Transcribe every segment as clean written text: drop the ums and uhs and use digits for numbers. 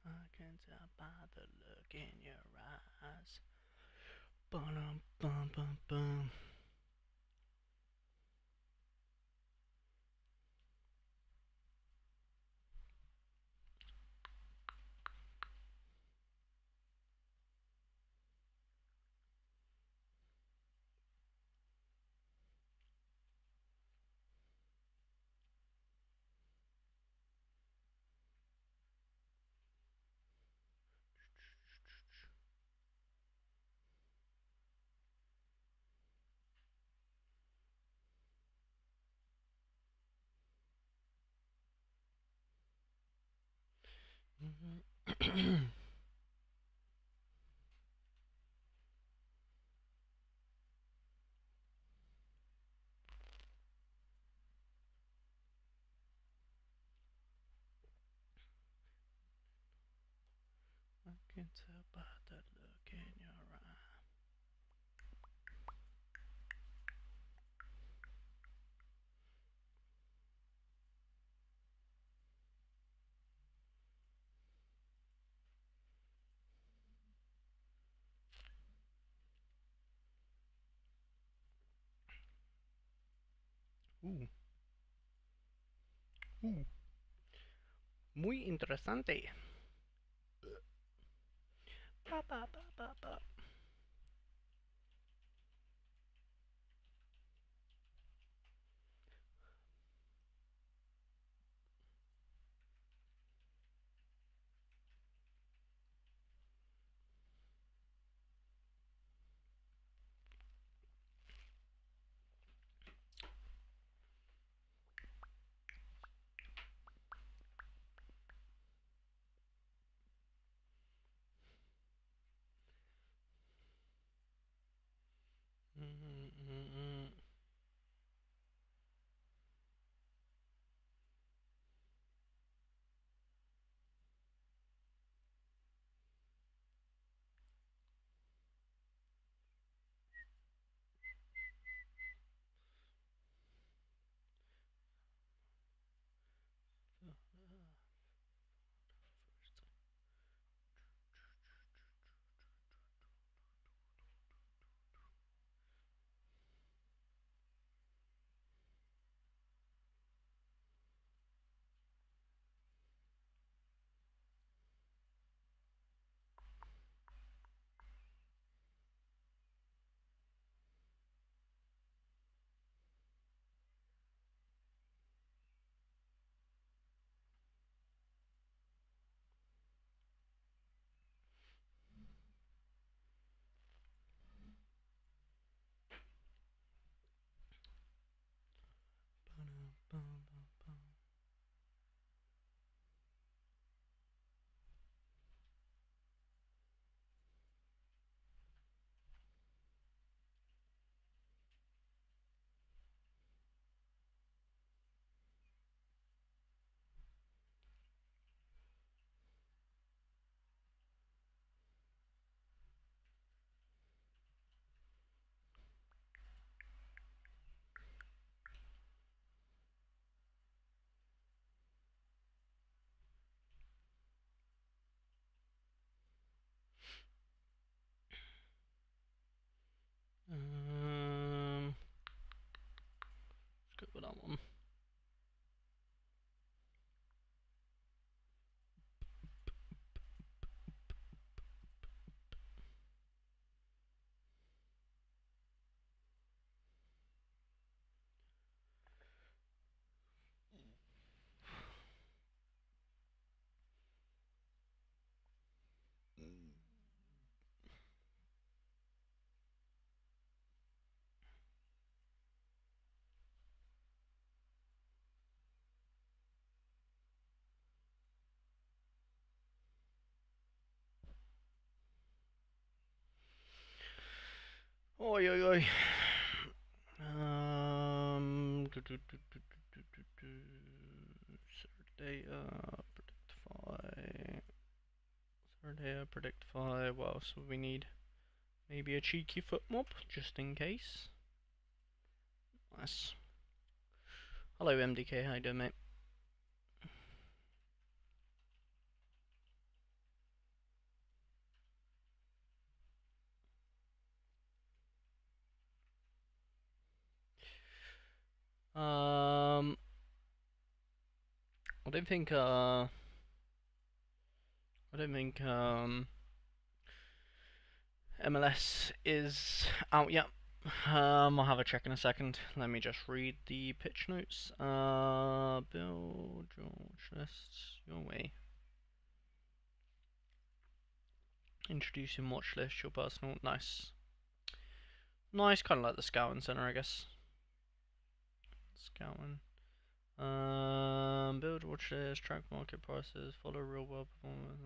I can tell by the look in your eyes. Bum bum bum bum. I can tell by the look in your eye. Uh, uh, muy interesante. Pa, pa, pa, pa, pa. Oi, oi, oi. Data, predictify. Data, predictify. What else would we need? Maybe a cheeky foot mob, just in case. Nice. Hello, MDK. How you doing, mate? I don't think MLS is out yet. I'll have a check in a second. Let me just read the pitch notes. Build your watch list your way. Introduce your watch list, your personal. Nice. Nice, kind of like the scouting center, I guess. Scouting. Build watch list, track market prices, follow real world performance,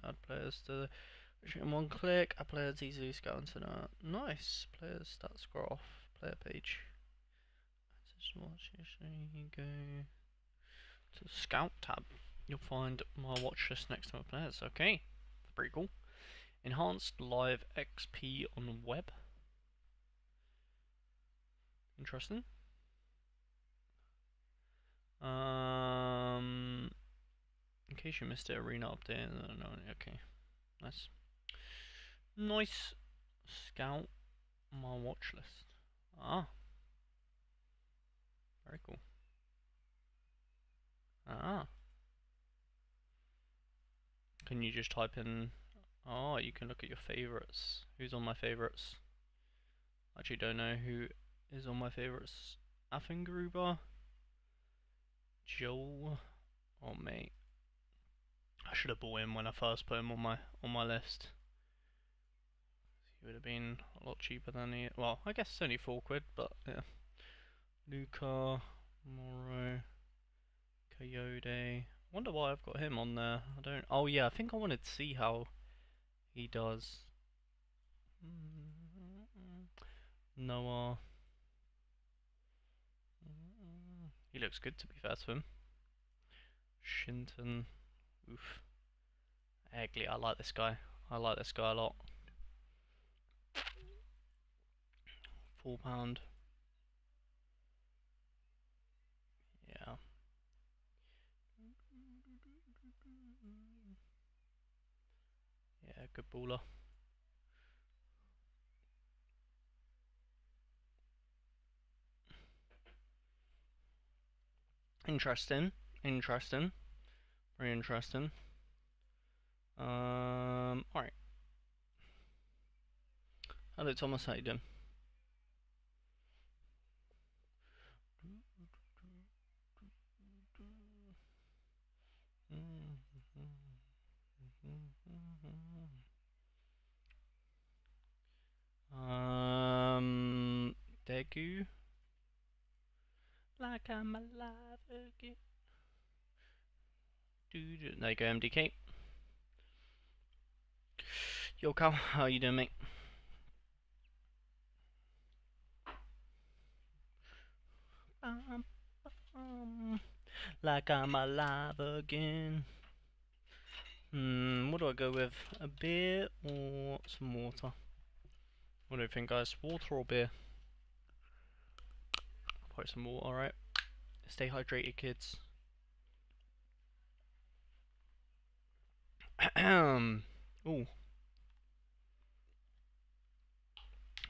add players to in one click, add players easily scouting center. Nice. Players stats graph, player page. You go to the scout tab. You'll find my watch list next to my players. Okay. Pretty cool. Enhanced live XP on web. Interesting. In case you missed it, arena update. No, okay, nice, nice. Scout my watch list. Ah, very cool. Ah, can you just type in? Oh, you can look at your favorites. Who's on my favorites? Actually, don't know who is on my favorites. Affengruber, Joel, oh mate. I should have bought him when I first put him on my list. He would have been a lot cheaper than he. Well, I guess it's only £4, but yeah. Luca, Moro, Coyote. Wonder why I've got him on there. I don't. Oh yeah, I think I wanted to see how he does. Noah. He looks good, to be fair to him. Shinton. Oof. Egley, I like this guy. I like this guy a lot. £4. Yeah. Yeah, good baller. Interesting. Interesting. Very interesting. Alright. Hello Thomas, how you doing? Degu. Like I'm alive again. There you go, MDK. Yo, Cal, how you doing, mate? Like I'm alive again. What do I go with? A beer or some water? What do you think, guys? Water or beer? Probably some water, alright. Stay hydrated, kids. Ooh.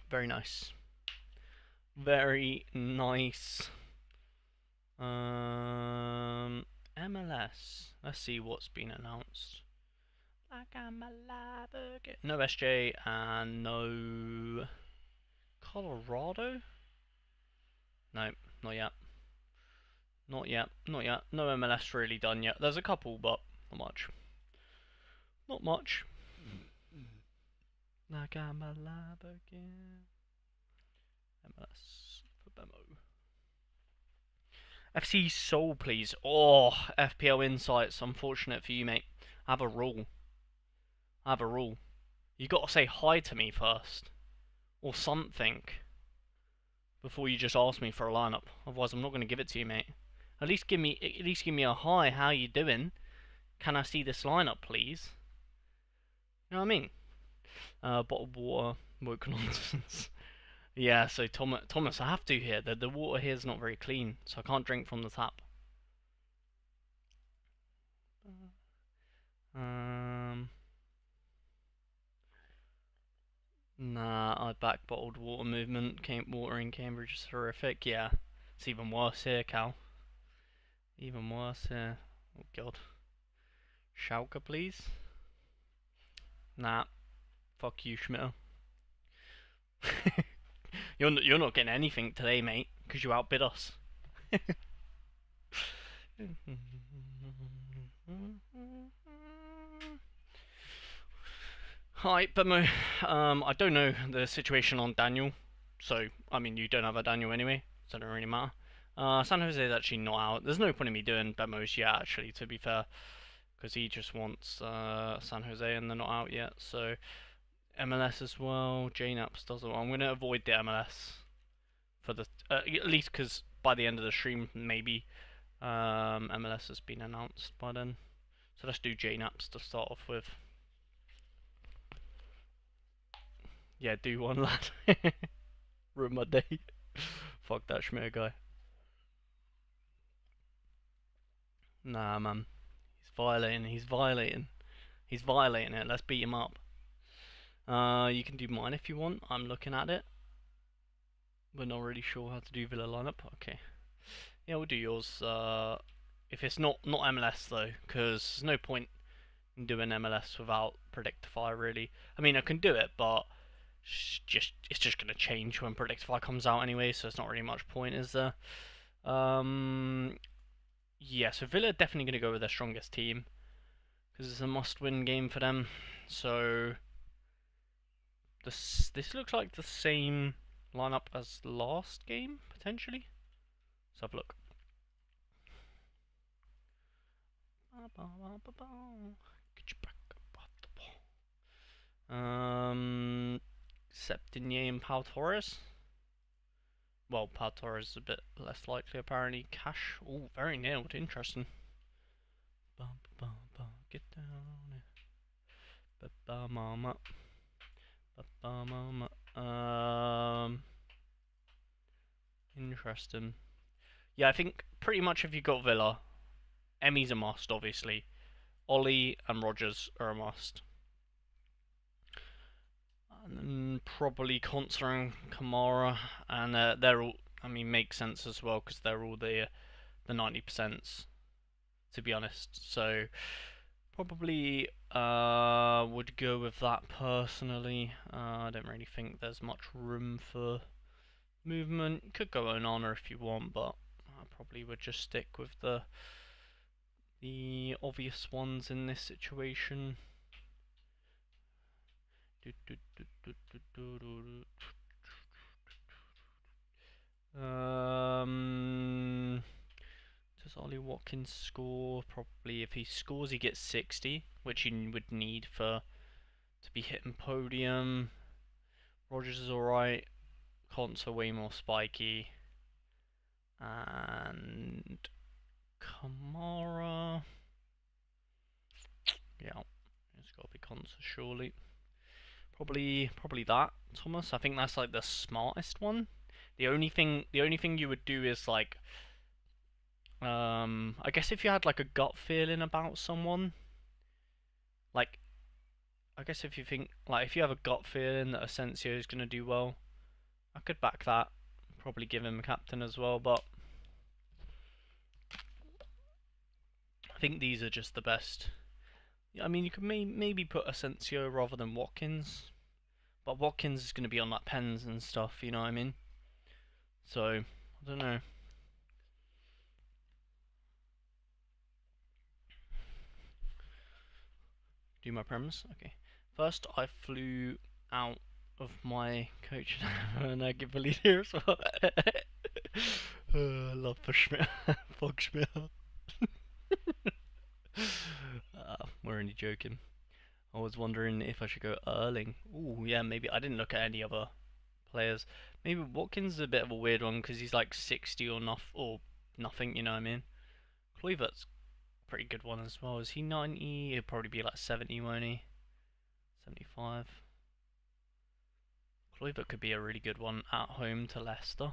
Very nice. Very nice. MLS. Let's see what's been announced. Like I'm alive again. No SJ and no Colorado? No, not yet. Not yet, not yet. No MLS really done yet. There's a couple, but not much. Not much. Like I'm alive again. MLS for Bemo. FC Soul, please. Oh, FPL Insights. Unfortunate for you, mate. I have a rule. I have a rule. You got to say hi to me first. or something before you just ask me for a lineup. Otherwise, I'm not going to give it to you, mate. At least give me a hi. How you doing? Can I see this lineup, please? You know what I mean? Bottled water, woke nonsense. Yeah, so Thomas, I have to here. The water here is not very clean, so I can't drink from the tap. Um, nah, I back bottled water movement. Water in Cambridge is horrific. Yeah, it's even worse here, Cal. Even worse here. Oh God. Schalke, please. Nah, fuck you, Schmidt. You're not getting anything today, mate, because you outbid us. Hi, Bemo. I don't know the situation on Daniel, so I mean you don't have a Daniel anyway, so it don't really matter. San Jose is actually not out. There's no point in me doing Bemos yet, actually, to be fair, because he just wants San Jose and they're not out yet. So MLS as well. JNAPS doesn't. I'm gonna avoid the MLS for the at least because by the end of the stream maybe MLS has been announced by then. So let's do JNAPS to start off with. Yeah, do one, lad. Ruin my day. Fuck that Schmidt guy. Nah, man. He's violating. He's violating. He's violating it. Let's beat him up. You can do mine if you want. I'm looking at it. We're not really sure how to do Villa lineup. Okay. Yeah, we'll do yours. If it's not MLS though, because there's no point in doing MLS without Predictify really. I mean, I can do it, but it's just gonna change when Predictify comes out anyway, so it's not really much point, is there? Yeah, so Villa are definitely gonna go with their strongest team because it's a must-win game for them. So this looks like the same lineup as last game potentially. Let's have a look. Septinier and Pau Torres. Well, Pau Torres is a bit less likely apparently. Cash. Oh, very nailed. Interesting. Get down. Mama. Interesting. Yeah, I think pretty much if you got Villa, Emmy's a must, obviously. Ollie and Rogers are a must. And then probably Conser and Kamara, and they're all. I mean, makes sense as well because they're all the 90%s, to be honest. So probably would go with that personally. I don't really think there's much room for movement. You could go Onana if you want, but I probably would just stick with the obvious ones in this situation. Does Ollie Watkins score? Probably. If he scores, he gets 60, which he would need to be hitting podium. Rogers is alright. Conts are way more spiky. And Kamara. Yeah, it's got to be Conts surely. Probably that, Thomas. I think that's like the smartest one. The only thing you would do is like, I guess if you had like a gut feeling about someone, like, I guess if you think like if you have a gut feeling that Asensio is gonna do well, I could back that. Probably give him a captain as well, but I think these are just the best. I mean, you could maybe put Asensio rather than Watkins, but Watkins is going to be on like pens and stuff, you know what I mean? So, I don't know. Do my premise? Okay. First, I flew out of my coach and I give a lead here as well. Love for Schmidt. Fuck Schmidt. We're only joking. I was wondering if I should go Erling. Ooh, yeah, maybe. I didn't look at any other players. Maybe Watkins is a bit of a weird one because he's like 60 or nothing. You know what I mean? Kluivert's a pretty good one as well. Is he 90? He'll probably be like 70, won't he? 75. Kluivert could be a really good one at home to Leicester.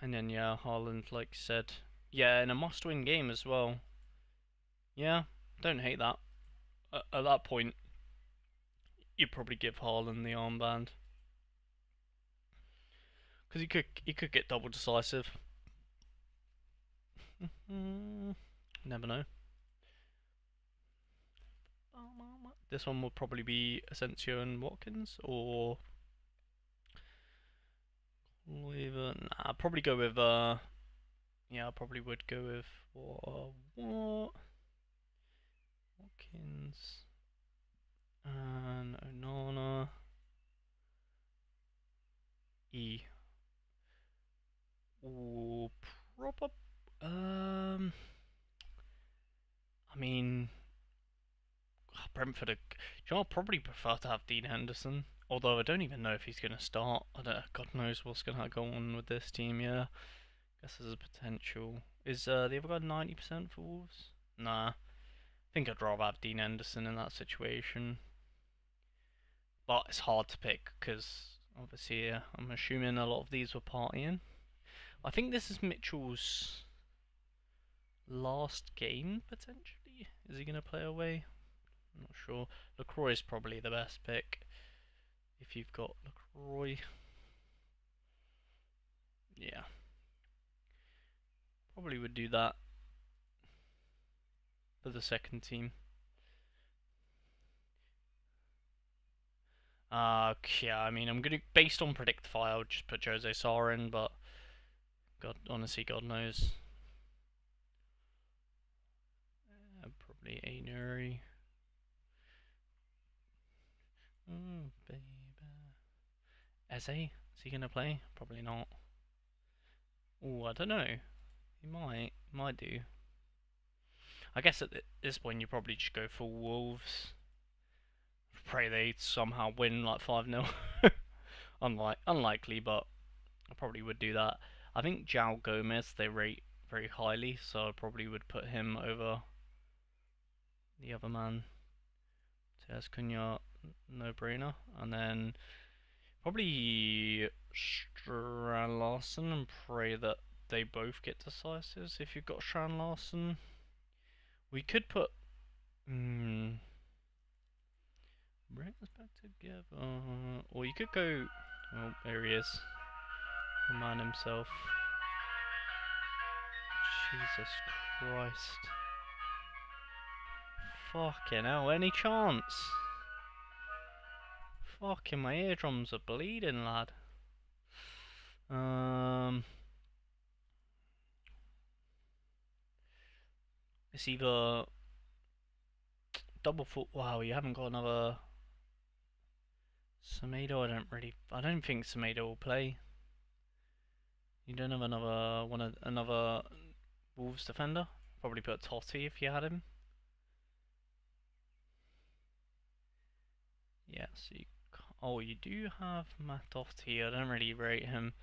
And then yeah, Haaland, like you said, yeah, in a must-win game as well. Yeah, don't hate that. At that point, you'd probably give Haaland the armband because he could get double decisive. Never know. This one will probably be Asensio and Watkins, or Nah, I'd probably go with yeah, I probably would go with what Watkins and Onana. Ooh, proper. I mean, Brentford. You know, I'd probably prefer to have Dean Henderson. Although I don't even know if he's going to start. I don't. God knows what's going to go on with this team. Yeah, guess there's a potential. Is the other guy 90% for Wolves? Nah. I think I'd rather have Dean Henderson in that situation. But it's hard to pick because obviously I'm assuming a lot of these were partying. I think this is Mitchell's last game potentially. Is he going to play away? I'm not sure. LaCroix is probably the best pick if you've got LaCroix. Yeah, probably would do that for the second team. Yeah, I mean, I'm gonna based on Predictify, I would just put Jose Sarr in, but God, honestly, God knows. Probably Ainuri. Oh, baby. Eze? Is he gonna play? Probably not. Oh, I don't know. He might do. I guess at this point you probably just go for Wolves. Pray they somehow win like 5-0. Unlikely, but I probably would do that. I think João Gomez they rate very highly, so I probably would put him over the other man. Tejas Cunha, no brainer. And then probably Strand Larson and pray that they both get decisives if you've got Strand Larson. We could put. Bring us back together. Or you could go. Oh, there he is. The man himself. Jesus Christ. Fucking hell, any chance? Fucking my eardrums are bleeding, lad. It's either double foot. Wow, you haven't got another Semedo. I don't think Semedo will play. You don't have another Wolves defender. Probably put Totti if you had him. Yeah, so you. Oh, you do have Matotti. I don't really rate him.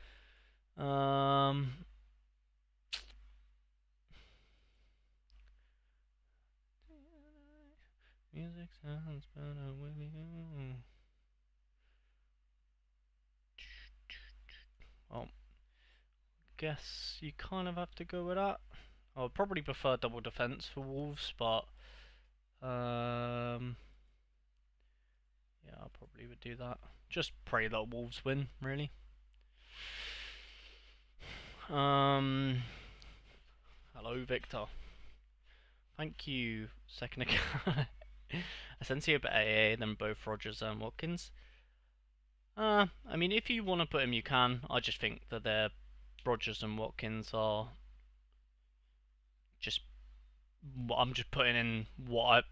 Music sounds better with you. Well, guess you kind of have to go with that. I would probably prefer double defense for Wolves, but yeah, I probably would do that. Just pray that Wolves win, really. Hello, Victor. Thank you, second account. Asensio but AA, then both Rogers and Watkins. I mean, if you want to put him, you can. I just think that their Rogers and Watkins are just. I'm just putting in what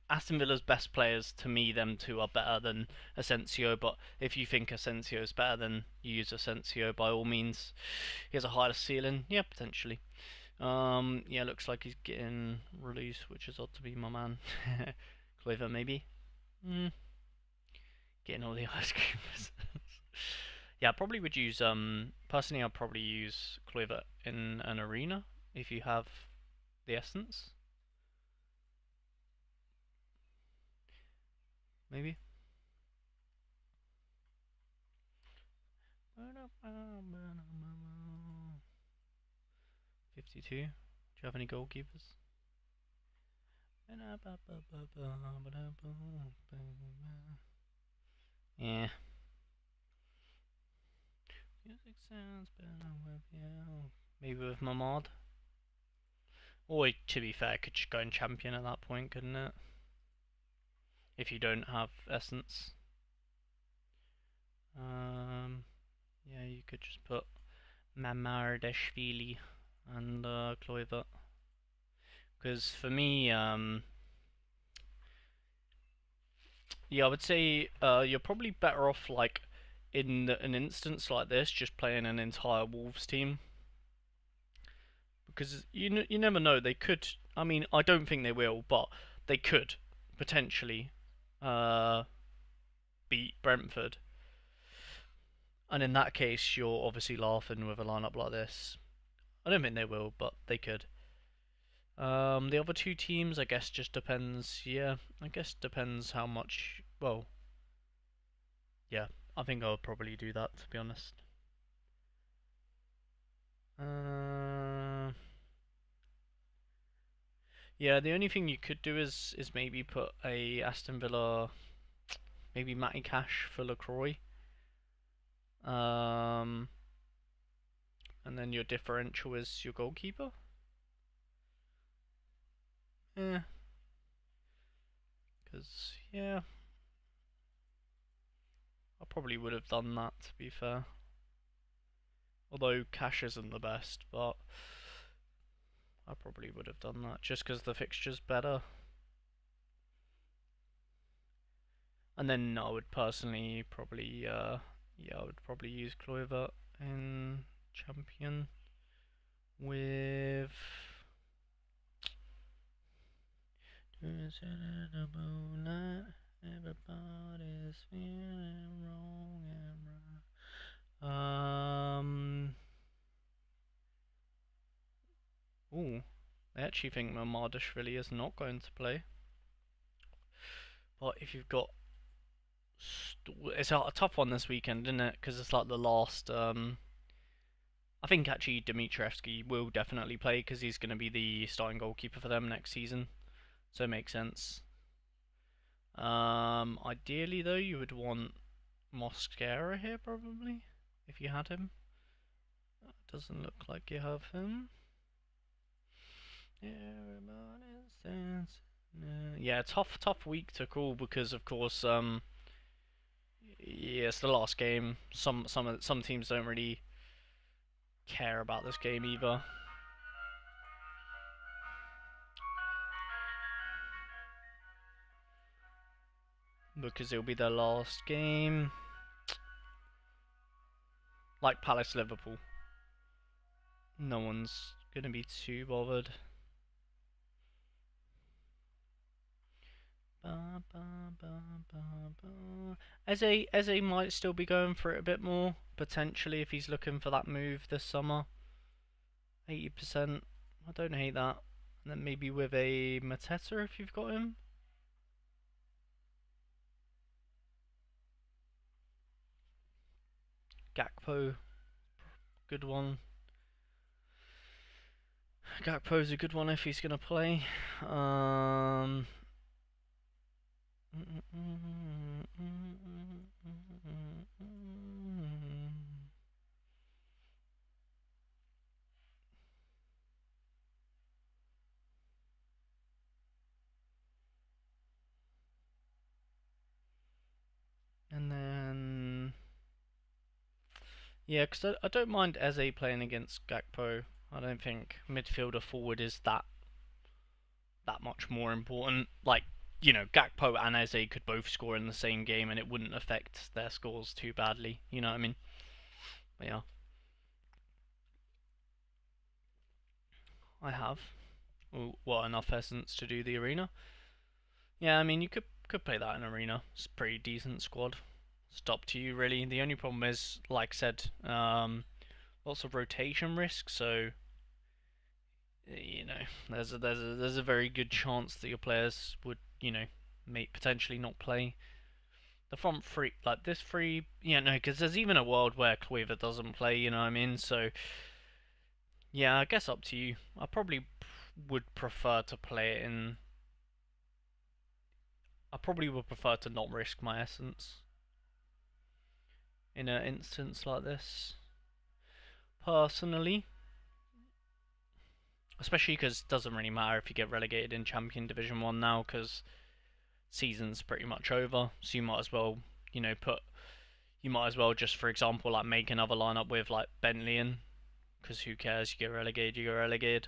Aston Villa's best players. To me, them two are better than Asensio. But if you think Asensio is better, then you use Asensio by all means. He has a higher ceiling, yeah, potentially. Yeah, looks like he's getting released, which is odd to be my man. Clever, maybe. Mm, getting all the ice cream. Yeah, I probably would use personally I'd probably use Clover in an arena if you have the essence. Maybe. 52. Do you have any goalkeepers? Yeah. Music sounds better with you. Maybe with my mod. Or to be fair, could just go and champion at that point, couldn't it? If you don't have essence. Yeah, you could just put Mamardashvili and Kluivert. Because for me, yeah, I would say you're probably better off like in an instance like this, just playing an entire Wolves team. Because you never know, they could. I mean, I don't think they will, but they could potentially uh, beat Brentford. And in that case, you're obviously laughing with a lineup like this. I don't think they will, but they could. The other two teams, I guess, just depends. Yeah, I guess depends how much. Well, yeah, I think I would probably do that to be honest. Uh, yeah, the only thing you could do is maybe put a Aston Villa, maybe Matty Cash for LaCroix. Um, and then your differential is your goalkeeper. Yeah, because yeah, I probably would have done that to be fair. Although Cash isn't the best, but I probably would have done that just because the fixture's better. And then I would personally probably, yeah, I would probably use Kluivert in champion with. Everybody's feeling wrong and right. Ooh, I actually think Mamardashvili is not going to play. But if you've got, it's a tough one this weekend, isn't it? Because it's like the last. I think actually Dimitrievski will definitely play because he's going to be the starting goalkeeper for them next season, so it makes sense. Ideally though, you would want Mosquera here probably if you had him. Doesn't look like you have him. Yeah, tough week to call because of course yeah, it's the last game. Some teams don't really care about this game either. Because it'll be their last game. Like Palace Liverpool. No one's gonna be too bothered. Eze might still be going for it a bit more, potentially, if he's looking for that move this summer. 80%. I don't hate that. And then maybe with a Mateta if you've got him. Gakpo, good one. Gakpo's a good one if he's going to play. And then yeah, because I don't mind Eze playing against Gakpo. I don't think midfielder forward is that much more important. Like, you know, Gakpo and Eze could both score in the same game and it wouldn't affect their scores too badly. You know what I mean? But yeah, I have enough essence to do the arena. Yeah, I mean, you could play that in arena. It's a pretty decent squad. It's up to you really. The only problem is, like I said, lots of rotation risk. So there's a very good chance that your players would may potentially not play the front three, like this three. Yeah, no, because there's even a world where Cleaver doesn't play. You know what I mean? So yeah, I guess up to you. I probably would prefer to play it in. I probably would prefer to not risk my essence in an instance like this, personally. Especially because it doesn't really matter if you get relegated in Champion Division 1 now, because season's pretty much over. So you might as well, you might as well just, for example, like make another lineup with like Bentley in, because who cares? You get relegated, you get relegated.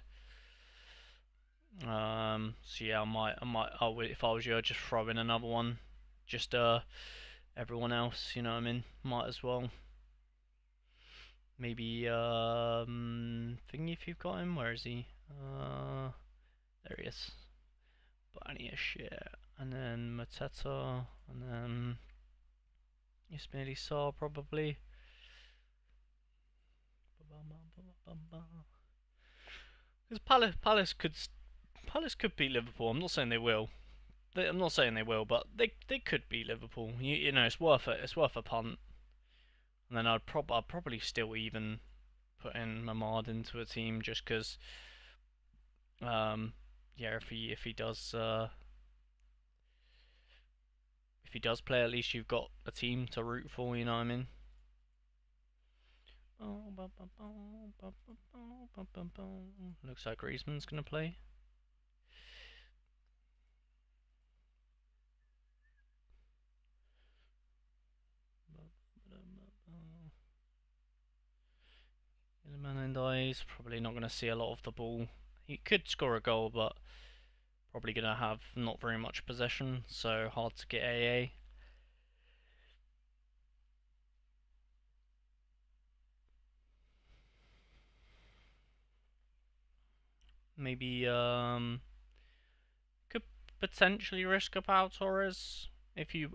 So yeah, if I was you, I'd just throw in another one. Just everyone else, you know what I mean? Might as well. Maybe thingy if you've got him. Where is he? There he is. Barney shit. And then Mateta, and then Ismaili Sarr probably. Because Palace could beat Liverpool. I'm not saying they will. I'm not saying they will, but they could beat Liverpool. You know, it's worth it. It's worth a punt. And then I'd probably still even put in Mamad into a team just because. Yeah, if he does play, at least you've got a team to root for. You know what I mean? Looks like Griezmann's gonna play. Menendez probably not going to see a lot of the ball. He could score a goal, but probably going to have not very much possession, so hard to get AA. Maybe could potentially risk a Pau Torres if you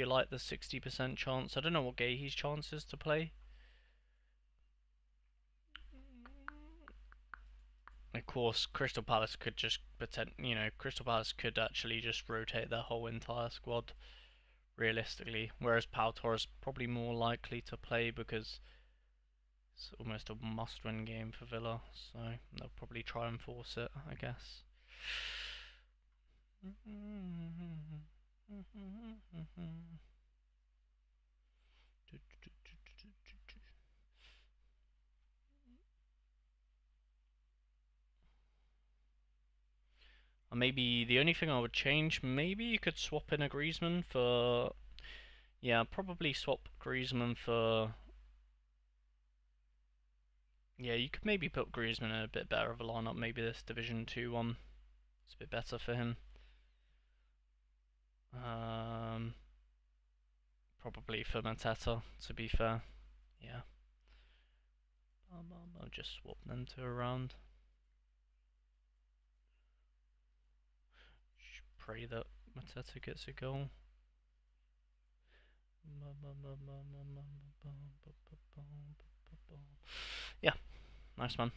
like the 60% chance. I don't know what Gahey's chance is to play. Of course, Crystal Palace could just Crystal Palace could actually just rotate their whole entire squad realistically, whereas Pau Torres probably more likely to play because it's almost a must-win game for Villa, so they'll probably try and force it, I guess. Maybe the only thing I would change, maybe you could swap in a Griezmann for. Yeah, probably swap Griezmann for. Yeah, you could maybe put Griezmann in a bit better of a lineup. Maybe this Division 2 one. It's a bit better for him. Probably for Mateta, to be fair. Yeah. I'll just swap them two around. Pray that Mateta gets a goal. Yeah, nice man.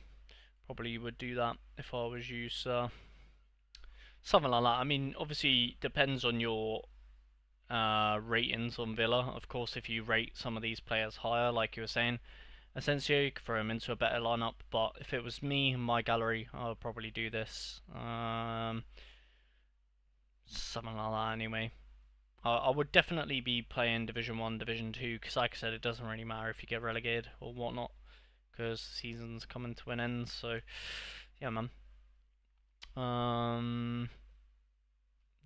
Probably would do that if I was you, sir. Something like that. I mean, obviously depends on your ratings on Villa. Of course, if you rate some of these players higher, like you were saying, Asensio, you could throw him into a better lineup. But if it was me, my gallery, I would probably do this. Something like that anyway. I would definitely be playing Division 1, Division 2, because like I said, it doesn't really matter if you get relegated or whatnot, because the season's coming to an end, so, yeah, man.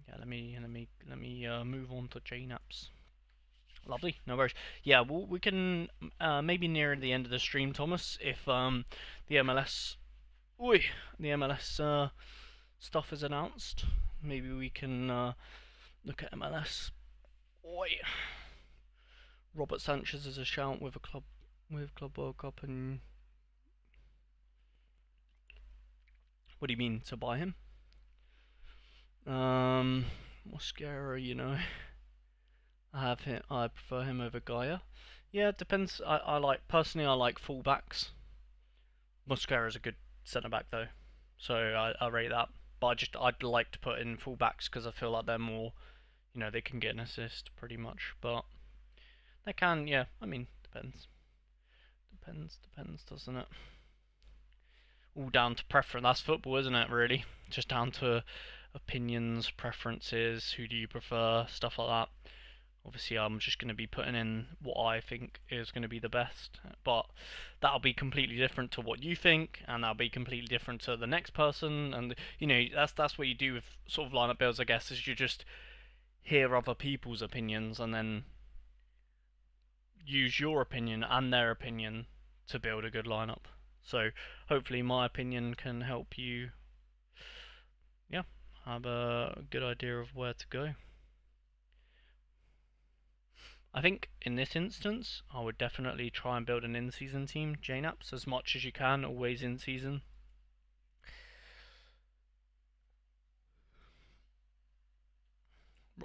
Yeah, let me move on to JNAPs. Lovely, no worries. Yeah, we can maybe near the end of the stream, Thomas, if the MLS, the MLS stuff is announced. Maybe we can look at MLS. Oi. Robert Sanchez is a shout with Club World Cup, and what do you mean to buy him? Mosquera, you know, I prefer him over Gaia. Yeah, it depends. I like personally. I like fullbacks. Mosquera is a good centre back though, so I rate that. But I'd like to put in fullbacks because I feel like they're more, you know, they can get an assist pretty much. But they can, yeah. I mean, depends, doesn't it? All down to preference. That's football, isn't it? Really, just down to opinions, preferences. Who do you prefer? Stuff like that. Obviously, I'm just going to be putting in what I think is going to be the best, but that'll be completely different to what you think, and that'll be completely different to the next person. And you know, that's what you do with sort of lineup builds, I guess, is you just hear other people's opinions and then use your opinion and their opinion to build a good lineup. So hopefully, my opinion can help you, yeah, have a good idea of where to go. I think in this instance, I would definitely try and build an in-season team, JNAPs, as much as you can, always in season.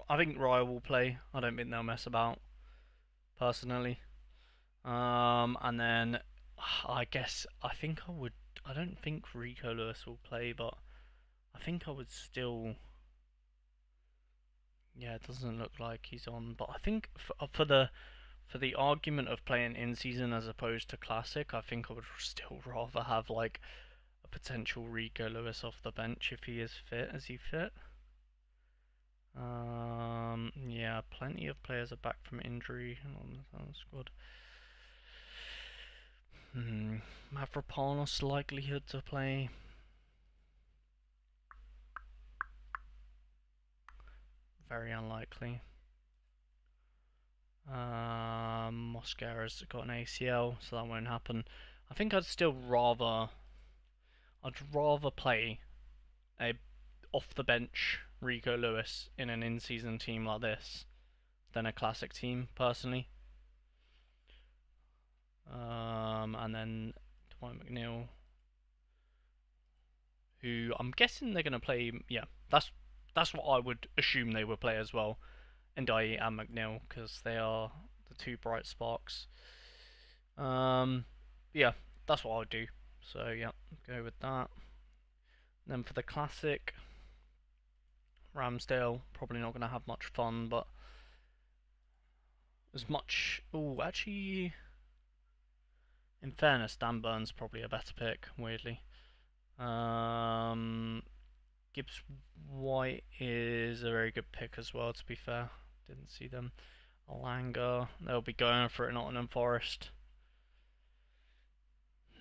I think Raya will play. I don't think they'll mess about, personally. And then I guess I think I would. I don't think Rico Lewis will play, but I think I would still. Yeah, it doesn't look like he's on, but I think for the argument of playing in season as opposed to classic, I think I would still rather have like a potential Rico Lewis off the bench if he is fit. Is he fit? Yeah, plenty of players are back from injury on the squad. Mavropanos likelihood to play. Very unlikely. Mosquera's got an ACL, so that won't happen. I think I'd rather play a off the bench Rico Lewis in an in-season team like this than a classic team, personally. And then Dwight McNeil, who I'm guessing they're going to play. Yeah, that's what I would assume they would play as well. Ndiaye and McNeil, because they are the two bright sparks. Yeah, that's what I would do. So yeah, go with that. And then for the classic, Ramsdale probably not going to have much fun, but as much. Oh, actually, in fairness, Dan Burns probably a better pick. Weirdly, Gibbs White is a very good pick as well. To be fair, didn't see them. Alanga, they'll be going for it. Nottingham Forest.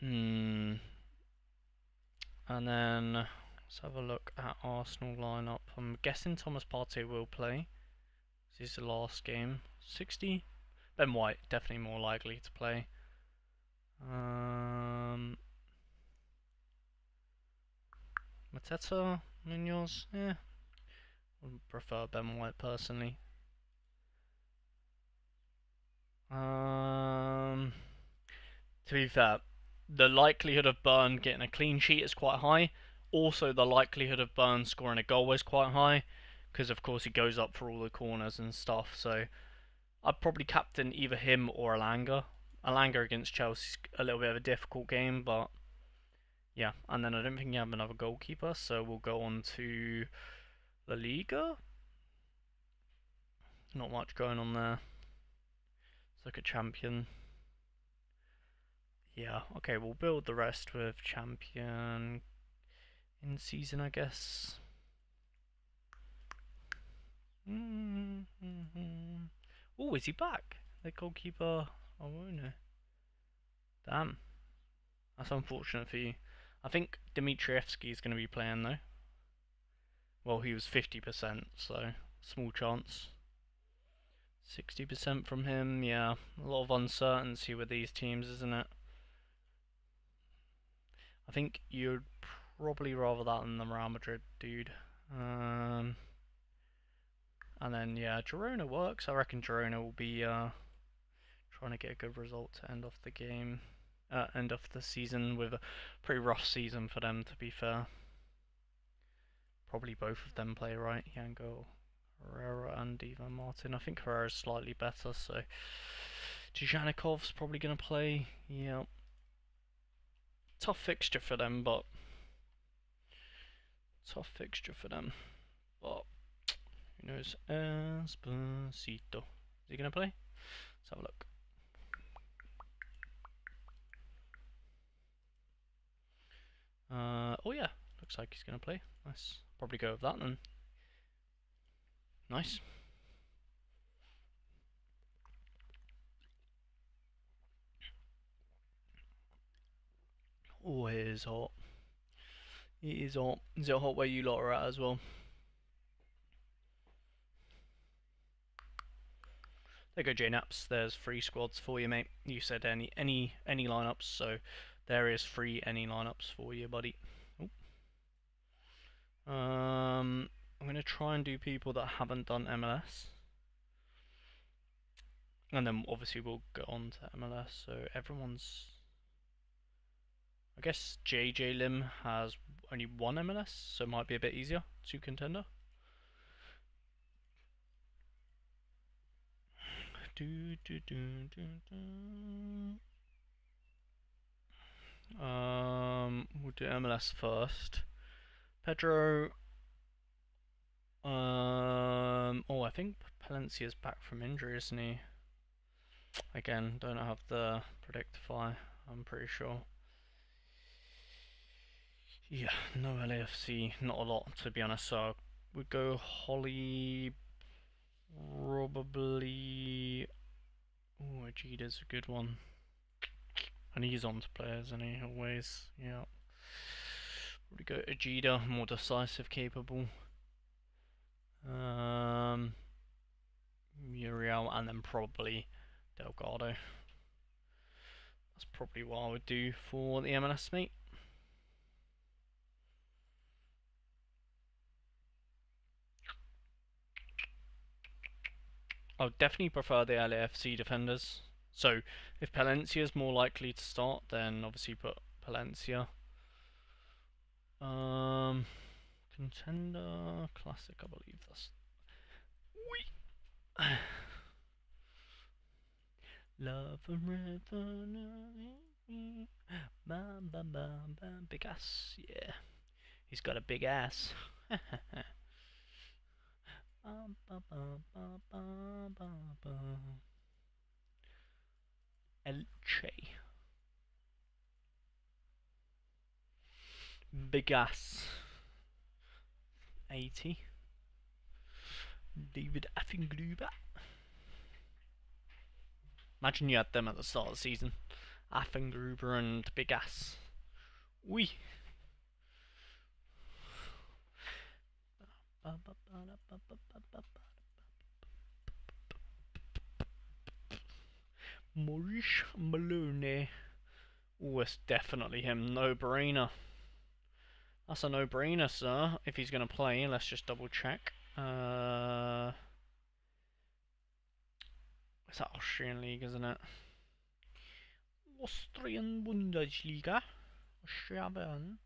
And then let's have a look at Arsenal lineup. I'm guessing Thomas Partey will play. This is the last game. 60. Ben White definitely more likely to play. Mateta, Munoz, yeah. Would prefer Ben White personally. To be fair, the likelihood of Burn getting a clean sheet is quite high. Also, the likelihood of Burn scoring a goal is quite high, because of course he goes up for all the corners and stuff. So I'd probably captain either him or Alanga. Alanga against Chelsea's a little bit of a difficult game, but yeah. And then I don't think you have another goalkeeper, so we'll go on to La Liga. Not much going on there. Let's look at Champion. Yeah, okay, we'll build the rest with Champion in season, I guess. Oh, is he back? The goalkeeper. Oh, no. Damn. That's unfortunate for you. I think Dmitrievski is going to be playing, though. Well, he was 50%, so small chance. 60% from him, yeah. A lot of uncertainty with these teams, isn't it? I think you'd probably rather that than the Real Madrid dude. And then, yeah, Girona works. I reckon Girona will be trying to get a good result to end off the game. End off the season with a pretty rough season for them, to be fair. Probably both of them play right, Yango Herrera and Ivan Martin. I think Herrera's slightly better, so Tijanikov's probably going to play. Yeah. Tough fixture for them, but who knows? Esposito. Is he going to play? Let's have a look. Oh yeah, looks like he's going to play. Nice. Probably go with that then. Nice. Oh, it is hot. It is hot. Is it hot where you lot are at as well? There you go, JNaps. There's free squads for you, mate. You said any lineups, so there is free any lineups for you, buddy. I'm gonna try and do people that haven't done MLS, and then obviously we'll go on to MLS. So everyone's, I guess JJ Lim has only one MLS, so it might be a bit easier to contender. We'll do MLS first. Pedro. Oh, I think Palencia's back from injury, isn't he? Again, don't have the Predictify. I'm pretty sure. Yeah, no LAFC, not a lot to be honest. So we'd go Holly, probably. Oh, Ajita's a good one, and he's on to play, isn't he? Always, yeah. Probably go Ajita, more decisive, capable. Muriel, and then probably Delgado. That's probably what I would do for the MLS, mate. I would definitely prefer the LAFC defenders. So if Palencia is more likely to start, then obviously put Palencia. Contender classic, I believe that's. Love forever, big ass, yeah. He's got a big ass. Elche. Big ass. 80. David Affengruber. Imagine you had them at the start of the season. Affengruber and Big Ass. Oui. Maurice Maloney. Oh, it's definitely him. No-brainer. That's a no-brainer, sir. If he's going to play, let's just double check. It's that Austrian league, isn't it? Austrian Bundesliga. Austrian.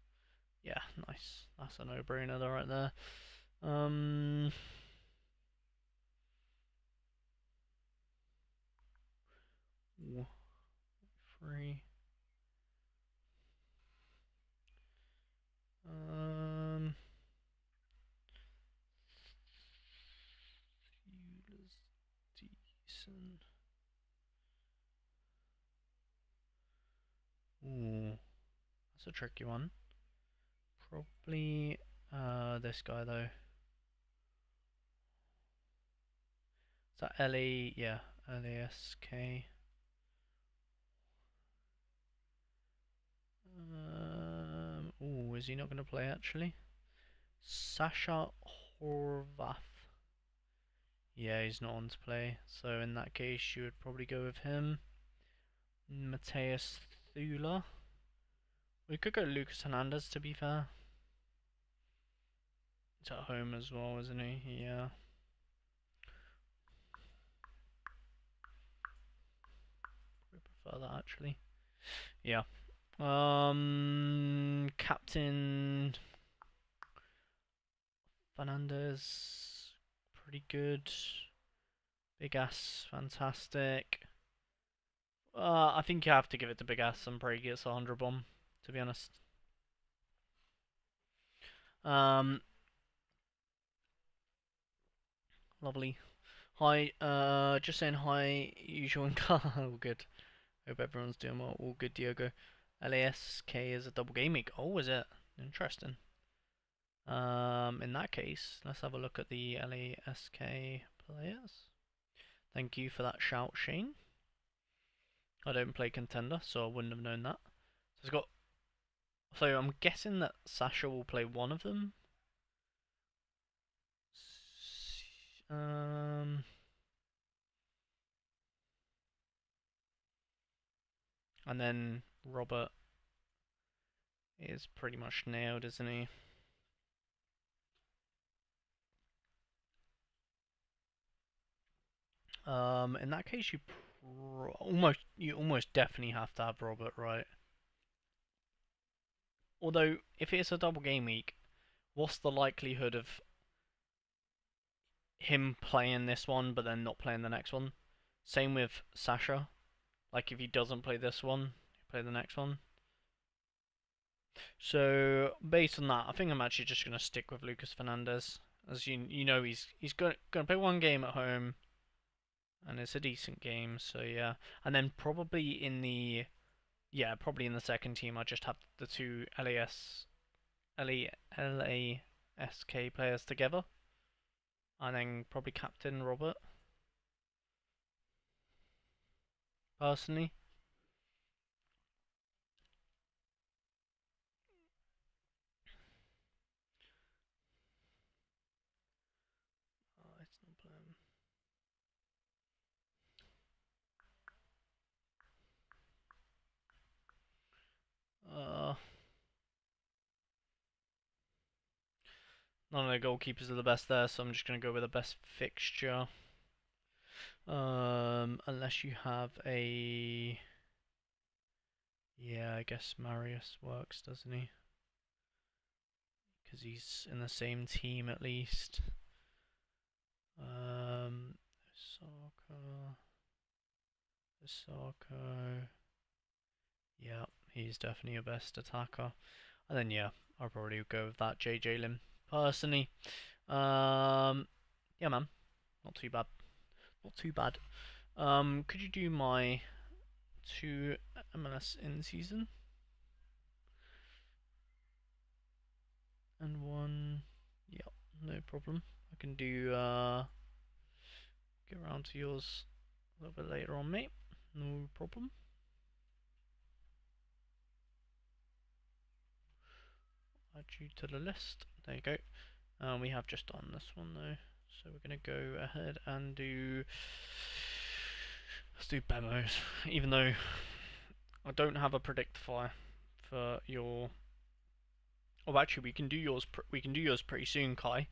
Yeah, nice. That's a no-brainer right there. Free. Decent. Ooh, that's a tricky one. Probably this guy though. Is that LA? Yeah, LASK. Ooh, is he not going to play actually? Sasha Horvath. Yeah, he's not on to play. So in that case, you would probably go with him. Mateus Thula. We could go Lucas Hernandez, to be fair. It's at home as well, isn't he? Yeah. We prefer that actually. Yeah. Captain Fernandez. pretty good. Big Ass, fantastic. I think you have to give it to Big Ass and pray he gets a 100 bomb, to be honest. Lovely. Hi, just saying hi, usual and car. All good. Hope everyone's doing well. All good, Diogo. LASK is a double game week. Oh, is it? Interesting. In that case, let's have a look at the LASK players. Thank you for that shout, Shane. I don't play contender, so I wouldn't have known that. So it's got. So I'm guessing that Sasha will play one of them. Um, and then Robert is pretty much nailed, isn't he? In that case, you almost definitely have to have Robert, right? Although, if it's a double game week, what's the likelihood of him playing this one but then not playing the next one? Same with Sasha. Like if he doesn't play this one, play the next one. So based on that, I think I'm actually just gonna stick with Lucas Fernandez. As you know, he's gonna play one game at home, and it's a decent game. So yeah, and then probably in the probably in the second team, I just have the two LASK players together, and then probably captain Robert. Personally, oh, it's not playing. None of the goalkeepers are the best there, so I'm just gonna go with the best fixture. Unless you have a, yeah, I guess Marius works, doesn't he? Because he's in the same team at least. Soccer, Soccer. Yeah, he's definitely your best attacker. And then yeah, I'll probably go with that JJ Lim personally. Yeah, man, not too bad, not too bad. Could you do my two MLS in season and one? Yeah, no problem. I can do get around to yours a little bit later on, mate. No problem. Add you to the list. There you go. We have just done this one though, so we're gonna go ahead and let's do Bemos. Even though I don't have a predictifier for your. Oh, actually, we can do yours. We can do yours pretty soon, Kai.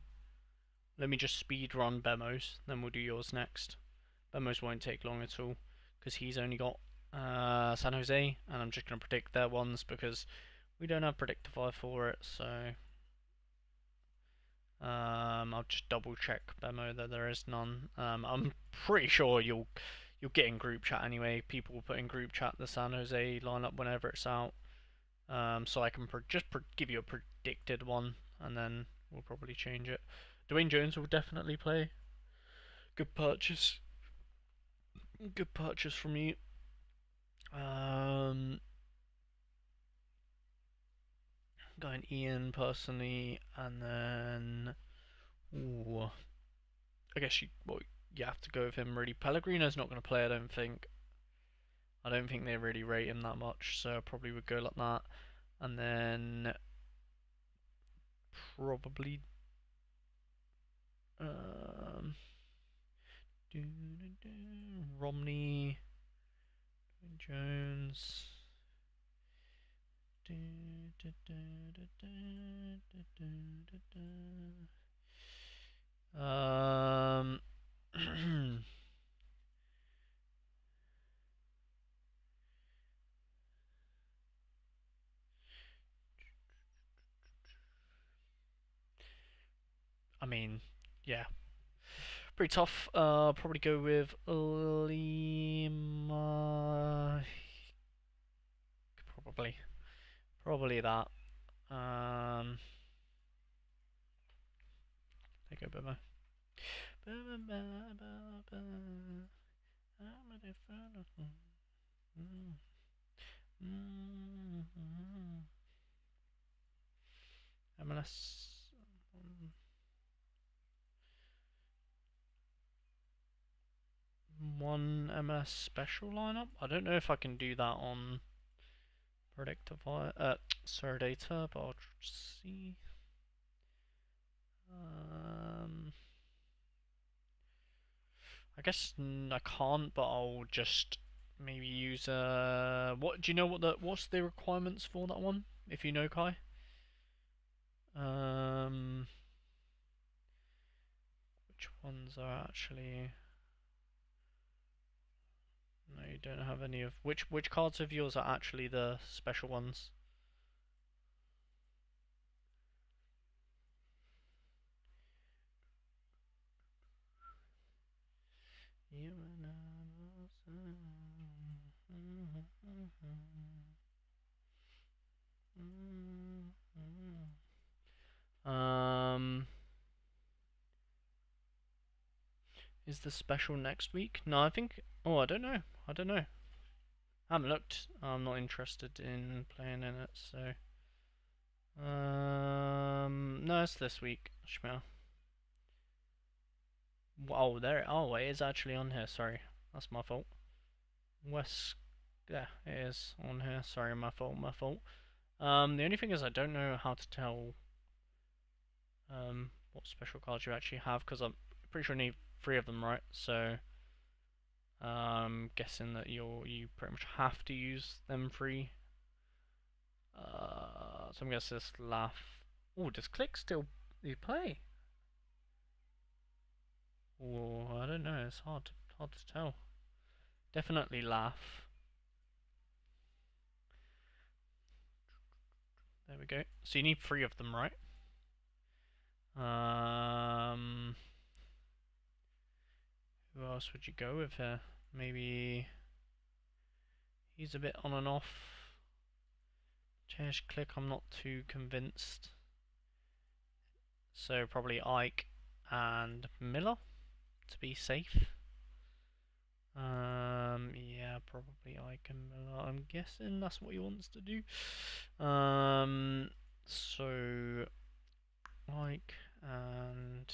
Let me just speed run Bemos, then we'll do yours next. Bemos won't take long at all because he's only got San Jose, and I'm just gonna predict their ones because we don't have predictifier for it. So I'll just double check Bemo that there is none. I'm pretty sure you'll get in group chat anyway. People will put in group chat the San Jose lineup whenever it's out. So I can give you a predicted one, and then we'll probably change it. Dwayne Jones will definitely play. Good purchase. Good purchase from you. Going Ian personally, and then ooh, I guess you have to go with him really. Pellegrino's not going to play, I don't think. I don't think they really rate him that much, so I probably would go like that. And then probably um, Romney, Jones. Um, I mean, yeah. Pretty tough. Probably go with Lima. Probably that. Um, there you go, Bimbo. MLS. One MLS special lineup. I don't know if I can do that on Predictify. Sorare data, but I'll see. I guess I can't, but I'll just maybe use What do you know? What's the requirements for that one? If you know, Kai. Um, which ones are actually? No, you don't have any of which cards of yours are actually the special ones. Um, is the special next week? No, I think. Oh, I don't know. I don't know. I haven't looked. I'm not interested in playing in it, so. No, it's this week. Shmel. Oh, there. Oh, it is actually on here. Sorry, that's my fault. West. Yeah, it is on here. Sorry, my fault. My fault. The only thing is I don't know how to tell what special cards you actually have because I'm pretty sure you need 3 of them, right? So guessing that you pretty much have to use them 3. So I'm gonna just laugh. Oh, does Click still play? Oh, I don't know. It's hard to tell. Definitely laugh. There we go. So you need 3 of them, right? Who else would you go with here? Maybe he's a bit on and off. Cherish Click, I'm not too convinced. So probably Ike and Miller to be safe. Yeah, probably Ike and Miller. I'm guessing that's what he wants to do. So Ike and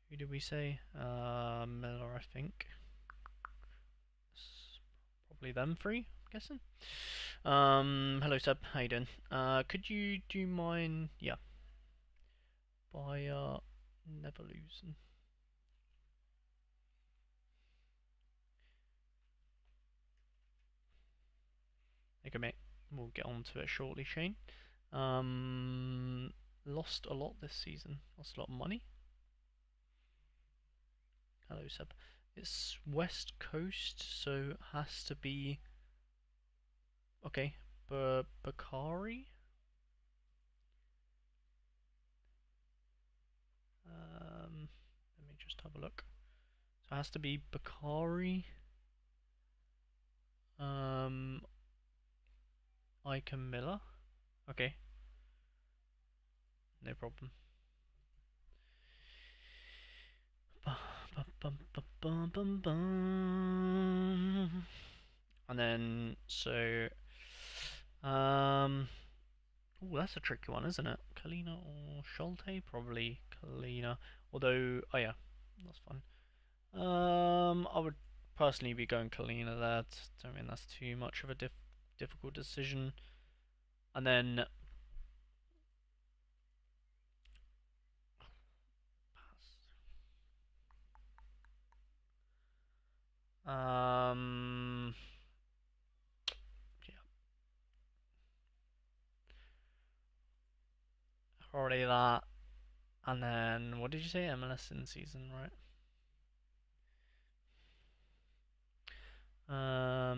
who did we say? Miller, I think. It's probably them 3, I'm guessing. Hello Seb, how you doing? Could you do mine? Yeah, by never losing. Okay, mate. We'll get on to it shortly, Shane. Lost a lot this season. Lost a lot of money. Hello, Seb. It's West Coast, so has to be okay. Bakari. Let me just have a look. So it has to be Bakari. Ike Miller. Okay, no problem. And then so oh, that's a tricky one, isn't it? Kalina or Schulte? Probably Kalina. Although, oh yeah, that's fine. I would personally be going Kalina there. Don't mean that's too much of a difficult decision. And then yeah, already that. And then what did you say? MLS in season, right? I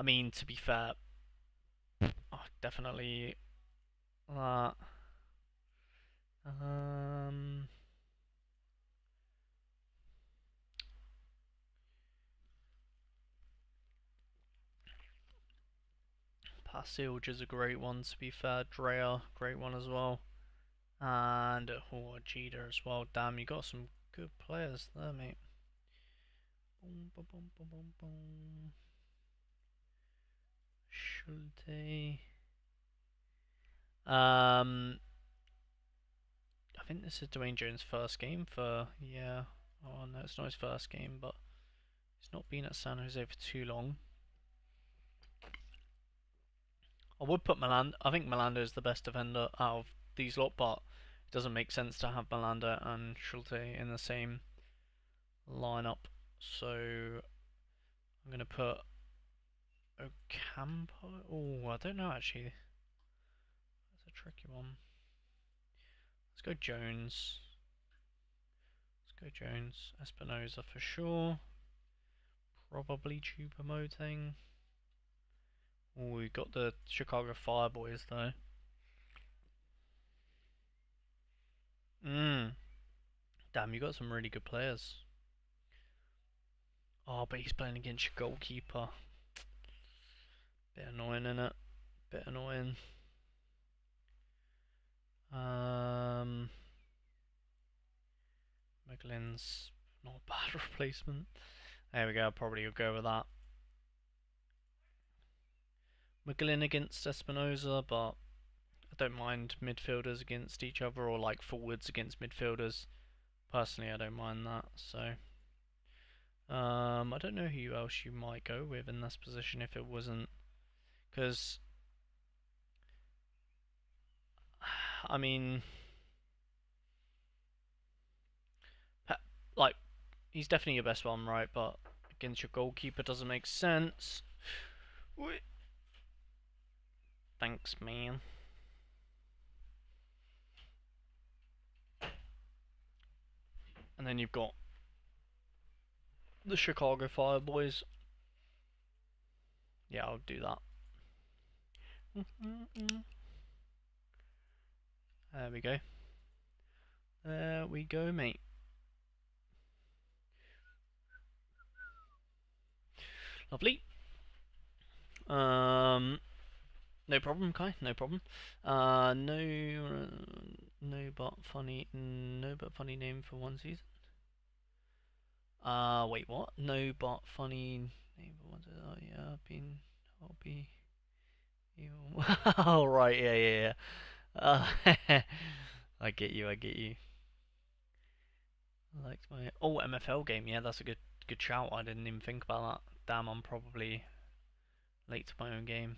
mean, to be fair, oh, definitely that. Passilge is a great one, to be fair. Drea, great one as well. And Jeter as well. Damn, you got some good players there, mate. Boom, boom, boom, boom, boom, boom. Schulte. I think this is Dwayne Jones' first game for, yeah. Oh no, it's not his first game, but he's not been at San Jose for too long. I would put Melanda. I think Melanda is the best defender out of these lot, but it doesn't make sense to have Melanda and Schulte in the same lineup. So I'm gonna put Ocampo. Oh, I don't know actually. That's a tricky one. Let's go Jones. Let's go Jones. Espinoza for sure. Probably Choupo-Moting. Oh, we got the Chicago Fire boys though. Damn, you got some really good players. Oh, but he's playing against your goalkeeper. Bit annoying, innit? Bit annoying. McGlynn's not a bad replacement. There we go, probably will go with that. McGlynn against Espinoza, but I don't mind midfielders against each other or like forwards against midfielders. Personally, I don't mind that. So, I don't know who else you might go with in this position if it wasn't, because I mean, like he's definitely your best one, right? But against your goalkeeper doesn't make sense. Thanks, man. And then you've got the Chicago Fire boys. Yeah, I'll do that. There we go. There we go, mate. Lovely. No problem, Kai. No problem. No but funny name for one season. Wait, what? No but funny name for one season. Oh yeah, I'll be. Oh right, yeah. I get you. I liked my MFL game. Yeah, that's a good shout. I didn't even think about that. Damn, I'm probably late to my own game.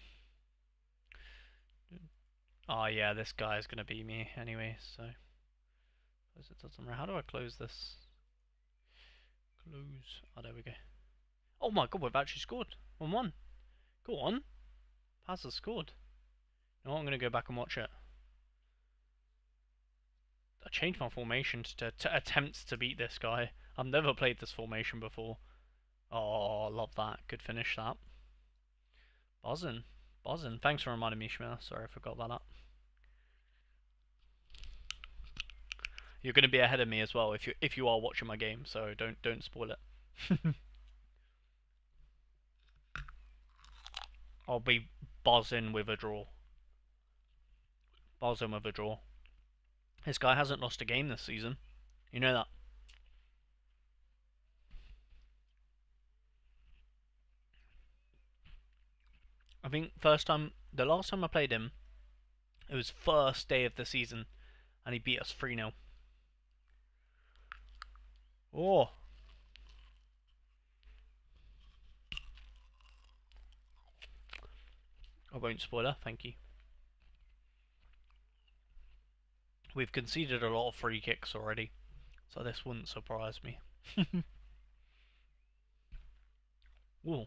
Oh yeah, this guy is gonna beat me anyway. So how do I close this? Close. Oh, there we go. Oh my god, we've actually scored 1-1. Go on, Paz has scored. You know what, I'm gonna go back and watch it. I changed my formation to attempt to beat this guy. I've never played this formation before. Oh, love that. Good finish, that. Buzzing. Thanks for reminding me, Shmir. Sorry, I forgot about that. You're going to be ahead of me as well if you are watching my game, so don't spoil it. I'll be buzzing with a draw. Buzzing with a draw. This guy hasn't lost a game this season. You know that. I think the last time I played him, it was first day of the season, and he beat us 3-0. Oh. I won't spoil her, thank you. We've conceded a lot of free kicks already, so this wouldn't surprise me. Ooh.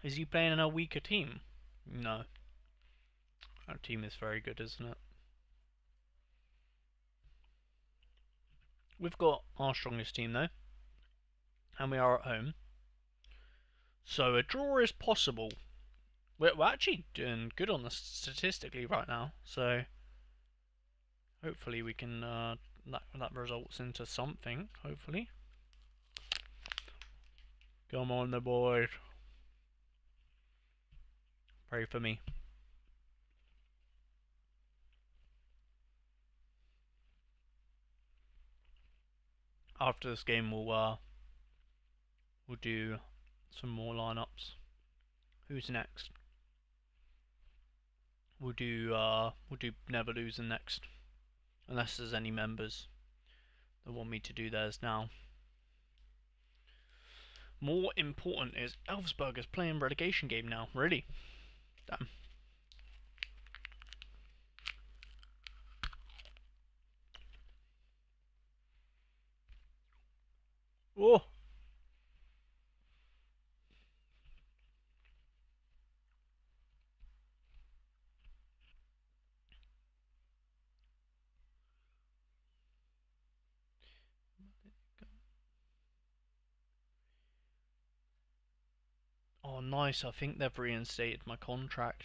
Is he playing in a weaker team? No. Our team is very good, isn't it? We've got our strongest team though, and we are at home. So a draw is possible. We're actually doing good on this statistically right now, so Hopefully we can, that results into something, hopefully. Come on, the boys. Pray for me. After this game, we'll do some more lineups. Who's next? We'll do Never Losing next, unless there's any members that want me to do theirs now. More important is Elfsberg playing relegation game now. Really? Damn. Oh. Oh, nice. I think they've reinstated my contract.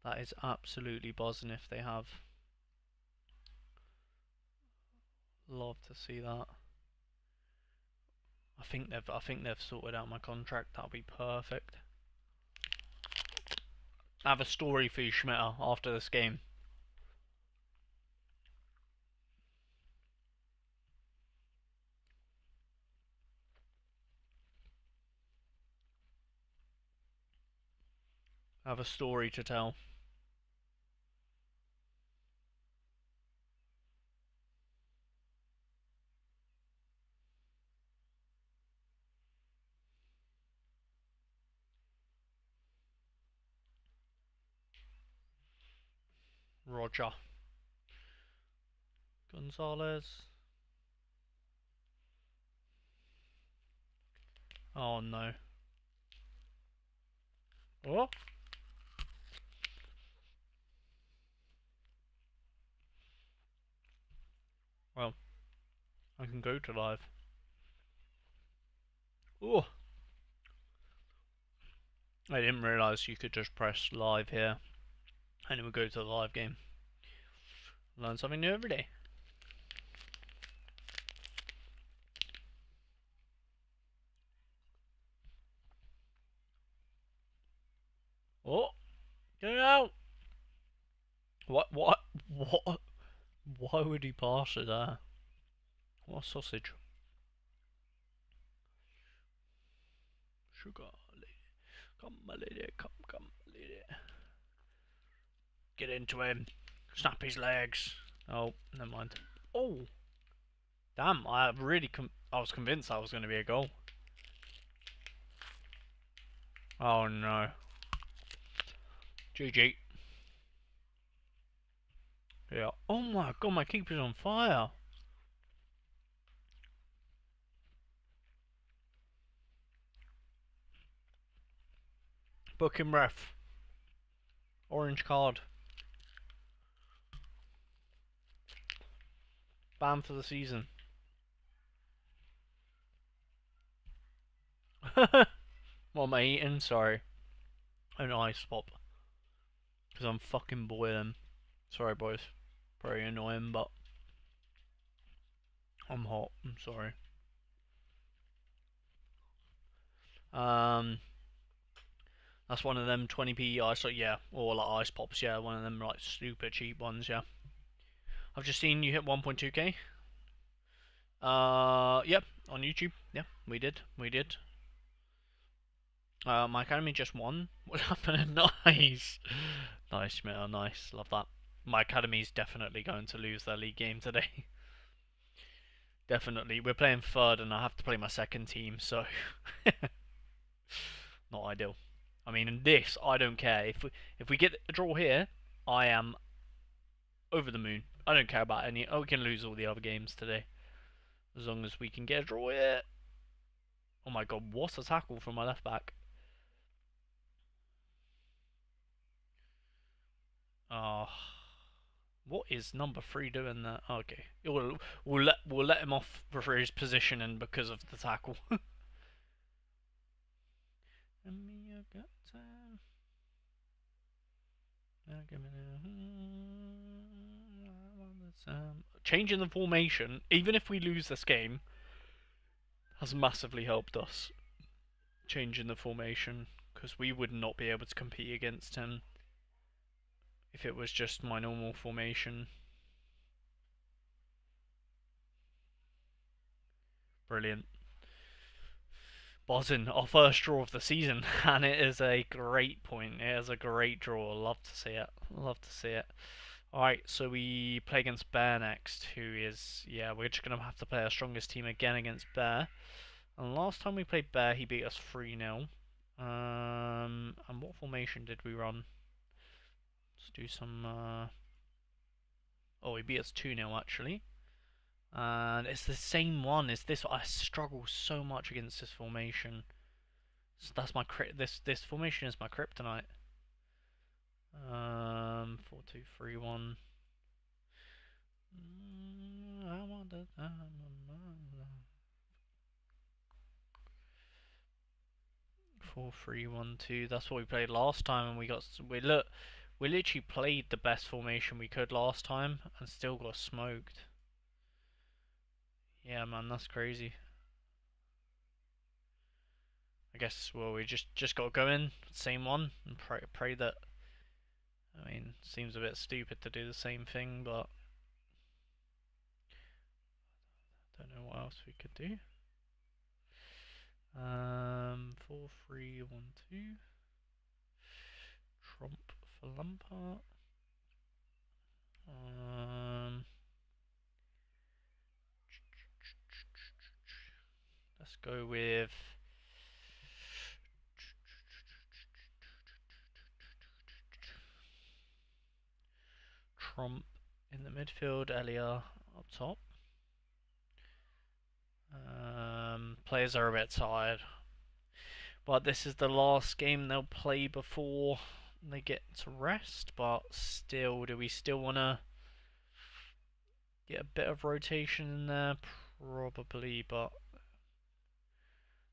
That is absolutely buzzing if they have. Love to see that. I think they've sorted out my contract. That'll be perfect. I have a story for you, Schmitter, after this game. I have a story to tell. Roger. Gonzalez. Oh no. Oh. Well, I can go to live. Oh. I didn't realise you could just press live here and it would go to the live game. Learn something new every day. Oh, get out! What? Why would he pass it there? What sausage? Sugar lady. Come, my lady. Come, my lady. Get into him. Snap his legs. Oh, never mind. Oh! Damn, I was convinced that was going to be a goal. Oh no. GG. Yeah. Oh my god, my keeper's on fire. Booking ref. Orange card. Banned for the season. What am I eating? Sorry. An ice pop. Because I'm fucking boiling. Sorry, boys. Very annoying, but I'm hot. I'm sorry. That's one of them 20p ice, yeah, or like ice pops, yeah, one of them like super cheap ones, yeah. I've just seen you hit 1.2k. Yep, on YouTube. Yeah, we did. My academy just won. What happened? Nice, nice, man. Nice, love that. My academy's definitely going to lose their league game today. Definitely, we're playing third, and I have to play my second team, so not ideal. I mean, in this, I don't care if we get a draw here, I am over the moon. I don't care about any. Oh, we can lose all the other games today, as long as we can get a draw here. Oh my god, what a tackle from my left back! Oh, what is number 3 doing there? Okay, we'll let him off for his position and because of the tackle. Changing the formation, even if we lose this game, has massively helped us. Changing the formation, because we would not be able to compete against him if it was just my normal formation. Brilliant. Buzzing, our first draw of the season, and it is a great point. It is a great draw. Love to see it. Love to see it. Alright, so we play against Bear next, who is, yeah, we're just going to have to play our strongest team again against Bear. And last time we played Bear, he beat us 3-0. And what formation did we run? Let's do some, oh, he beat us 2-0 actually. And it's the same one as this. I struggle so much against this formation. So that's my this formation is my kryptonite. 4-2-3-1. I want the time of my life. 4-3-1-2. That's what we played last time, and we literally played the best formation we could last time, and still got smoked. Yeah, man, that's crazy. I guess we just got to go in same one and pray that. I mean, seems a bit stupid to do the same thing, but don't know what else we could do. 4-3-1-2. Trump for Lampard. Let's go with Trump in the midfield, Elia up top. Players are a bit tired, but this is the last game they'll play before they get to rest. But still, do we still want to get a bit of rotation in there? Probably, but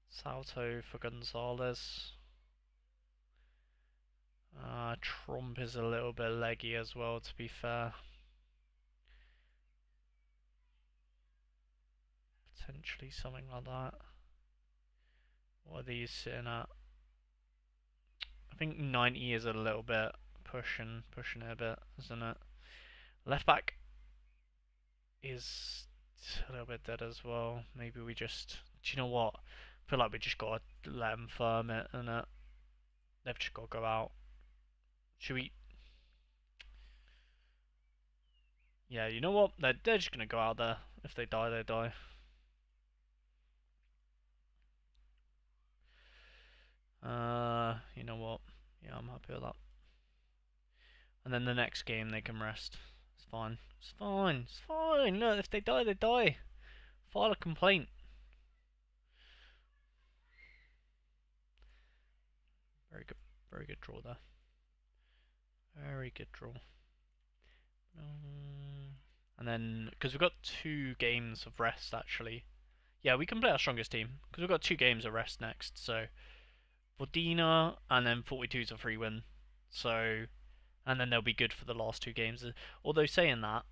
Salto for Gonzalez. Trump is a little bit leggy as well, to be fair. Potentially something like that. What are these sitting at? I think 90 is a little bit pushing it a bit, isn't it? Left back is a little bit dead as well. Maybe we just, do you know what? I feel like we just gotta let them firm it, and they've just gotta go out. Should we? Yeah, you know what? They're just gonna go out there. If they die, they die. You know what? Yeah, I'm happy with that. And then the next game they can rest. It's fine. It's fine. It's fine. Look, if they die, they die. File a complaint. Very good draw there. Very good draw. And then, because we've got 2 games of rest actually. Yeah, we can play our strongest team, because we've got 2 games of rest next. So, Vodina, and then 42 is a free win. So, and then they'll be good for the last 2 games. Although saying that,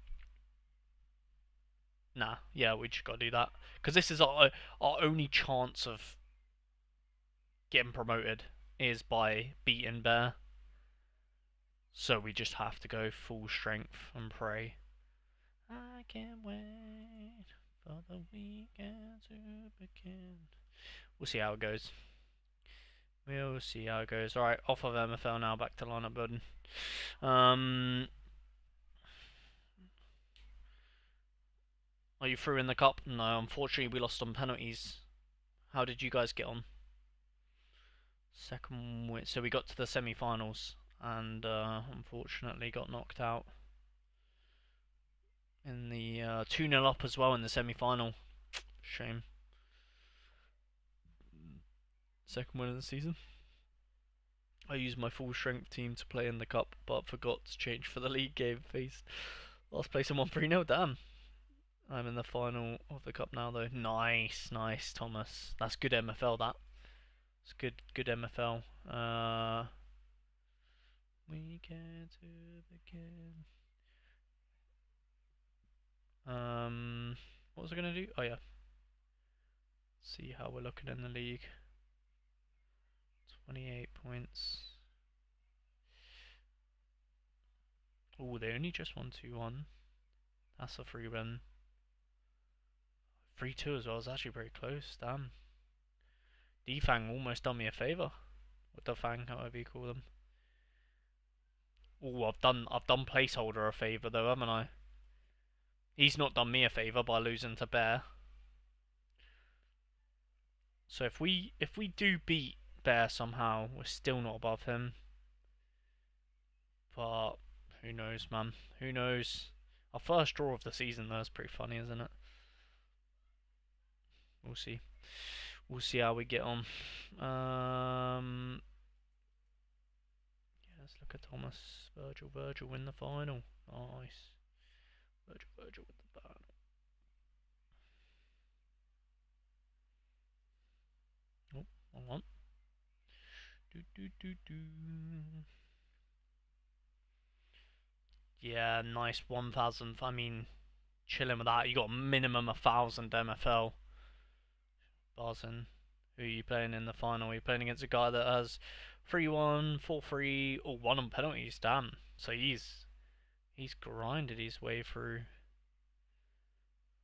nah, yeah, we just got to do that. Because this is our only chance of getting promoted is by beating Bear. So we just have to go full strength and pray. I can't wait for the weekend to begin. We'll see how it goes. We'll see how it goes. Alright, off of MFL now, back to lineup building. Are you through in the cup? No, unfortunately we lost on penalties. How did you guys get on? Second win. So we got to the semi-finals and unfortunately got knocked out in the 2-0 up as well in the semi-final. Shame. Second win of the season. I used my full strength team to play in the cup, but forgot to change for the league game. Faced last place in 1-3-0. Damn. I'm in the final of the cup now, though. Nice, nice, Thomas. That's good MFL. It's good MFL. We get to begin. What was I gonna do? Oh yeah. See how we're looking in the league. 28 points. Oh, they only just won 2-1. That's a free win. 3-2 as well. It's actually very close. Damn. Defang almost done me a favour. Or Defang, however you call them. Oh, I've done placeholder a favour though, haven't I? He's not done me a favour by losing to Bear. So if we do beat Bear somehow, we're still not above him. But who knows, man? Who knows? Our first draw of the season though is pretty funny, isn't it? We'll see. We'll see how we get on. Yeah, let's look at Thomas. Virgil win the final. Nice. Virgil with the final. Oh, hold on. Yeah, nice 1,000. I mean, chilling with that. You got minimum 1,000 MFL. Barzin. Who are you playing in the final? You're playing against a guy that has 3-1, 4-3, or 1 on penalties. Damn. So he's grinded his way through.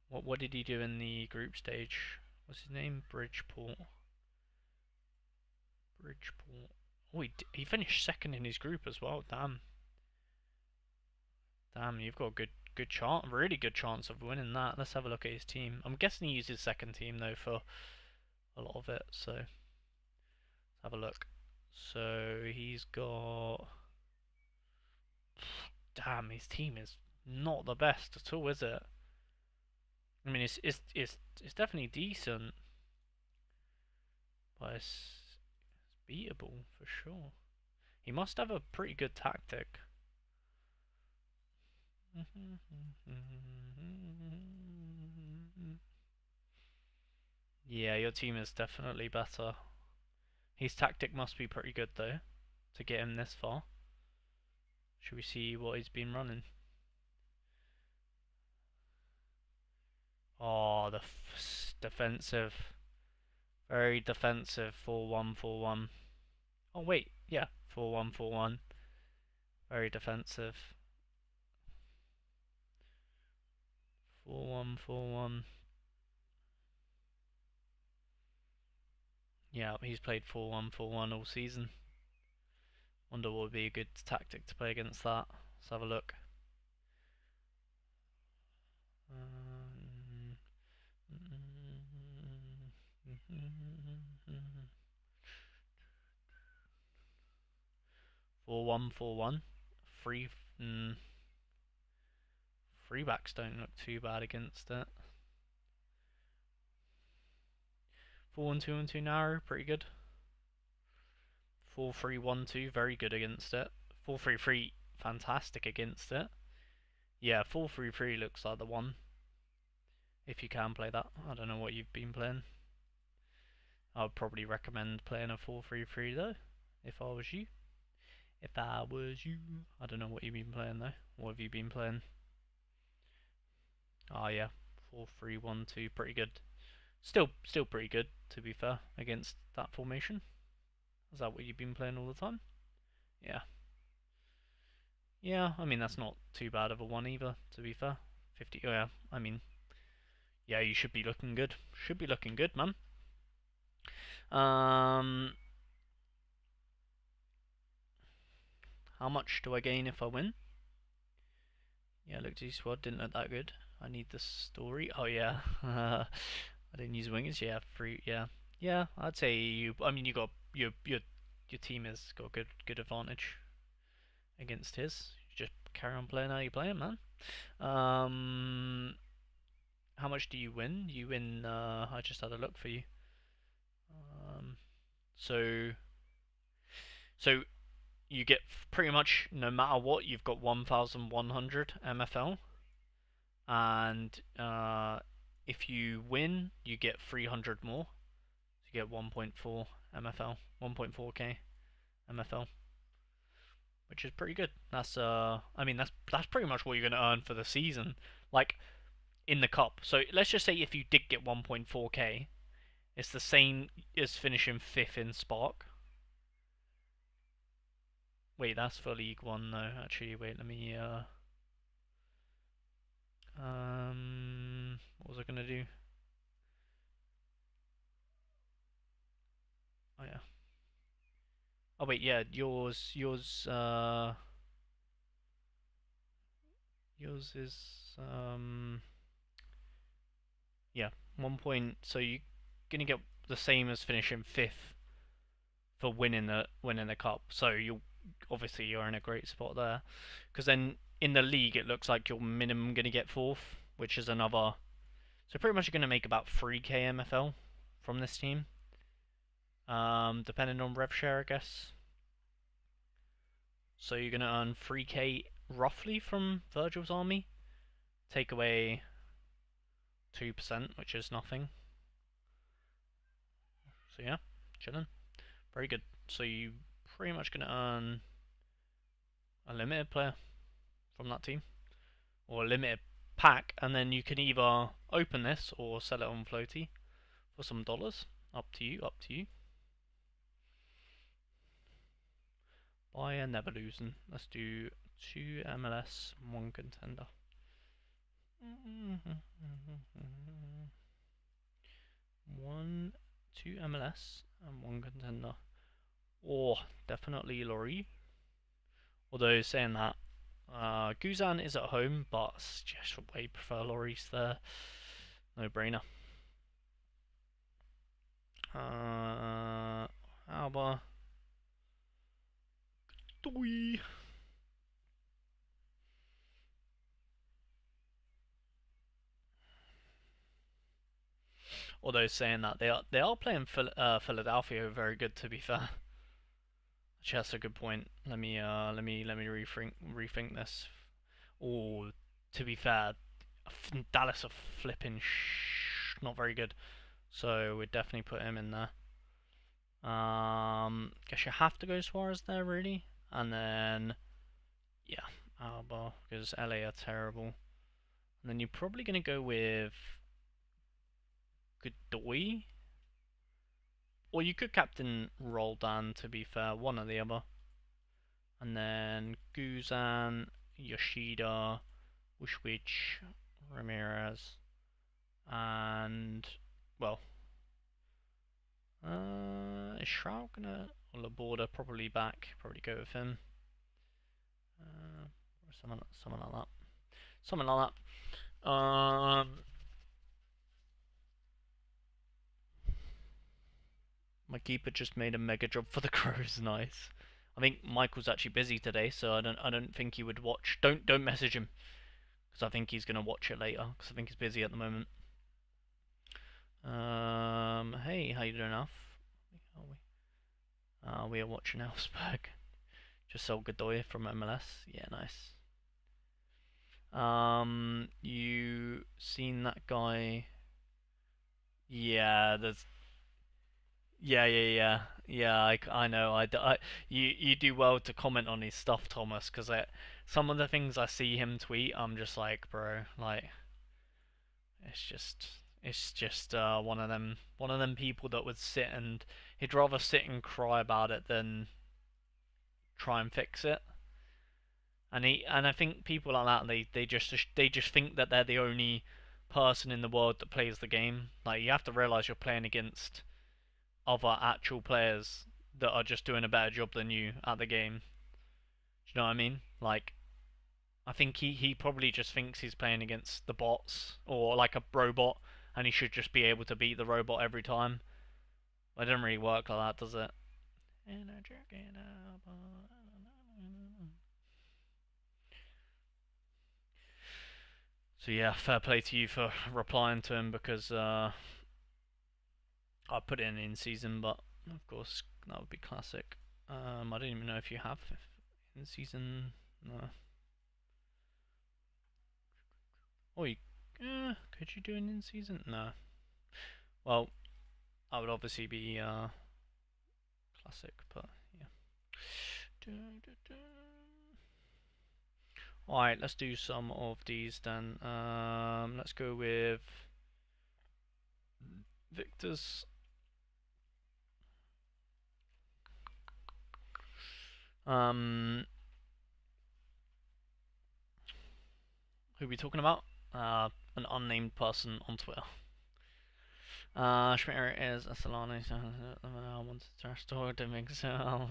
What did he do in the group stage? What's his name? Bridgeport. Oh, he finished second in his group as well. Damn. Damn, you've got a good chance, really good chance of winning that. Let's have a look at his team. I'm guessing he used his second team though for a lot of it. So let's have a look. So he's got. Damn, his team is not the best at all, is it? I mean, it's definitely decent, but it's beatable for sure. He must have a pretty good tactic. Yeah, your team is definitely better. His tactic must be pretty good though, to get him this far. Should we see what he's been running? Oh, the defensive. Very defensive 4-1-4-1. Oh wait, yeah, 4-1-4-1. Very defensive. 4-1-4-1. Yeah, he's played 4-1-4-1 all season. Wonder what would be a good tactic to play against that. Let's have a look. 4-1-4-1. Free free backs don't look too bad against it. 4-1-2-1-2 narrow, pretty good. 4-3-1-2, very good against it. 4-3-3, fantastic against it. Yeah, 4-3-3 looks like the one. If you can play that. I don't know what you've been playing. I would probably recommend playing a 4-3-3 though, if I was you. I don't know what you've been playing though. What have you been playing? Oh yeah, 4-3-1-2, pretty good. Still pretty good to be fair against that formation. Is that what you've been playing all the time? Yeah. Yeah, I mean that's not too bad of a one either. To be fair, 50. Oh yeah, I mean, yeah, you should be looking good. Should be looking good, man. How much do I gain if I win? Yeah, look, G squad didn't look that good. I need the story. Oh yeah, I didn't use wingers. Yeah, free. Yeah, yeah. I'd say you. I mean, you got your team has got good advantage against his. You just carry on playing how you play, man. How much do you win? You win. I just had a look for you. So so you get pretty much no matter what, you've got 1,100 MFL, and if you win, you get 300 more. So you get 1.4 MFL, 1.4k MFL, which is pretty good. That's I mean that's pretty much what you're gonna earn for the season. Like in the cup. So let's just say if you did get 1.4k, it's the same as finishing 5th in Spark. Wait, that's for League 1 though. Actually, wait, let me what was I gonna do? Oh yeah. Oh wait, yeah, yours is yeah, 1 point. So you're gonna get the same as finishing 5th for winning the cup. So you obviously you're in a great spot there, because then in the league it looks like you're minimum gonna get 4th, which is another. So pretty much you're gonna make about 3k MFL from this team, depending on rev share, I guess. So you're gonna earn 3k roughly from Virgil's army. Take away 2%, which is nothing. So yeah, chilling. Very good. So you pretty much gonna earn a limited player from that team, or a limited pack, and then you can either open this or sell it on floaty for some dollars. Up to you, up to you. Buy never losing. Let's do 2 MLS, 1 contender. 2 MLS and 1 contender. Or definitely Laurie. Although saying that, Guzan is at home, but just way prefer Loris there. No brainer. Alba. Doi. Although saying that they are playing Philadelphia very good, to be fair. Actually, that's a good point. Let me rethink this. Oh, to be fair, Dallas are flipping not very good, so we'd definitely put him in there. Guess you have to go Suarez there, really, and then yeah, Alba, because LA are terrible. And then you're probably gonna go with Godoy, or you could captain Roldan. To be fair, one or the other. And then Guzan, Yoshida, Ushwich, Ramirez, and well, is Shroud gonna or Laborda probably back? Probably go with him. Or something like that. Something like that. My keeper just made a mega job for the Crows. Nice. I think Michael's actually busy today, so I don't think he would watch. Don't message him, because I think he's gonna watch it later. Because I think he's busy at the moment. Hey, how you doing, Alf? We are watching Elfsberg. Just sold Godoy from MLS. Yeah, nice. You seen that guy? Yeah, there's. Yeah. I know. You do well to comment on his stuff, Thomas, because some of the things I see him tweet, I'm just like, bro, like, it's just one of them people that would sit and he'd rather sit and cry about it than try and fix it. And I think people like that, they just think that they're the only person in the world that plays the game. Like, you have to realize you're playing against other actual players that are just doing a better job than you at the game. Do you know what I mean? Like, I think he probably just thinks he's playing against the bots or like a robot, and he should just be able to beat the robot every time. It doesn't really work like that, does it? So yeah, fair play to you for replying to him, because I put it in season, but of course that would be classic. I don't even know if you have in season. No. Oh, could you do an in season? No. Well, I would obviously be classic, but yeah. Alright, let's do some of these then. Let's go with Victor's. Um, who are we talking about? An unnamed person on Twitter. Schmitter is a Solana. I want to trash talk. Don't make so.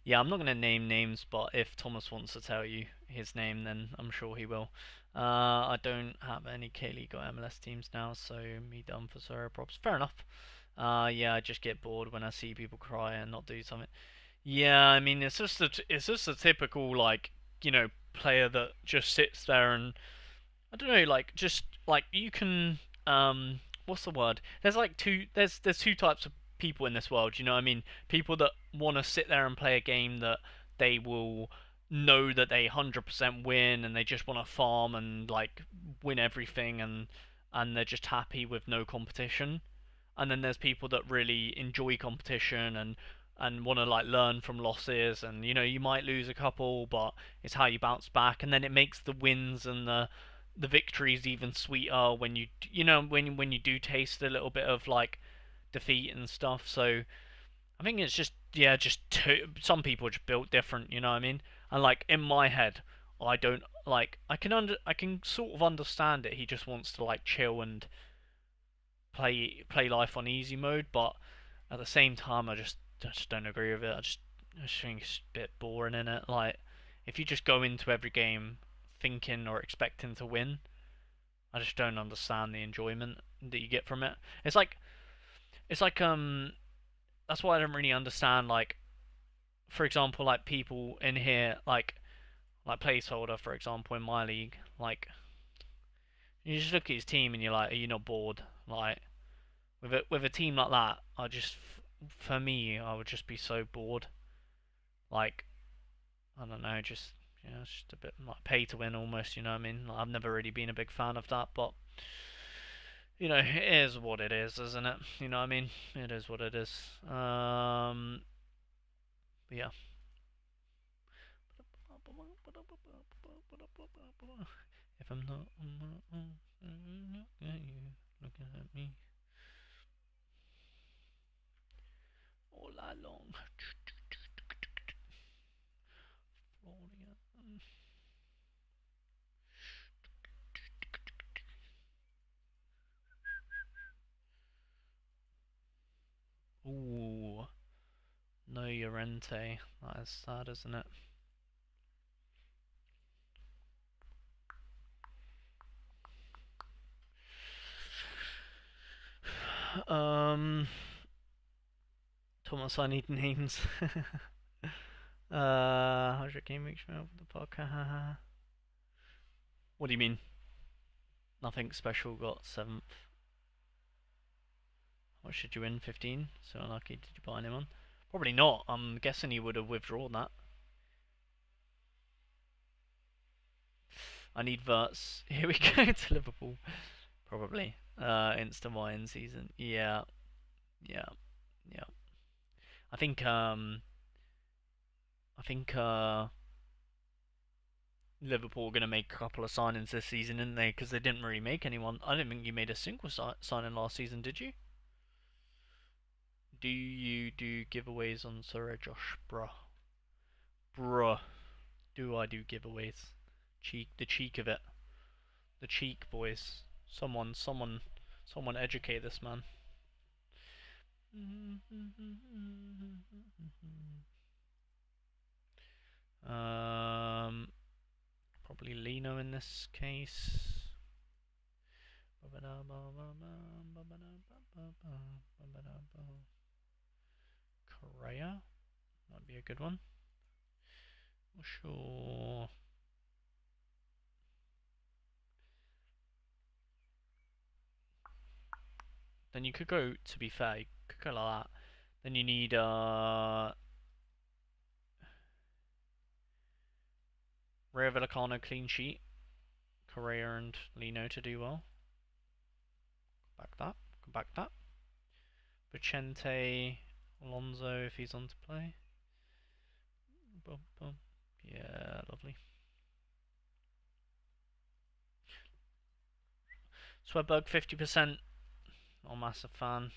Yeah, I'm not gonna name names, but if Thomas wants to tell you his name, then I'm sure he will. I don't have any K-League or MLS teams now, so me done for Sorare props. Fair enough. Yeah, I just get bored when I see people cry and not do something. Yeah, I mean it's just a typical like player that just sits there and I don't know, like just like you can what's the word? There's like there's two types of people in this world, you know what I mean? People that want to sit there and play a game that they will know that they 100% win and they just want to farm and like win everything and they're just happy with no competition. And then there's people that really enjoy competition and want to like learn from losses and you might lose a couple but it's how you bounce back and then it makes the wins and the victories even sweeter when when you do taste a little bit of like defeat and stuff. So I think it's just some people are just built different, you know what I mean? And like in my head, I don't like I can sort of understand it. He just wants to like chill and play life on easy mode, but at the same time, I just don't agree with it. I just think it's a bit boring in it. Like if you just go into every game thinking or expecting to win, I just don't understand the enjoyment that you get from it. It's like that's why I don't really understand like for example like people in here like placeholder for example in my league like you just look at his team and you're like are you not bored like with a team like that for me I would just be so bored like I don't know just it's just a bit like pay to win almost, you know what I mean? Like, I've never really been a big fan of that, but it is what it is, isn't it? You know what I mean? It is what it is. But yeah. If I'm not on my own, look at you looking at me all along. Ooh, no Llorente. That is sad, isn't it? Um, Thomas, I need names. How's your game week for the podcast? What do you mean? Nothing special got 7th. What should you win? 15? So unlucky. Did you buy anyone? Probably not. I'm guessing you would have withdrawn that. I need Verts. Here we go to Liverpool. Probably. Insta wine season. Yeah. Yeah. Yeah. I think Liverpool are going to make a couple of signings this season, didn't they? Because they didn't really make anyone. I don't think you made a single signing last season, did you? Do you do giveaways on Sorare Josh? Bruh. Do I do giveaways? The cheek of it. The cheek, boys. Someone educate this man. Um, Probably Lino in this case. Correa might be a good one. Not sure. Then you could go. To be fair, you could go like that. Then you need Rayo Vallecano clean sheet. Correa and Lino to do well. Back that. Back that. Vicente, Alonso if he's on to play. Boom, boom. Yeah, lovely. Swedberg 50%. Not a massive fan.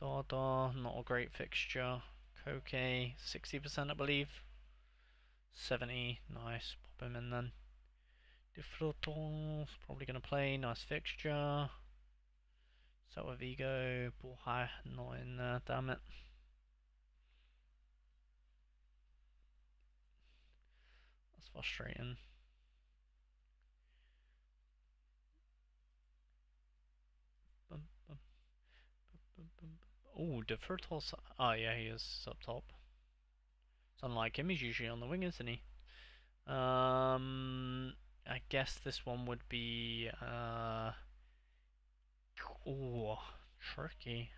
Dada, not a great fixture. Koke 60% I believe. 70, nice. Pop him in then. Defrotos, probably gonna play. Nice fixture. Celta Vigo, Borja, not in there. Damn it. That's frustrating. Oh, Defrotos. Oh yeah, he is up top. It's unlike him. He's usually on the wing, isn't he? I guess this one would be. Oh, tricky.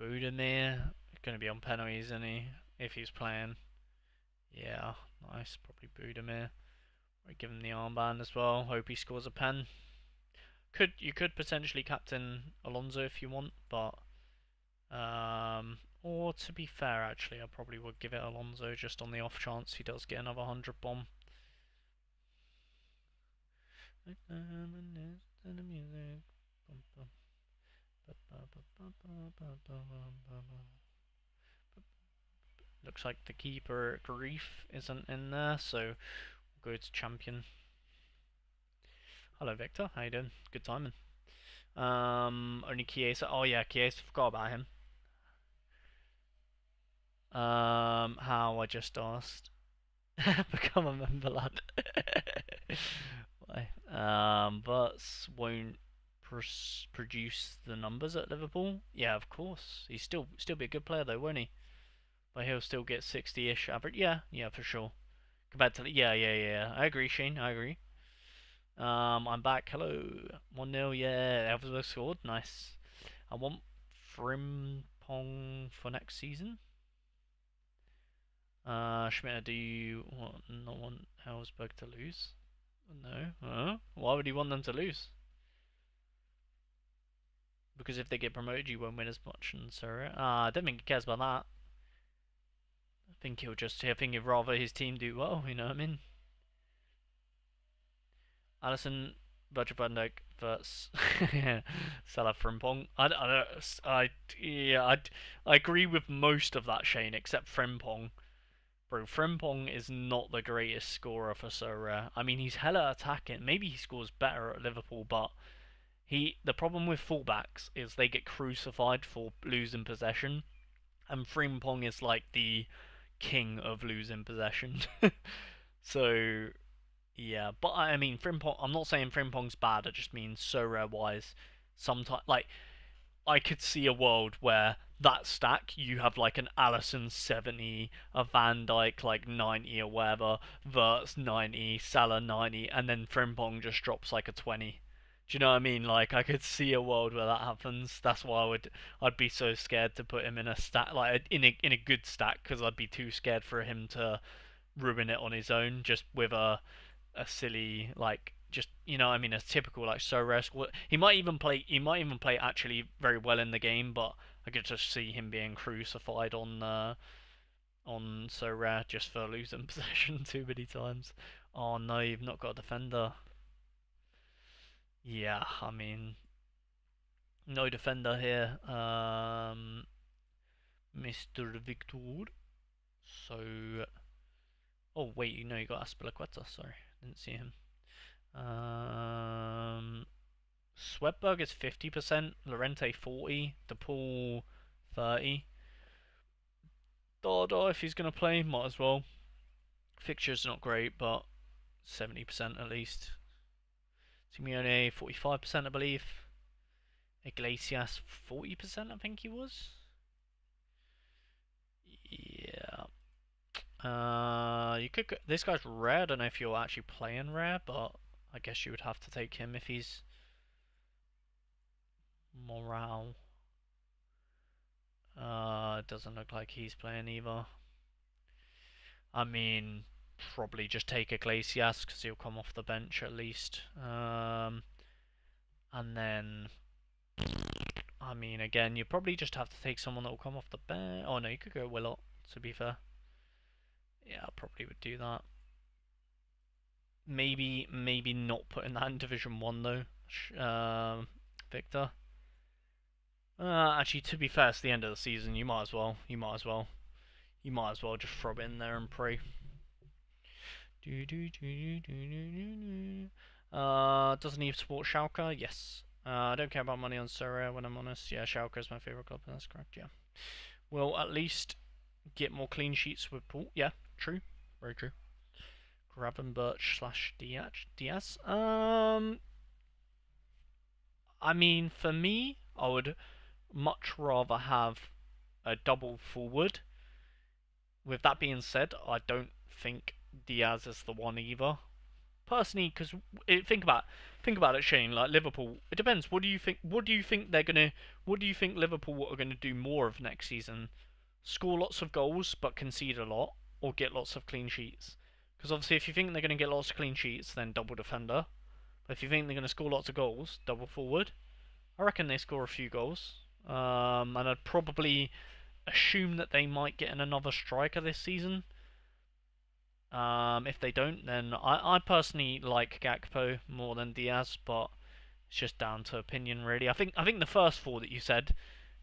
Budimir, going to be on penalties, isn't he? If he's playing. Yeah, nice. Probably Budimir. We give him the armband as well. Hope he scores a pen. You could potentially captain Alonso if you want, but or to be fair, actually, I probably would give it Alonso just on the off chance he does get another 100 bomb. Looks like the keeper Grief isn't in there, so we'll go to champion. Hello Victor, how you doing? Good timing. Only Chiesa. Oh yeah, Chiesa. Forgot about him. How I just asked. Become a member, lad. Why? But won't produce the numbers at Liverpool. Yeah, of course. He's still be a good player though, won't he? But he'll still get 60-ish average. Yeah, yeah, for sure. Compared to the, yeah. I agree, Shane. I agree. I'm back. Hello. 1-0. Yeah, Elversberg scored. Nice. I want Frimpong for next season. Schmidt, do you not want Elversberg to lose? No. Why would he want them to lose? Because if they get promoted, you won't win as much. And so, I don't think he cares about that. I think he'd rather his team do well. You know what I mean? Allison, Virgil van Dijk versus Salah Frimpong. I agree with most of that, Shane, except Frimpong. Bro, Frimpong is not the greatest scorer for Sorare. I mean, he's hella attacking. Maybe he scores better at Liverpool, but the problem with fullbacks is they get crucified for losing possession, and Frimpong is like the king of losing possession. So yeah, but I mean, Frimpong. I'm not saying Frimpong's bad. I just mean Sorare wise. Sometimes, like, I could see a world where that stack you have like an Allison 70, a Van Dyke like 90 or whatever, Verts 90, Salah 90, and then Frimpong just drops like a 20. Do you know what I mean? Like I could see a world where that happens. That's why I'd be so scared to put him in a stack like in a good stack because I'd be too scared for him to ruin it on his own just with a silly like just I mean a typical like Sorare. He might even play actually very well in the game, but I could just see him being crucified on Sorare just for losing possession too many times. Oh no, you've not got a defender. Yeah, I mean no defender here. Mr. Victor. So oh wait, you got Aspilicueta, sorry. Didn't see him. Swedberg is 50%, Lorente 40, DePaul 30. Dada, if he's going to play, might as well. Fixture's not great, but 70% at least. Simeone 45%, I believe. Iglesias 40%, I think he was. Yeah. You could. This guy's rare. I don't know if you're actually playing rare, but I guess you would have to take him if he's morale. Doesn't look like he's playing either. I mean, probably just take Iglesias because he'll come off the bench at least. And then, I mean, again, you probably just have to take someone that will come off the bench. Oh no, you could go Willot, to be fair. Yeah, I probably would do that. Maybe not putting that in Division 1 though, Victor. Actually, to be fair, it's the end of the season. You might as well. You might as well just throw it in there and pray. Doesn't he support Schalke? Yes. I don't care about money on Sorare when I'm honest. Yeah, Schalke is my favourite club, that's correct, yeah. We'll at least get more clean sheets with Paul. Yeah, true. Very true. Gravenberch slash Diaz. I mean, for me, I would much rather have a double forward. With that being said, I don't think Diaz is the one either. Personally, because think about it, Shane. Like Liverpool, it depends. What do you think? What do you think they're gonna? What do you think Liverpool are gonna do more of next season? Score lots of goals but concede a lot, or get lots of clean sheets? Because obviously, if you think they're gonna get lots of clean sheets, then double defender. But if you think they're gonna score lots of goals, double forward. I reckon they score a few goals. And I'd probably assume that they might get in another striker this season. If they don't, then I personally like Gakpo more than Diaz, but it's just down to opinion, really. I think the first four that you said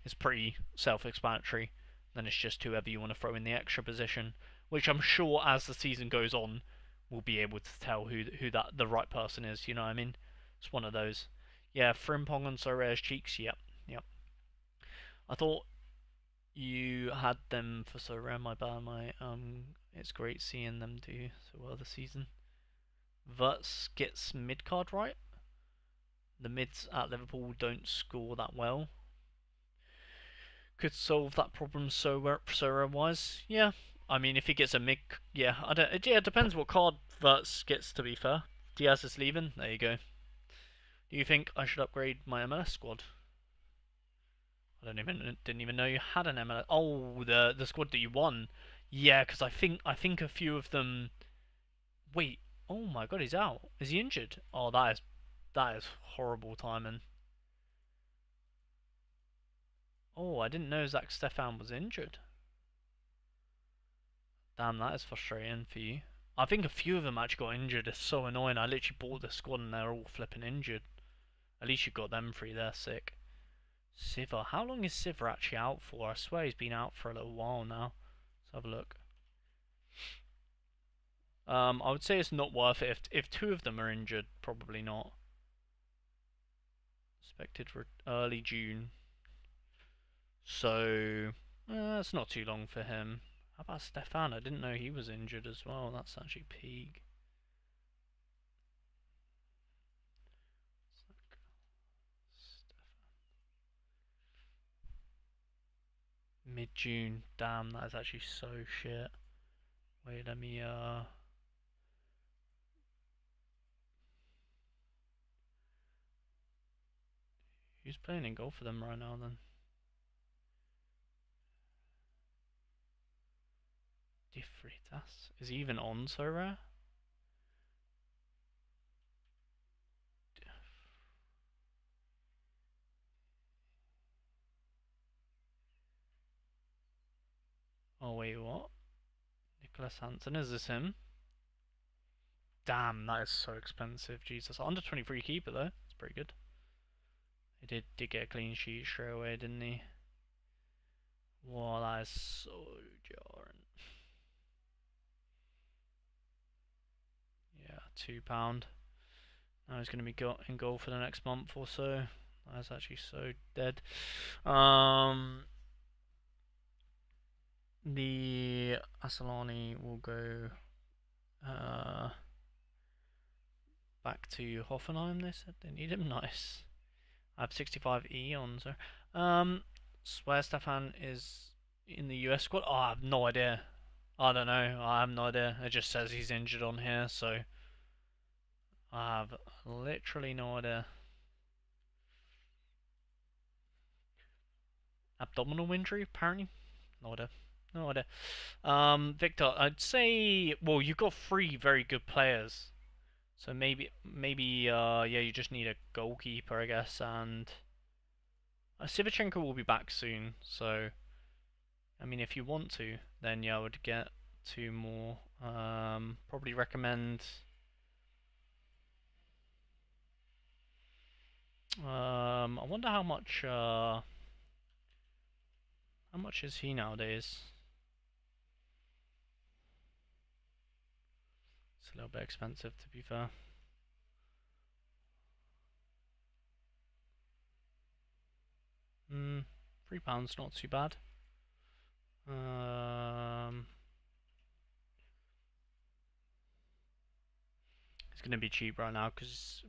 is pretty self-explanatory. Then it's just whoever you want to throw in the extra position, which I'm sure as the season goes on, we'll be able to tell who that the right person is. You know what I mean? It's one of those. Yeah, Frimpong and Sorare's cheeks. Yep, yep. I thought you had them for Sorare. My bad. It's great seeing them do so well this season. Verts gets mid card right. The mids at Liverpool don't score that well. Could solve that problem Sorare wise. Yeah, I mean if he gets a mid, yeah, I don't. Yeah, it depends what card Verts gets. To be fair, Diaz is leaving. There you go. Do you think I should upgrade my MLS squad? I didn't even know you had an MLS. Oh, the squad that you won. Yeah, because I think a few of them. Wait. Oh my God, he's out. Is he injured? Oh, that is horrible timing. Oh, I didn't know Zach Stefan was injured. Damn, that is frustrating for you. I think a few of them actually got injured. It's so annoying. I literally bought the squad and they're all flipping injured. At least you got them free. They're sick. Siver. How long is Siver actually out for? I swear he's been out for a little while now. Let's have a look. I would say it's not worth it. If two of them are injured, probably not. Expected for early June. So, it's not too long for him. How about Stefan? I didn't know he was injured as well. That's actually peak. Mid-June. Damn, that is actually so shit. Wait, let me, who's playing in goal for them right now then? De Freitas. Is he even on Sorare? Oh wait, what? Nicholas Hansen, is this him? Damn, that is so expensive. Jesus, under 23 keeper though. That's pretty good. He did get a clean sheet straight away, didn't he? Wow, that is so jarring. Yeah, £2. Now he's going to be in goal for the next month or so. That's actually so dead. The Asalani will go back to Hoffenheim. They said they need him. Nice. I have 65 on, so Swear Stefan is in the US squad. Oh, I have no idea. I don't know. I have no idea. It just says he's injured on here, so I have literally no idea. Abdominal injury, apparently. No idea. No idea. Victor, I'd say, well, you've got three very good players, so maybe, yeah, you just need a goalkeeper, I guess, and Sivichenko will be back soon. So, I mean, if you want to, then yeah, I would get 2 more. Probably recommend. I wonder how much. How much is he nowadays? It's a little bit expensive, to be fair. £3, not too bad. It's going to be cheap right now because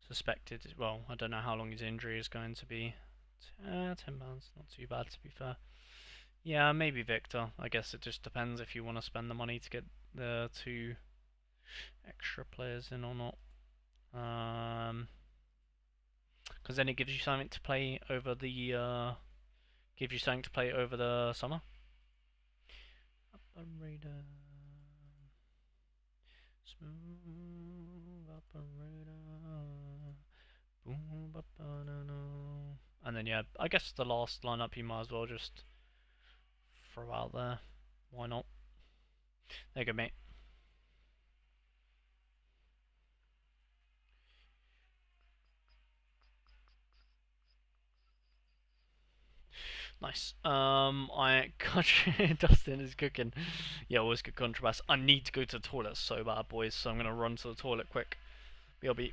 suspected. Well, I don't know how long his injury is going to be. £10, not too bad, to be fair. Yeah, maybe Victor. I guess it just depends if you want to spend the money to get the 2 extra players in or not. Because then it gives you something to play over the summer. Operator, smooth operator, boom, ba, ba, da, da. And then yeah, I guess the last lineup you might as well just throw out there. Why not? There you go, mate. Nice. Dustin is cooking. Yeah, always good contrast. I need to go to the toilet so bad, boys. So I'm gonna run to the toilet quick. BLB.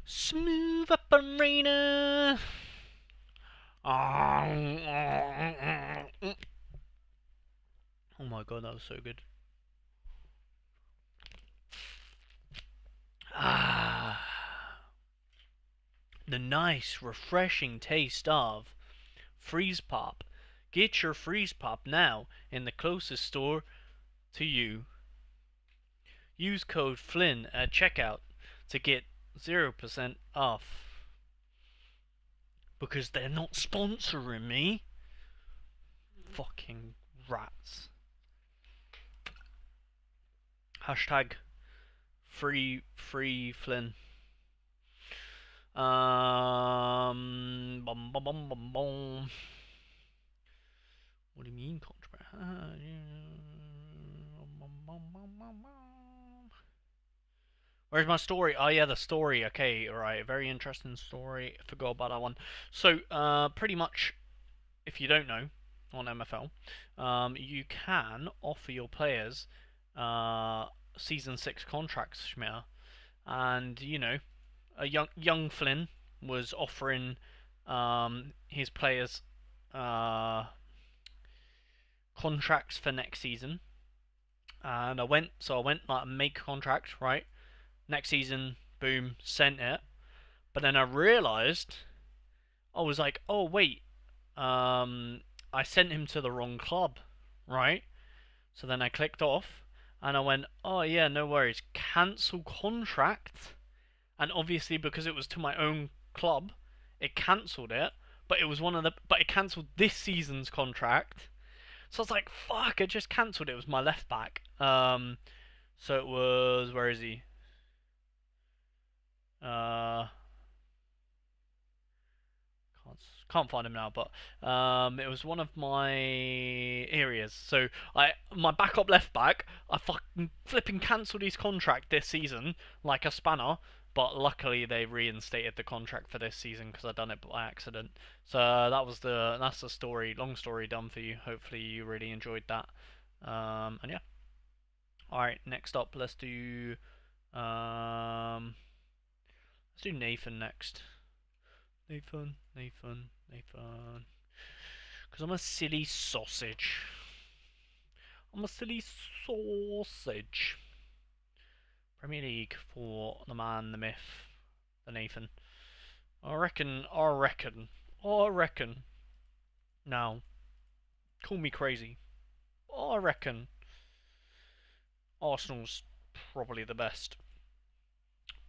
Smooth operator. Oh my god, that was so good. The nice, refreshing taste of freeze pop. Get your freeze pop now in the closest store to you. Use code Flynn at checkout to get 0% off. Because they're not sponsoring me. Fucking rats. Hashtag free Flynn. Bum, bum, bum, bum, bum. What do you mean, contract? Where's my story? Oh yeah, the story. Okay, alright. Very interesting story. Forgot about that one. So, pretty much, if you don't know, on MFL, you can offer your players season 6 contracts, Schmier. And, you know, a young Flynn was offering his players contracts for next season. And I went like make contract, right? Next season, boom, sent it. But then I realised, I was like, oh wait, I sent him to the wrong club, right? So then I clicked off, and I went, oh yeah, no worries, cancel contract. And obviously because it was to my own club, it cancelled it. But it cancelled this season's contract. So I was like, fuck, it just cancelled it. It was my left back. So it was, where is he? Uh, can't find him now, but it was one of my areas. So my backup left back, I fucking flipping cancelled his contract this season like a spanner. But luckily they reinstated the contract for this season because I done it by accident. So that's the story. Long story done for you. Hopefully you really enjoyed that. And yeah. All right. Next up, um, let's do Nathan next. Nathan. Because I'm a silly sausage. I'm a silly sausage. Premier League for the man, the myth, the Nathan. I reckon. Now, call me crazy. I reckon Arsenal's probably the best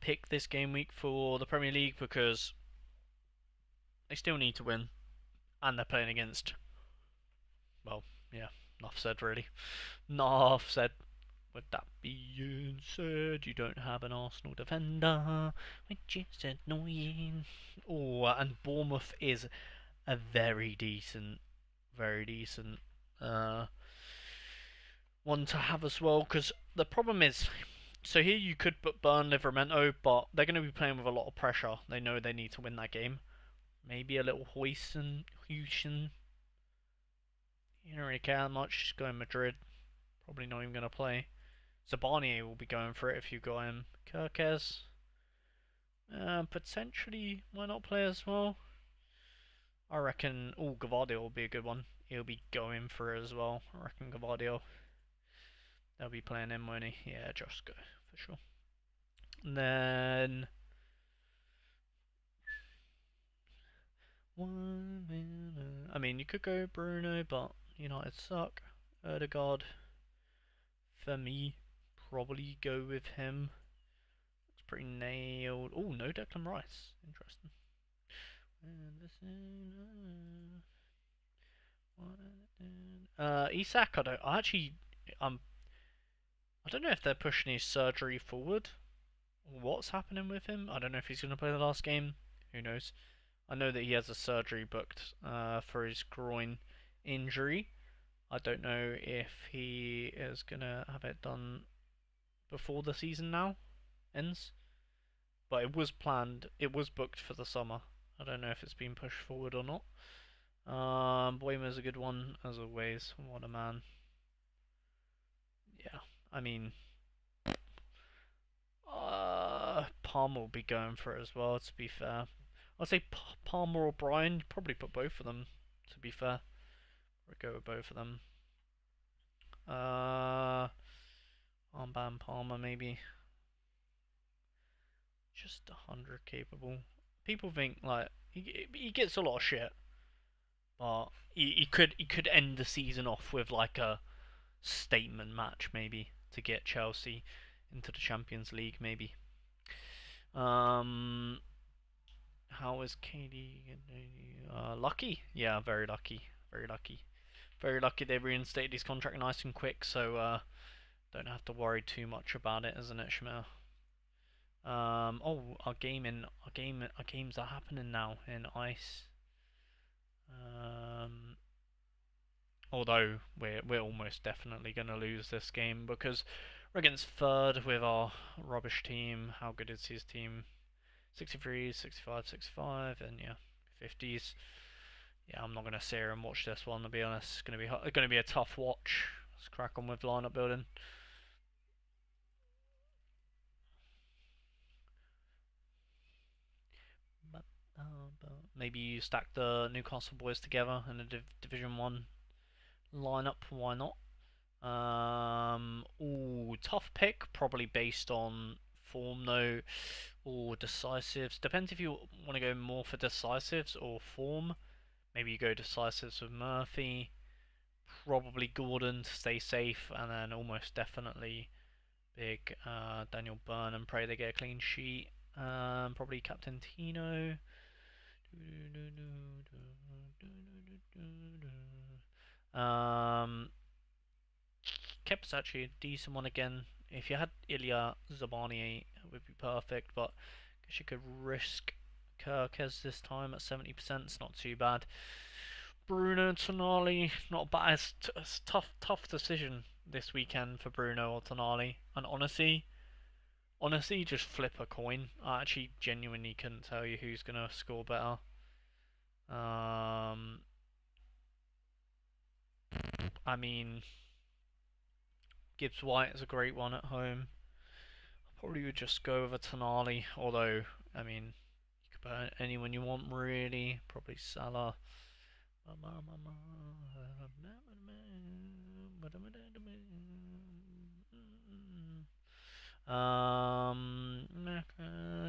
pick this game week for the Premier League because they still need to win and they're playing against, well, yeah, enough said really. Enough said. With that being said, you don't have an Arsenal defender, which is annoying. Oh, and Bournemouth is a very decent uh, one to have as well. Because the problem is, so here you could put Burn Livramento, but they're going to be playing with a lot of pressure. They know they need to win that game. Maybe a little Huijsen. You don't really care that much. Just go in Madrid. Probably not even going to play. Zabani will be going for it if you got him. Kirkes. Potentially, why not play as well? I reckon. Oh, Gavardio will be a good one. He'll be going for it as well. I reckon Gavardio. They'll be playing him, won't he? Yeah, just go for sure. And then. I mean, you could go Bruno, but United suck. Erdegaard. For me, probably go with him. It's pretty nailed. Oh, no Declan Rice. Interesting. Isak, I don't know if they're pushing his surgery forward. What's happening with him? I don't know if he's going to play the last game. Who knows? I know that he has a surgery booked for his groin injury. I don't know if he is going to have it done before the season now ends. But it was planned. It was booked for the summer. I don't know if it's been pushed forward or not. Boehmer's a good one, as always. What a man. Yeah, I mean, Palmer will be going for it as well, to be fair. I'd say Palmer or Bryan. Probably put both of them, to be fair. Or go with both of them. Armband Palmer, maybe. Just 100 capable. People think, like, he gets a lot of shit. But he could end the season off with, like, a statement match, maybe, to get Chelsea into the Champions League, maybe. How is KD? Lucky? Yeah, very lucky. Very lucky. Very lucky they reinstated his contract nice and quick, so don't have to worry too much about it, isn't it, Shmir? Our games are happening now in ice. Although we're almost definitely gonna lose this game because we're against third with our rubbish team. How good is his team? 63, 65, 65, and yeah, 50s. Yeah, I'm not gonna sit here and watch this one, to be honest. It's gonna be a tough watch. Let's crack on with lineup building. Maybe you stack the Newcastle boys together in a Division 1 lineup, why not? Tough pick, probably based on form though, or decisives. Depends if you want to go more for decisives or form. Maybe you go decisives with Murphy, probably Gordon to stay safe, and then almost definitely big Daniel Byrne and pray they get a clean sheet. Probably Captain Tino. Um, Kep's actually a decent one again. If you had Ilya Zabani, it would be perfect, but I guess you could risk Kirkes this time at 70%. It's not too bad. Bruno Tonali, not bad. It's tough decision this weekend for Bruno or Tonali. And honestly, just flip a coin. I actually genuinely couldn't tell you who's gonna score better. I mean, Gibbs White is a great one at home. I probably would just go with a Tonali, although, I mean, you could put anyone you want really. Probably Salah. I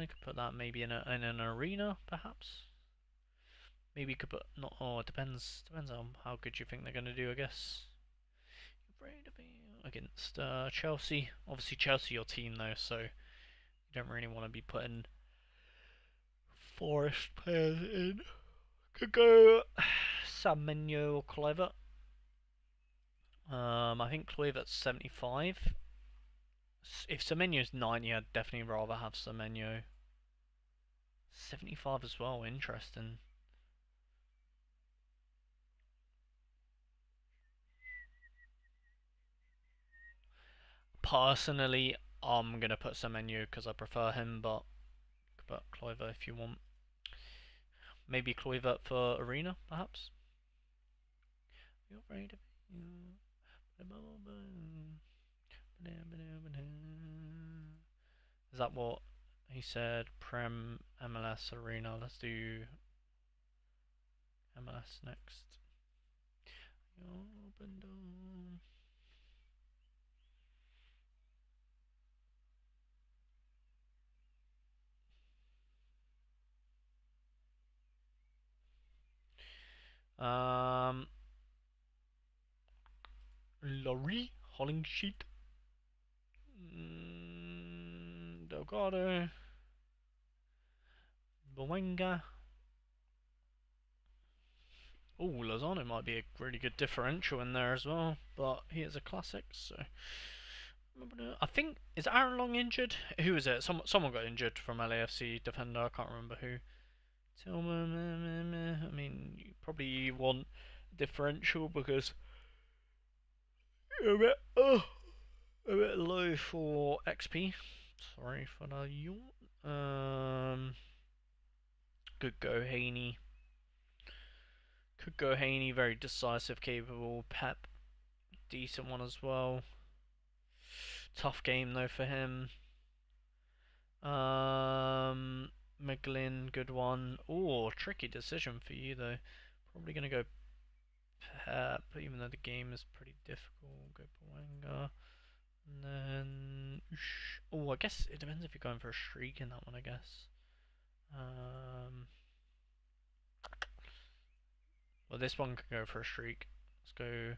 could put that maybe in an arena, perhaps. Maybe you could put not. Oh, it depends on how good you think they're gonna do, I guess. Against Chelsea. Obviously, Chelsea your team though, so you don't really want to be putting Forest players in. Could go Semenyo or Kluivert. I think Kluivert's 75. If Semenyo's 90, I'd definitely rather have Semenyo. 75 as well, interesting. Personally, I'm going to put Semenyo because I prefer him, but Kluivert if you want. Maybe Kluivert for Arena, perhaps? You're afraid of you. Is that what he said? Prem, MLS, Arena. Let's do MLS next. Laurie Hollingsheet. Delgado. Bowenga. Oh, Lozano might be a really good differential in there as well, but he is a classic, so. I think, is Aaron Long injured? Who is it? Someone got injured from LAFC defender, I can't remember who. Tillman, I mean, you probably want differential because you're a bit low for XP. Sorry for the yawn. Could go Haney. Could go Haney, very decisive, capable. Pep, decent one as well. Tough game though for him. McGlynn, good one. Oh, tricky decision for you though. Probably gonna go Pep, even though the game is pretty difficult. Go Bowenga. And then, oh, I guess it depends if you're going for a streak in that one. I guess. Well, this one can go for a streak. Let's go.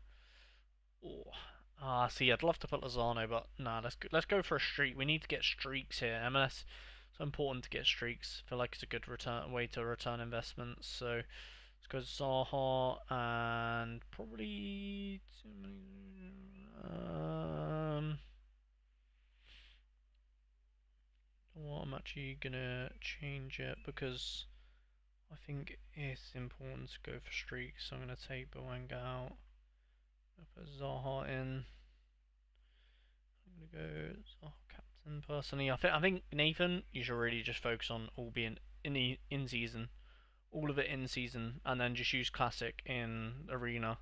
Oh, see, I'd love to put Lozano, but nah, let's go for a streak. We need to get streaks here. MLS, it's important to get streaks. I feel like it's a good way to return investments. So let's go Zaha and probably well, I'm actually gonna change it because I think it's important to go for streaks. So I'm gonna take Bowenga out. I'll put Zaha in. I'm gonna go Zaha captain personally. I think Nathan, you should really just focus on all being in season, all of it in season, and then just use classic in arena.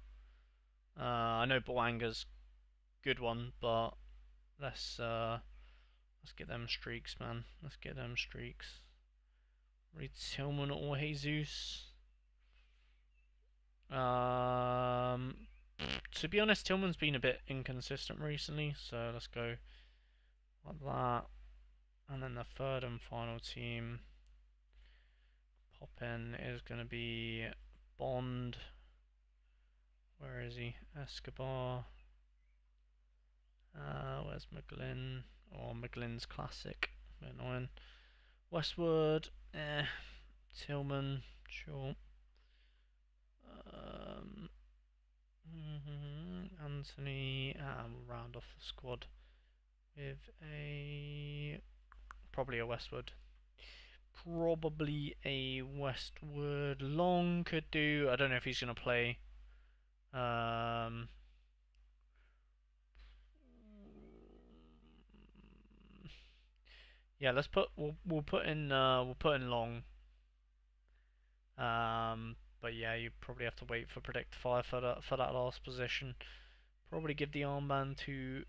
I know Bowanga's good one, but let's get them streaks, man. Let's get them streaks. Read Tillman or Jesus. To be honest, Tillman's been a bit inconsistent recently, so let's go like that. And then the third and final team pop in is going to be Bond. Where is he? Escobar. Where's McGlynn? Or McGlynn's Classic. A bit annoying. Westwood. Tillman. Sure. Anthony. We'll round off the squad with probably a Westwood. Probably a Westwood. Long could do. I don't know if he's going to play. Yeah, let's put. We'll put in. We'll put in Long. But yeah, you probably have to wait for Predict 5 for that last position. Probably give the armband to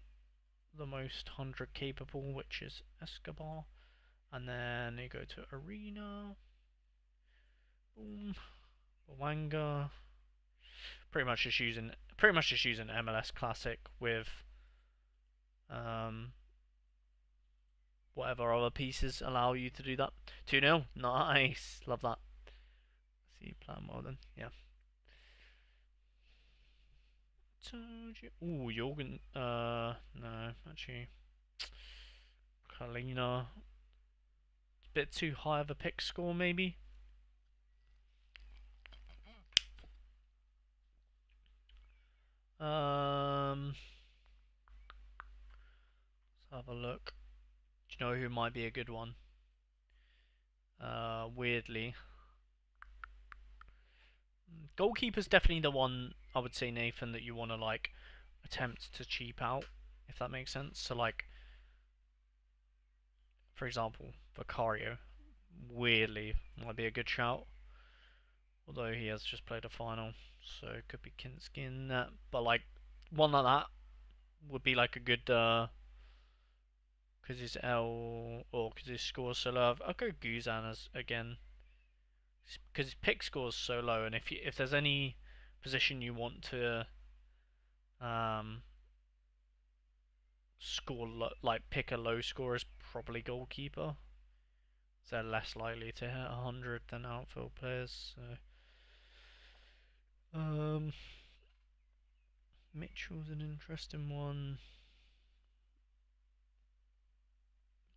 the most 100 capable, which is Escobar. And then you go to Arena. Boom. Wanga. Pretty much just using MLS Classic with whatever other pieces allow you to do that. 2-0. Nice. Love that. See, plan more than. Yeah. Ooh, Jorgen. No, actually. Kalina. It's a bit too high of a pick score, maybe. Let's have a look. Do you know who might be a good one? Weirdly. Goalkeeper's definitely the one, I would say, Nathan, that you want to, like, attempt to cheap out, if that makes sense. So, like, for example, Vicario, weirdly, might be a good shout. Although he has just played a final, so it could be Kinski in that. But, like, one like that would be, like, a good, because his because his score's so low. I'll go Guzan as, again, because his pick score's so low, and if there's any position you want to score like pick a low score, is probably goalkeeper. So they're less likely to hit 100 than outfield players. So Mitchell's an interesting one.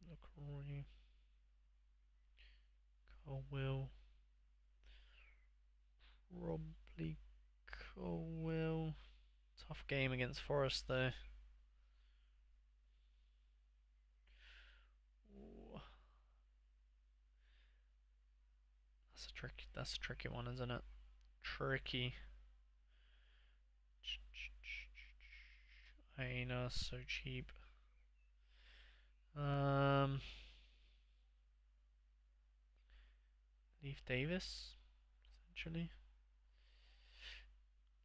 LaCroix, Colwill, probably Colwill. Tough game against Forest though. Ooh. That's a tricky one, isn't it? Tricky. Aina, so cheap. Leaf Davis, essentially.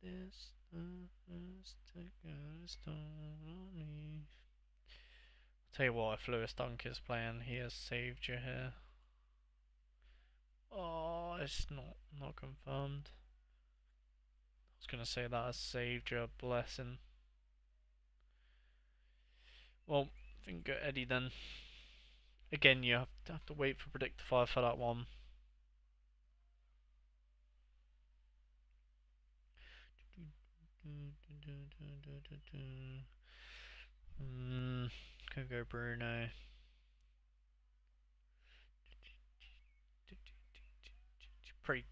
This Tell you what, if Lewis Dunk is playing, he has saved you here. Oh, it's not confirmed. I was gonna say that has saved you, blessing. Well, I think go Eddie then. Again, you have to wait for Predictor 5 for that one. Could go Bruno.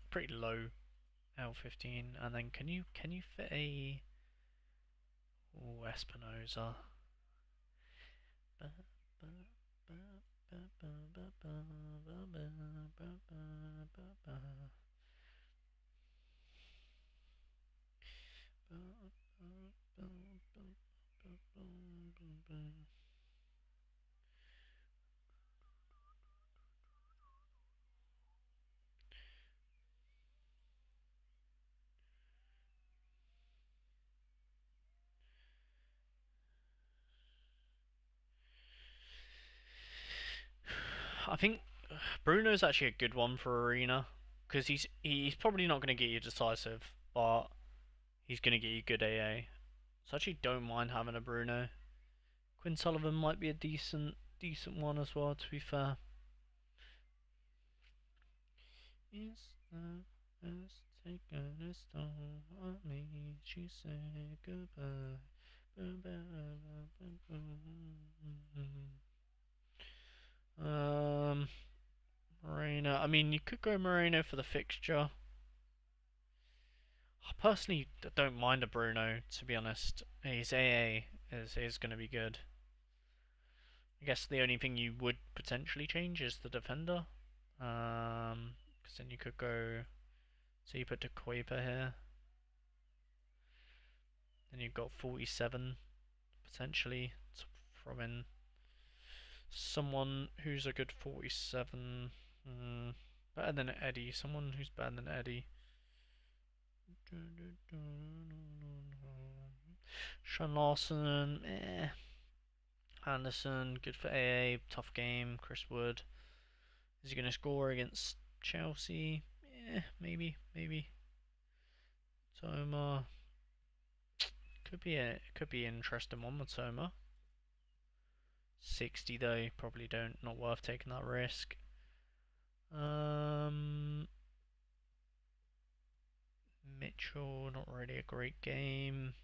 Pretty low L15, and then can you fit a Espinosa? I think Bruno's actually a good one for Arena because he's probably not going to get you decisive, but he's going to get you good AA. So I actually don't mind having a Bruno. Quinn Sullivan might be a decent decent one as well, to be fair. Is the best taken its toll on me? She said goodbye. Moreno. I mean, you could go Moreno for the fixture. I personally don't mind a Bruno, to be honest. His AA is going to be good. I guess the only thing you would potentially change is the defender. Because then you could go. So you put De Kuiper here. Then you've got 47 potentially to throw in someone who's a good 47. Better than Eddie. Someone who's better than Eddie. Sean Lawson, Anderson, good for AA, tough game. Chris Wood, is he going to score against Chelsea? Maybe. Toma, could be an interesting one with Toma. 60 though, probably not worth taking that risk. Mitchell, not really a great game.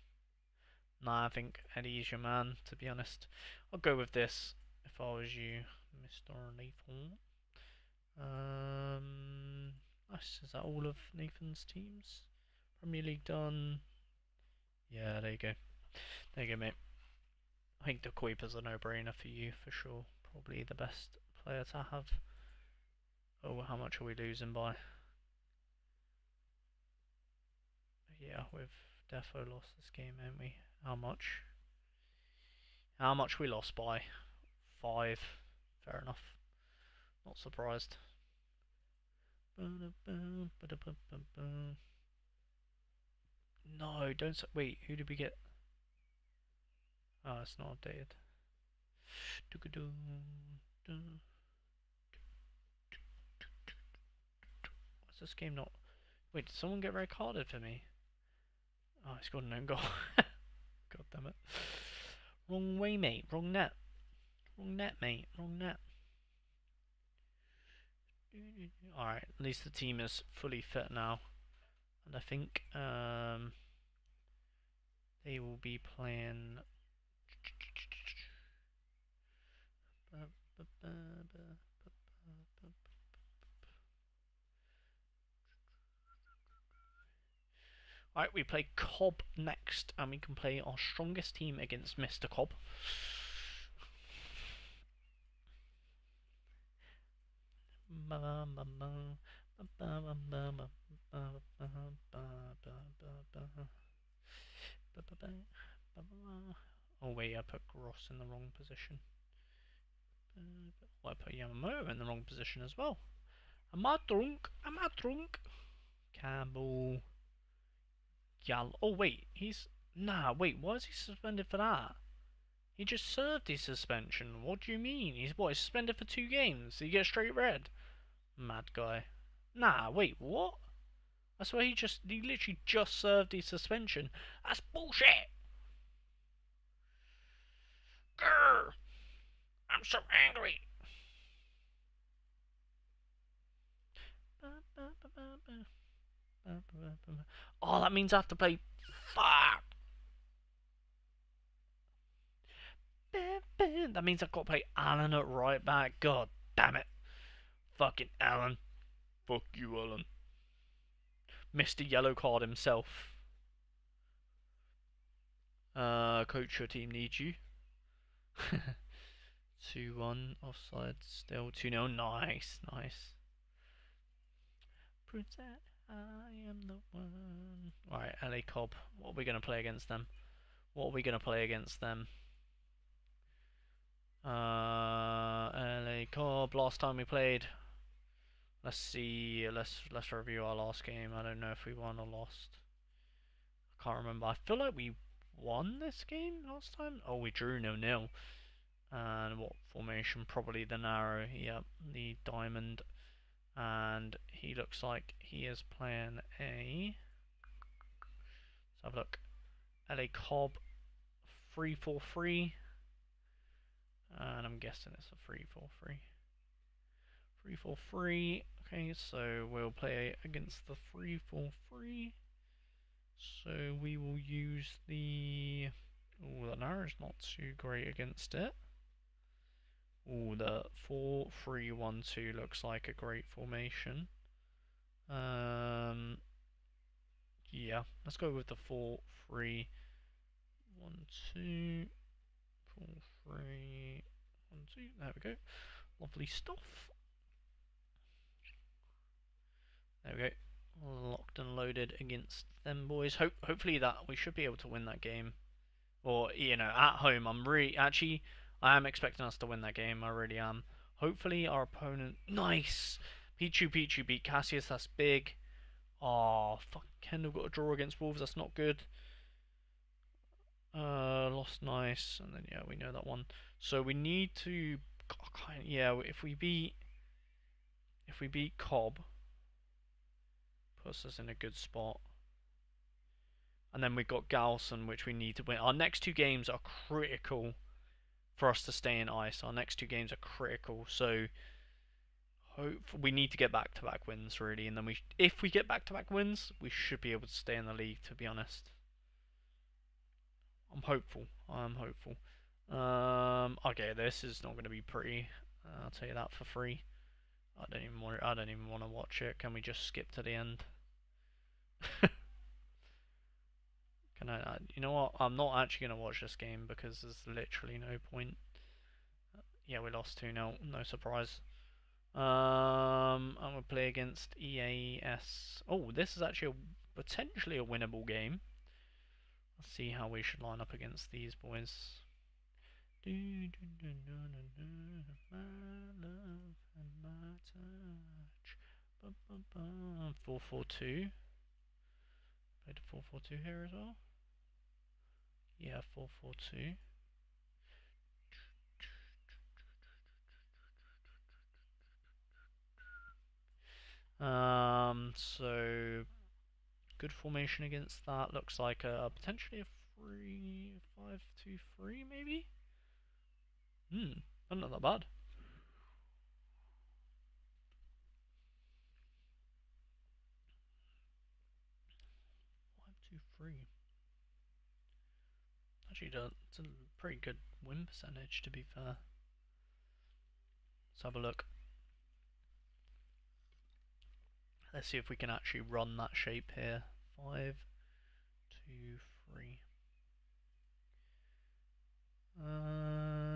Nah, I think Eddie's your man, to be honest. I'll go with this if I was you, Mr. Nathan. Nice. Is that all of Nathan's teams? Premier League done. Yeah, there you go. There you go, mate. I think the Kuiper's a no-brainer for you, for sure. Probably the best player to have. Oh, how much are we losing by? Yeah, we've defo lost this game, haven't we? How much? How much we lost by? 5. Fair enough. Not surprised. No, don't. Wait, who did we get? Oh, it's not updated. What's this game not? Wait, did someone get red carded for me? Oh, he scored an own goal. God damn it. Wrong way, mate. Wrong net. Wrong net, mate. Wrong net. Alright, at least the team is fully fit now. And I think they will be playing. Alright, we play Cobb next, and we can play our strongest team against Mr. Cobb. Oh wait, I put Gross in the wrong position. I put Yamamoto in the wrong position as well. Am I drunk? Am I drunk? Campbell. Oh wait, Nah, wait, why is he suspended for that? He just served his suspension. What do you mean? He's suspended for 2 games? He gets straight red? Mad guy. Nah, wait, what? I swear he literally just served his suspension. That's bullshit! Grr! I'm so angry! Oh, that means I have to play. Fuck! That means I've got to play Alan at right back. God damn it. Fucking Alan. Fuck you, Alan. Mr. Yellow Card himself. Coach, your team needs you. 2-1 offside still. 2-0. Nice. Prove that I am the one. Alright, LA Cobb. What are we going to play against them? LA Cobb. Last time we played. Let's see. Let's review our last game. I don't know if we won or lost. I can't remember. I feel like we won this game last time. Oh, we drew 0-0. And what formation? Probably the narrow. Yep, the diamond. And he looks like he is playing a. Let's have a look. LA Cobb 3-4-3. And I'm guessing it's a 3-4-3. 3-4-3. Okay, so we'll play against the 3-4-3. So we will use the... Oh, the narrow is not too great against it. Oh, the 4-3-1-2 looks like a great formation. Yeah, let's go with the 4-3-1-2. 4-3-1-2. There we go. Lovely stuff. There we go. Locked and loaded against them boys. Hopefully that we should be able to win that game. Or, you know, at home. I am expecting us to win that game. I really am. Hopefully our opponent... Nice! Pichu beat Cassius. That's big. Oh, fuck. Kendall got a draw against Wolves. That's not good. Lost nice. And then, yeah, we know that one. So we need to... Yeah, if we beat Cobb, puts us in a good spot. And then we've got Galson, which we need to win. Our next two games are critical for us to stay in ice. Our next two games are critical, so we need to get back-to-back wins, really. And then if we get back-to-back wins, we should be able to stay in the league, to be honest. I'm hopeful. Okay, this is not going to be pretty. I'll tell you that for free. I don't even want to watch it. Can we just skip to the end? Can I? You know what? I'm not actually gonna watch this game because there's literally no point. Yeah, we lost 2-0. No surprise. I'm gonna play against EAS. Oh, this is actually potentially a winnable game. Let's see how we should line up against these boys. 4-4-2. Played a 4-4-2 here as well. Yeah, 4-4-2. So good formation against that. Looks like potentially a 3-5-2-3 maybe. Not that bad. 5-2-3. Actually, it's a pretty good win percentage, to be fair. Let's have a look. Let's see if we can actually run that shape here. 5-2-3.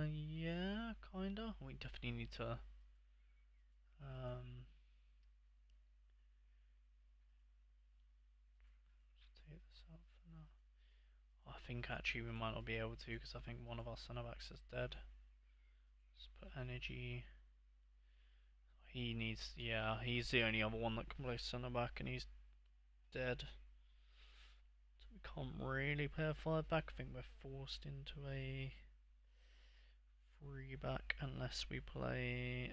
Yeah, kinda. We definitely need to take this out for now. I think actually we might not be able to because I think one of our centre backs is dead. Let's put energy. He needs, yeah, he's the only other one that can play centre back and he's dead. So we can't really play a 5-back. I think we're forced into a 3-back unless we play,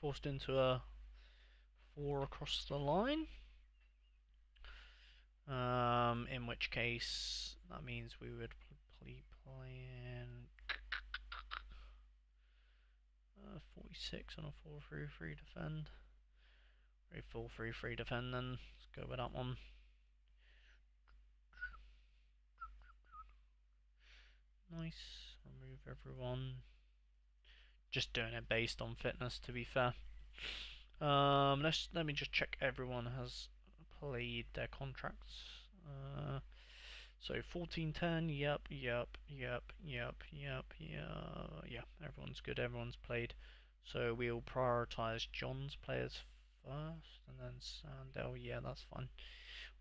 forced into a 4 across the line. In which case that means we would be playing 46 on a 4-3-3 defend. 4-3-3 defend then. Let's go with that one. Nice. Remove everyone. Just doing it based on fitness, to be fair. Let me just check everyone has played their contracts. So 14-10, yep, yeah, everyone's good, everyone's played. So we'll prioritise John's players first, and then Sandell, yeah, that's fine.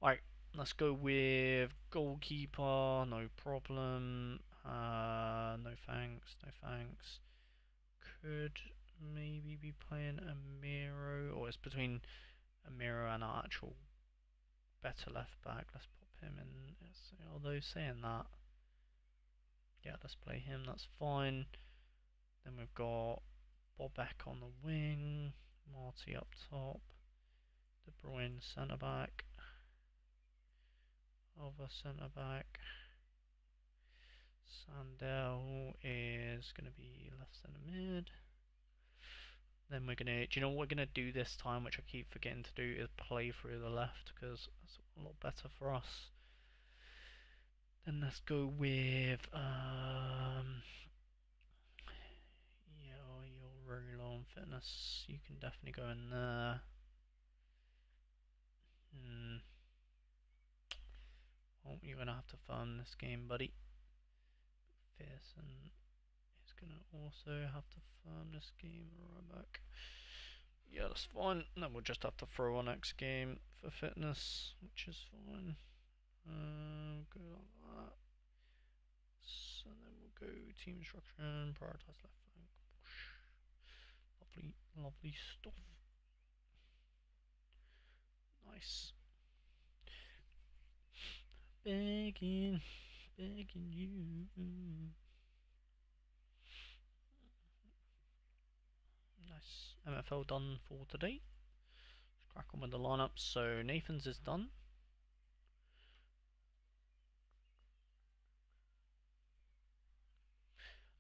Alright, let's go with goalkeeper, no problem. No thanks. Could maybe be playing Amiro, or it's between Amiro and our actual better left back. Let's pop him in. Although saying that, yeah, let's play him. That's fine. Then we've got Bobek on the wing, Marty up top, De Bruyne centre back, Alva centre back, Sandel is going to be left centre mid. Then we're gonna, do you know what we're gonna do this time, which I keep forgetting to do, is play through the left because that's a lot better for us. Then let's go with yeah, you're very low on fitness. You can definitely go in there. Oh, you're gonna have to farm this game, buddy. Pearson is gonna also have to farm this game right back. Yeah, that's fine. Then we'll just have to throw on next game for fitness, which is fine. Go like that. So then we'll go team structure and prioritize left flank. Lovely, lovely stuff. Nice. Begging you. Nice. MFL done for today. Let's crack on with the lineup. So Nathan's is done.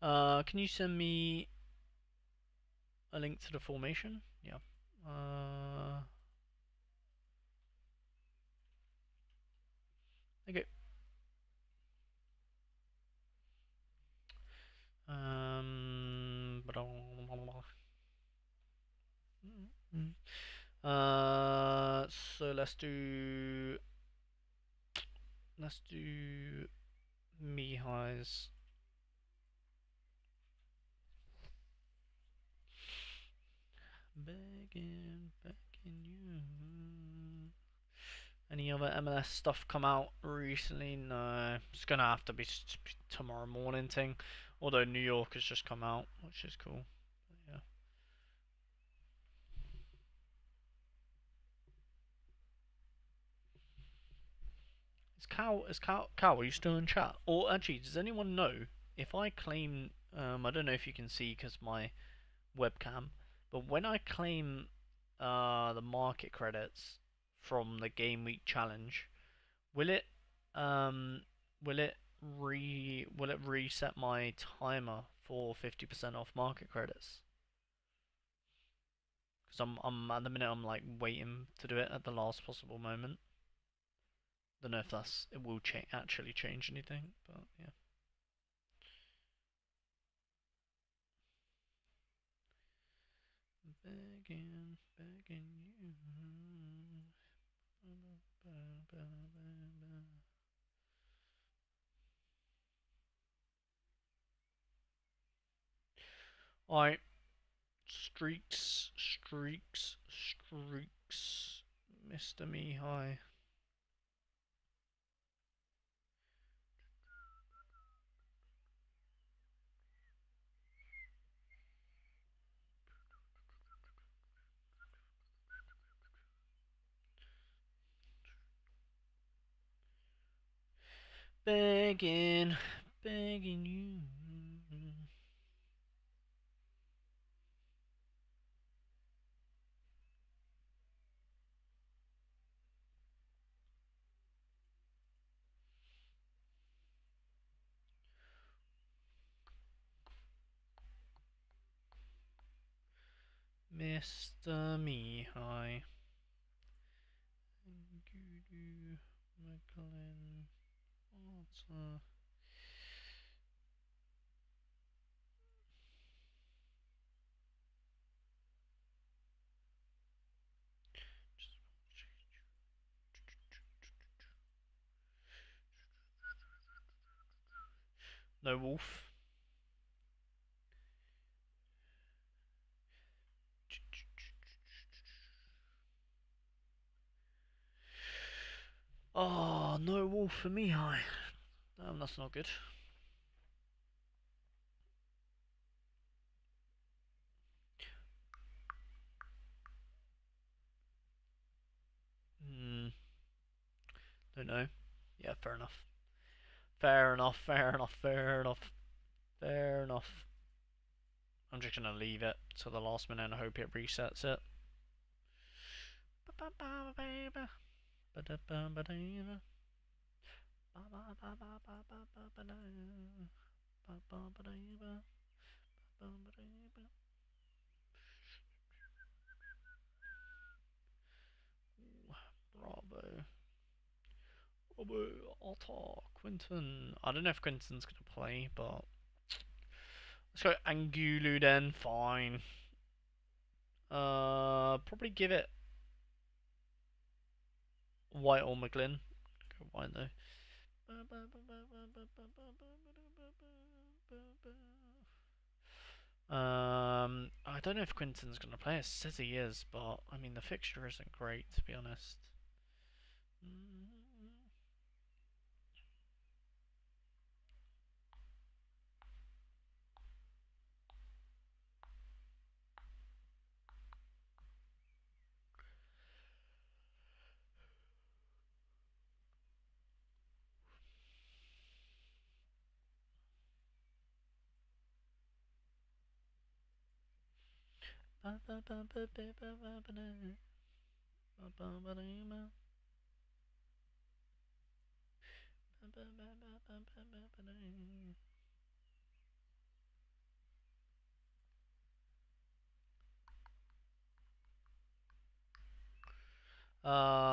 Can you send me a link to the formation? Yeah. Okay. So let's do Mihai's. Begging you. Any other MLS stuff come out recently? No. It's gonna have to be tomorrow morning thing. Although New York has just come out, which is cool. But yeah. Cal, are you still in chat? Or actually, does anyone know if I claim? I don't know if you can see because my webcam, but when I claim the market credits from the game week challenge, will it um will it reset my timer for 50% off market credits? Because I'm at the minute I'm like waiting to do it at the last possible moment. Don't know if it will actually change anything, but yeah. Begging you. Alright, streaks, Mr. Mihai. Begging you. Mr. Mihai. McLean. Arthur. No wolf. Oh, no wolf for Mihai. Damn, that's not good. Don't know. Yeah, fair enough. Fair enough. I'm just gonna leave it to the last minute and hope it resets it. Bravo. Bravo. Otter. Quinton. I don't know if Quinton's going to play, but let's go Angulu then. Fine. Probably give it White or McGlynn. Go White though. I don't know if Quinton's going to play. It says he is, but I mean the fixture isn't great to be honest.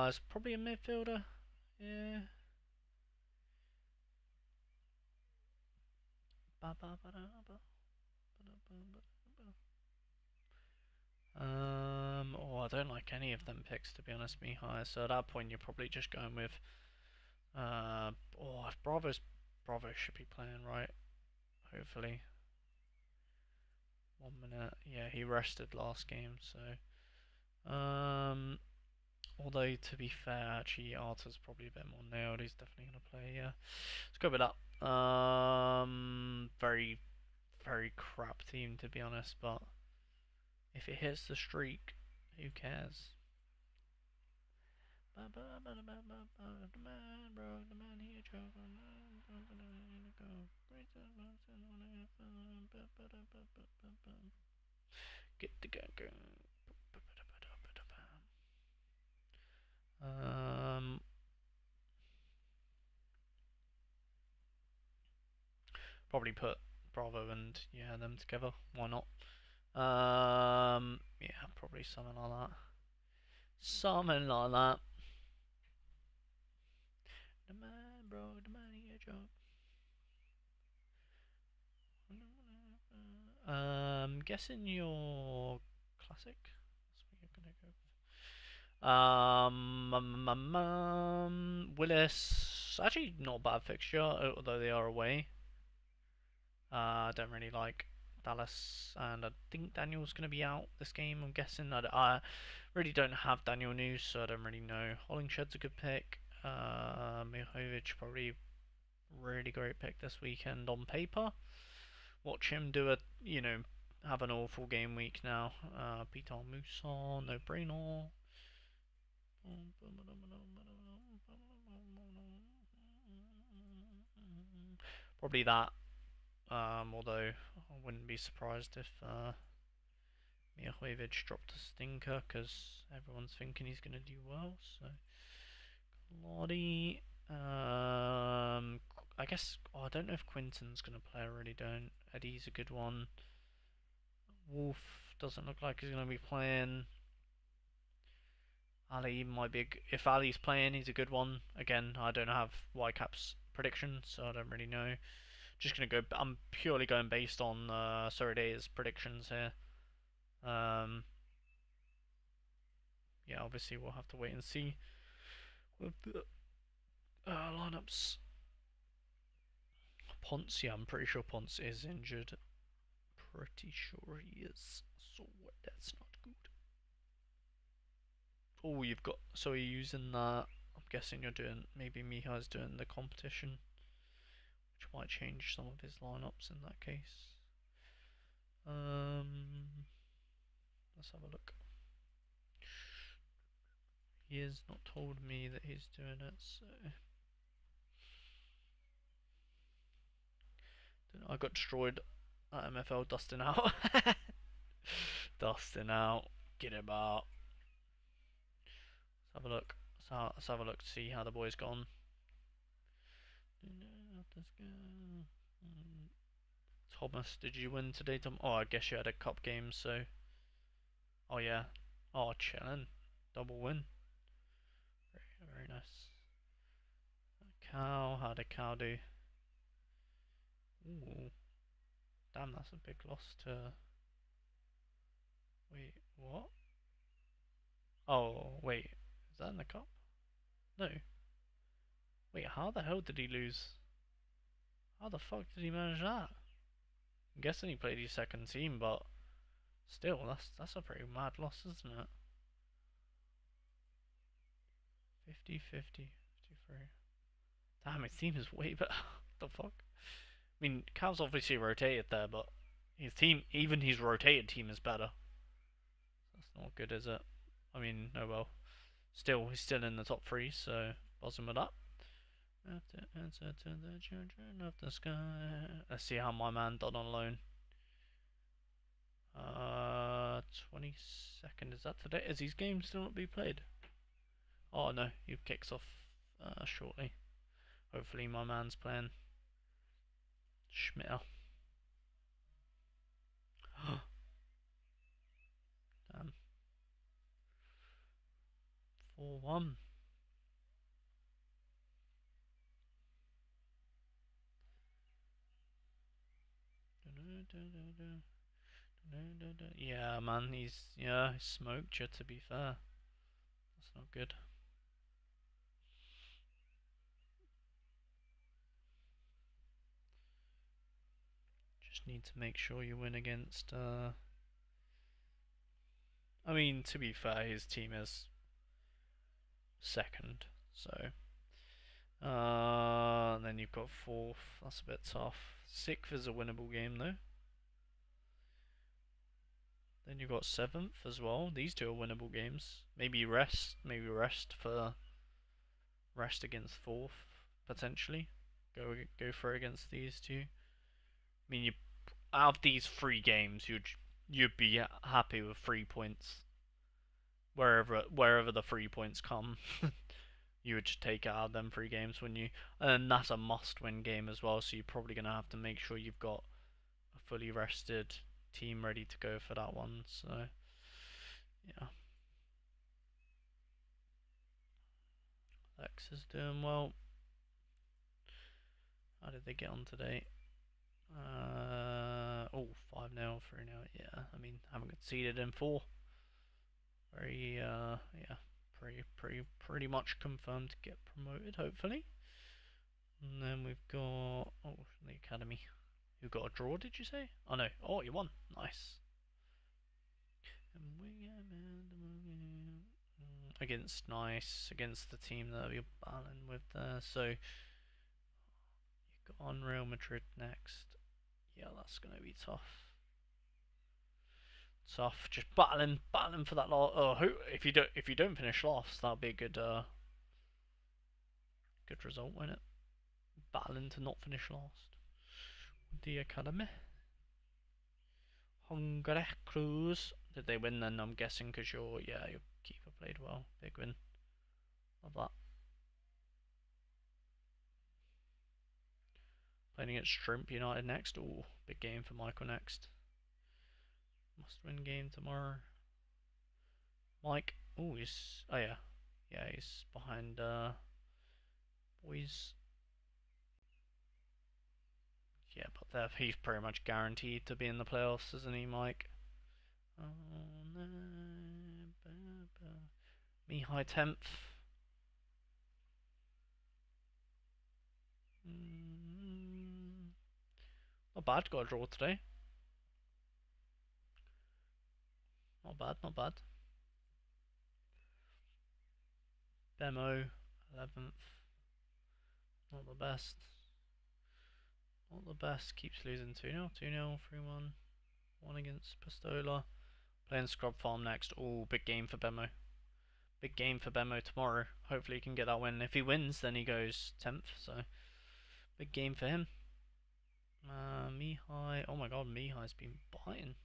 It's probably a midfielder. Yeah. Oh, I don't like any of them picks to be honest, Mihai. So at that point, you're probably just going with, if Bravo should be playing right. Hopefully, 1 minute. Yeah, he rested last game, so although to be fair, actually Arta's probably a bit more nailed. He's definitely gonna play. Yeah, let's go with that. Very, very crap team to be honest, but if it hits the streak, who cares? Get the go. Probably put Bravo and yeah them together. Why not? Yeah, probably something like that. Something like that. The man, bro, the man here, job. Guessing your classic. That's what you're gonna go with. Willis. Actually, not a bad fixture, although they are away. I don't really like Dallas, and I think Daniel's going to be out this game. I'm guessing. I really don't have Daniel news, so I don't really know. Hollingshed's a good pick. Mihovic probably really great pick this weekend on paper. Watch him do have an awful game week now. Peter Musa, no brainer. Probably that. Although I wouldn't be surprised if Mihovic dropped a stinker because everyone's thinking he's going to do well. So Lottie. I guess. I don't know if Quinton's going to play. I really don't. Eddie's a good one. Wolf doesn't look like he's going to be playing. Ali might be. If Ali's playing, he's a good one. Again, I don't have Whitecap's prediction, so I don't really know. Just gonna go. I'm purely going based on Sorare predictions here. Yeah, obviously we'll have to wait and see with the lineups. Ponce, yeah, I'm pretty sure Ponce is injured. Pretty sure he is. So that's not good. Oh, you've got. So you're using that. I'm guessing you're doing. Maybe Mihai's doing the competition, which might change some of his lineups in that case. Let's have a look. He has not told me that he's doing it, so I got destroyed at MFL dusting out. Dusting out. Get him out. Let's have a look. Let's have a look to see how the boys gone. Let's go. Thomas, did you win today, Tom? Oh, I guess you had a cup game, so. Oh, yeah. Oh, chillin'. Double win. Very, very nice. Cow, how'd a cow do? Ooh. Damn, that's a big loss to. Wait, what? Oh, wait. Is that in the cup? No. Wait, how the hell did he lose? How the fuck did he manage that? I'm guessing he played his second team, but still, that's a pretty mad loss, isn't it? 50, 50, 53. Damn, his team is way better. What the fuck? I mean, Cal's obviously rotated there, but his team, even his rotated team, is better. That's not good, is it? I mean, oh well. Still, he's still in the top three, so buzz him with that. Have to answer to the children of the sky. Let's see how my man done on loan. 22nd, is that today? Is his game still not be played? Oh no, he kicks off shortly. Hopefully my man's playing. Schmitter. Damn. 4-1. Yeah, man, he's smoked you, to be fair. That's not good. Just need to make sure you win against I mean, to be fair, his team is second, so then you've got fourth, that's a bit tough. Sixth is a winnable game though. Then you've got seventh as well. These two are winnable games. Maybe rest for rest against fourth, potentially. Go for it against these two. I mean, you out of these three games, you'd be happy with 3 points wherever the 3 points come. You would just take it out of them three games, wouldn't you? And that's a must-win game as well. So you're probably gonna have to make sure you've got a fully rested team ready to go for that one. So yeah, Lex is doing well. How did they get on today? 5-0, 3-0. Yeah, I mean, haven't conceded in four. Very, yeah, pretty much confirmed to get promoted, hopefully. And then we've got, the academy. You got a draw, did you say? Oh no, you won. Nice. Against the team that we're battling with there. So you got on Real Madrid next. Yeah, that's gonna be tough. Tough, just battling for that last. If you don't finish last, that'll be a good result, won't it? Battling to not finish last. The academy. Hungary Cruz. Did they win then? I'm guessing because your keeper played well. Big win. Love that. Playing against Shrimp United next. Ooh, big game for Michael next. Must win game tomorrow. Mike. Ooh, he's. Oh yeah. Yeah, he's behind boys. Yeah, but he's pretty much guaranteed to be in the playoffs, isn't he, Mike? Oh, no. Mihai 10th. Not bad, got a draw today. Not bad, not bad. Bemo, 11th. Not the best. Not the best. Keeps losing 2-0, 2-0, 3-1. 1 against Pistola. Playing Scrub Farm next. Oh, big game for Bemo. Big game for Bemo tomorrow. Hopefully he can get that win. If he wins, then he goes 10th. So, big game for him. Mihai. Oh my god, Mihai's been biting.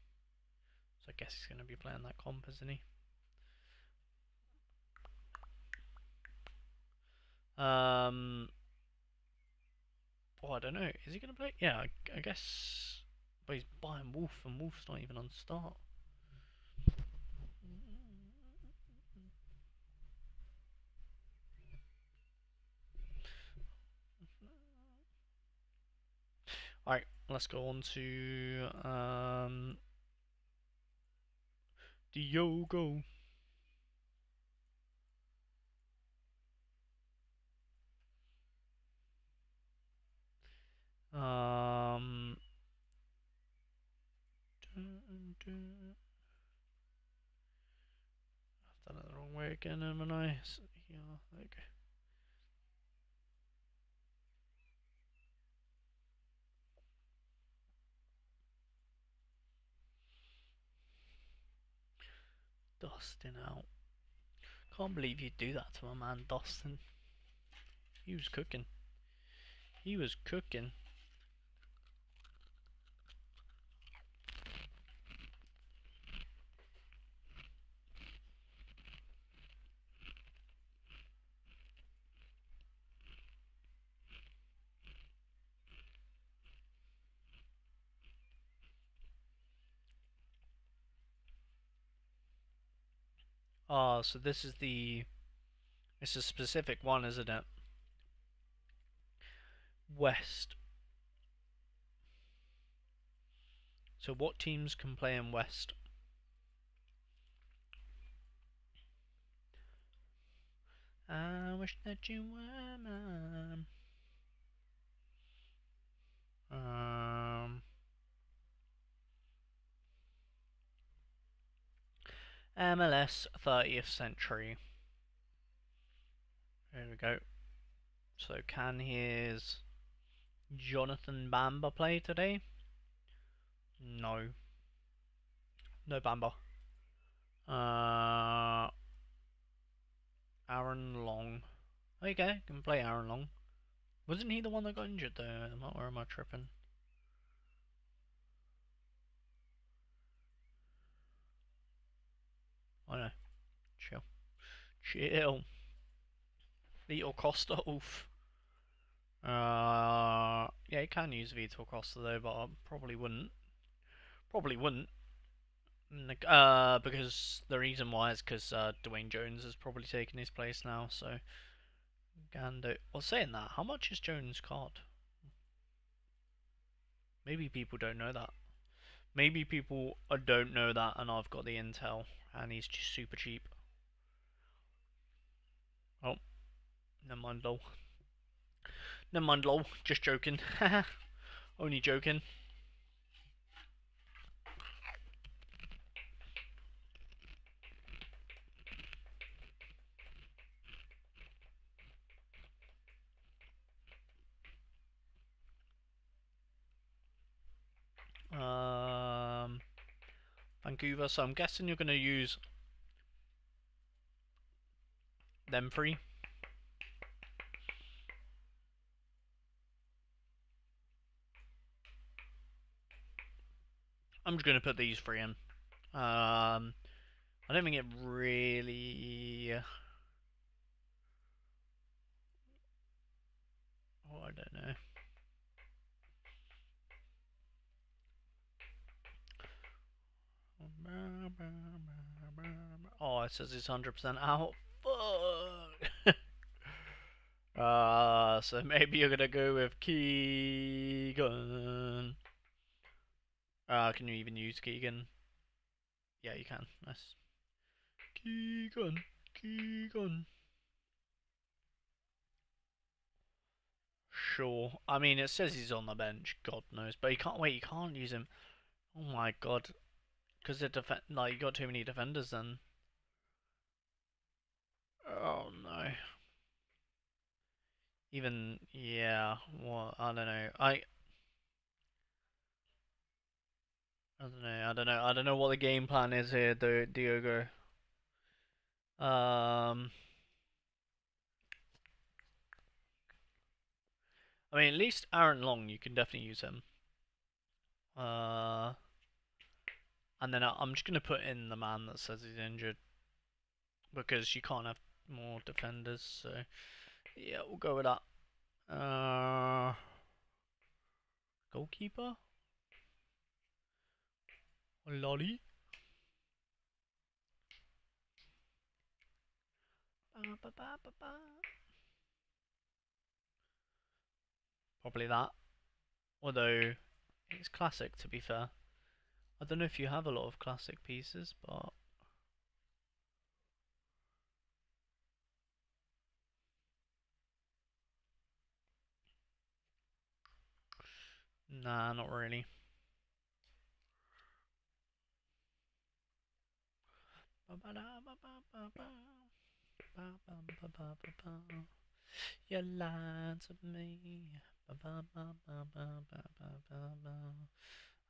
So I guess he's going to be playing that comp, isn't he? I don't know. Is he going to play? Yeah, I guess. But he's buying Wolf, and Wolf's not even on start. Alright, let's go on to Diogo. Um, I've done it the wrong way again, haven't I? So, yeah, there we go. Dustin out. Can't believe you'd do that to my man Dustin. He was cooking. He was cooking. Ah, so this is the... It's a specific one, isn't it? West. So what teams can play in West? I wish that you were mine. MLS 30th century. There we go. So can his Jonathan Bamba play today? No. No Bamba. Aaron Long. Okay, can play Aaron Long. Wasn't he the one that got injured though? Or am I tripping? I know. Chill. Chill. Vitor Costa, oof. Yeah, you can use Vitor Costa though, but I probably wouldn't. Probably wouldn't. Because the reason why is because Dwayne Jones has probably taken his place now, so Gando. Well, saying that, how much is Jones' card? Maybe people don't know that. Maybe people don't know that, and I've got the intel, and he's just super cheap. Oh, never mind, lol. Never mind, lol. Just joking. Only joking. Vancouver. So I'm guessing you're going to use them three. I'm just going to put these three in. I don't think it really. Oh, I don't know. Oh, it says it's 100% out. Fuck. So maybe you're gonna go with Keegan. Can you even use Keegan? Yeah, you can. Nice. Keegan. Keegan. Sure. I mean, it says he's on the bench. God knows, but you can't wait. You can't use him. Oh my god. Because the like you got too many defenders then. Oh no. Even yeah. Well, I don't know. I don't know. I don't know. I don't know what the game plan is here, Diogo. I mean, at least Aaron Long, you can definitely use him. And then I'm just gonna put in the man that says he's injured because you can't have more defenders. So yeah, we'll go with that. Goalkeeper? Lolly? Probably that. Although, it's classic to be fair. I don't know if you have a lot of classic pieces, but... Nah, not really. You lied to me.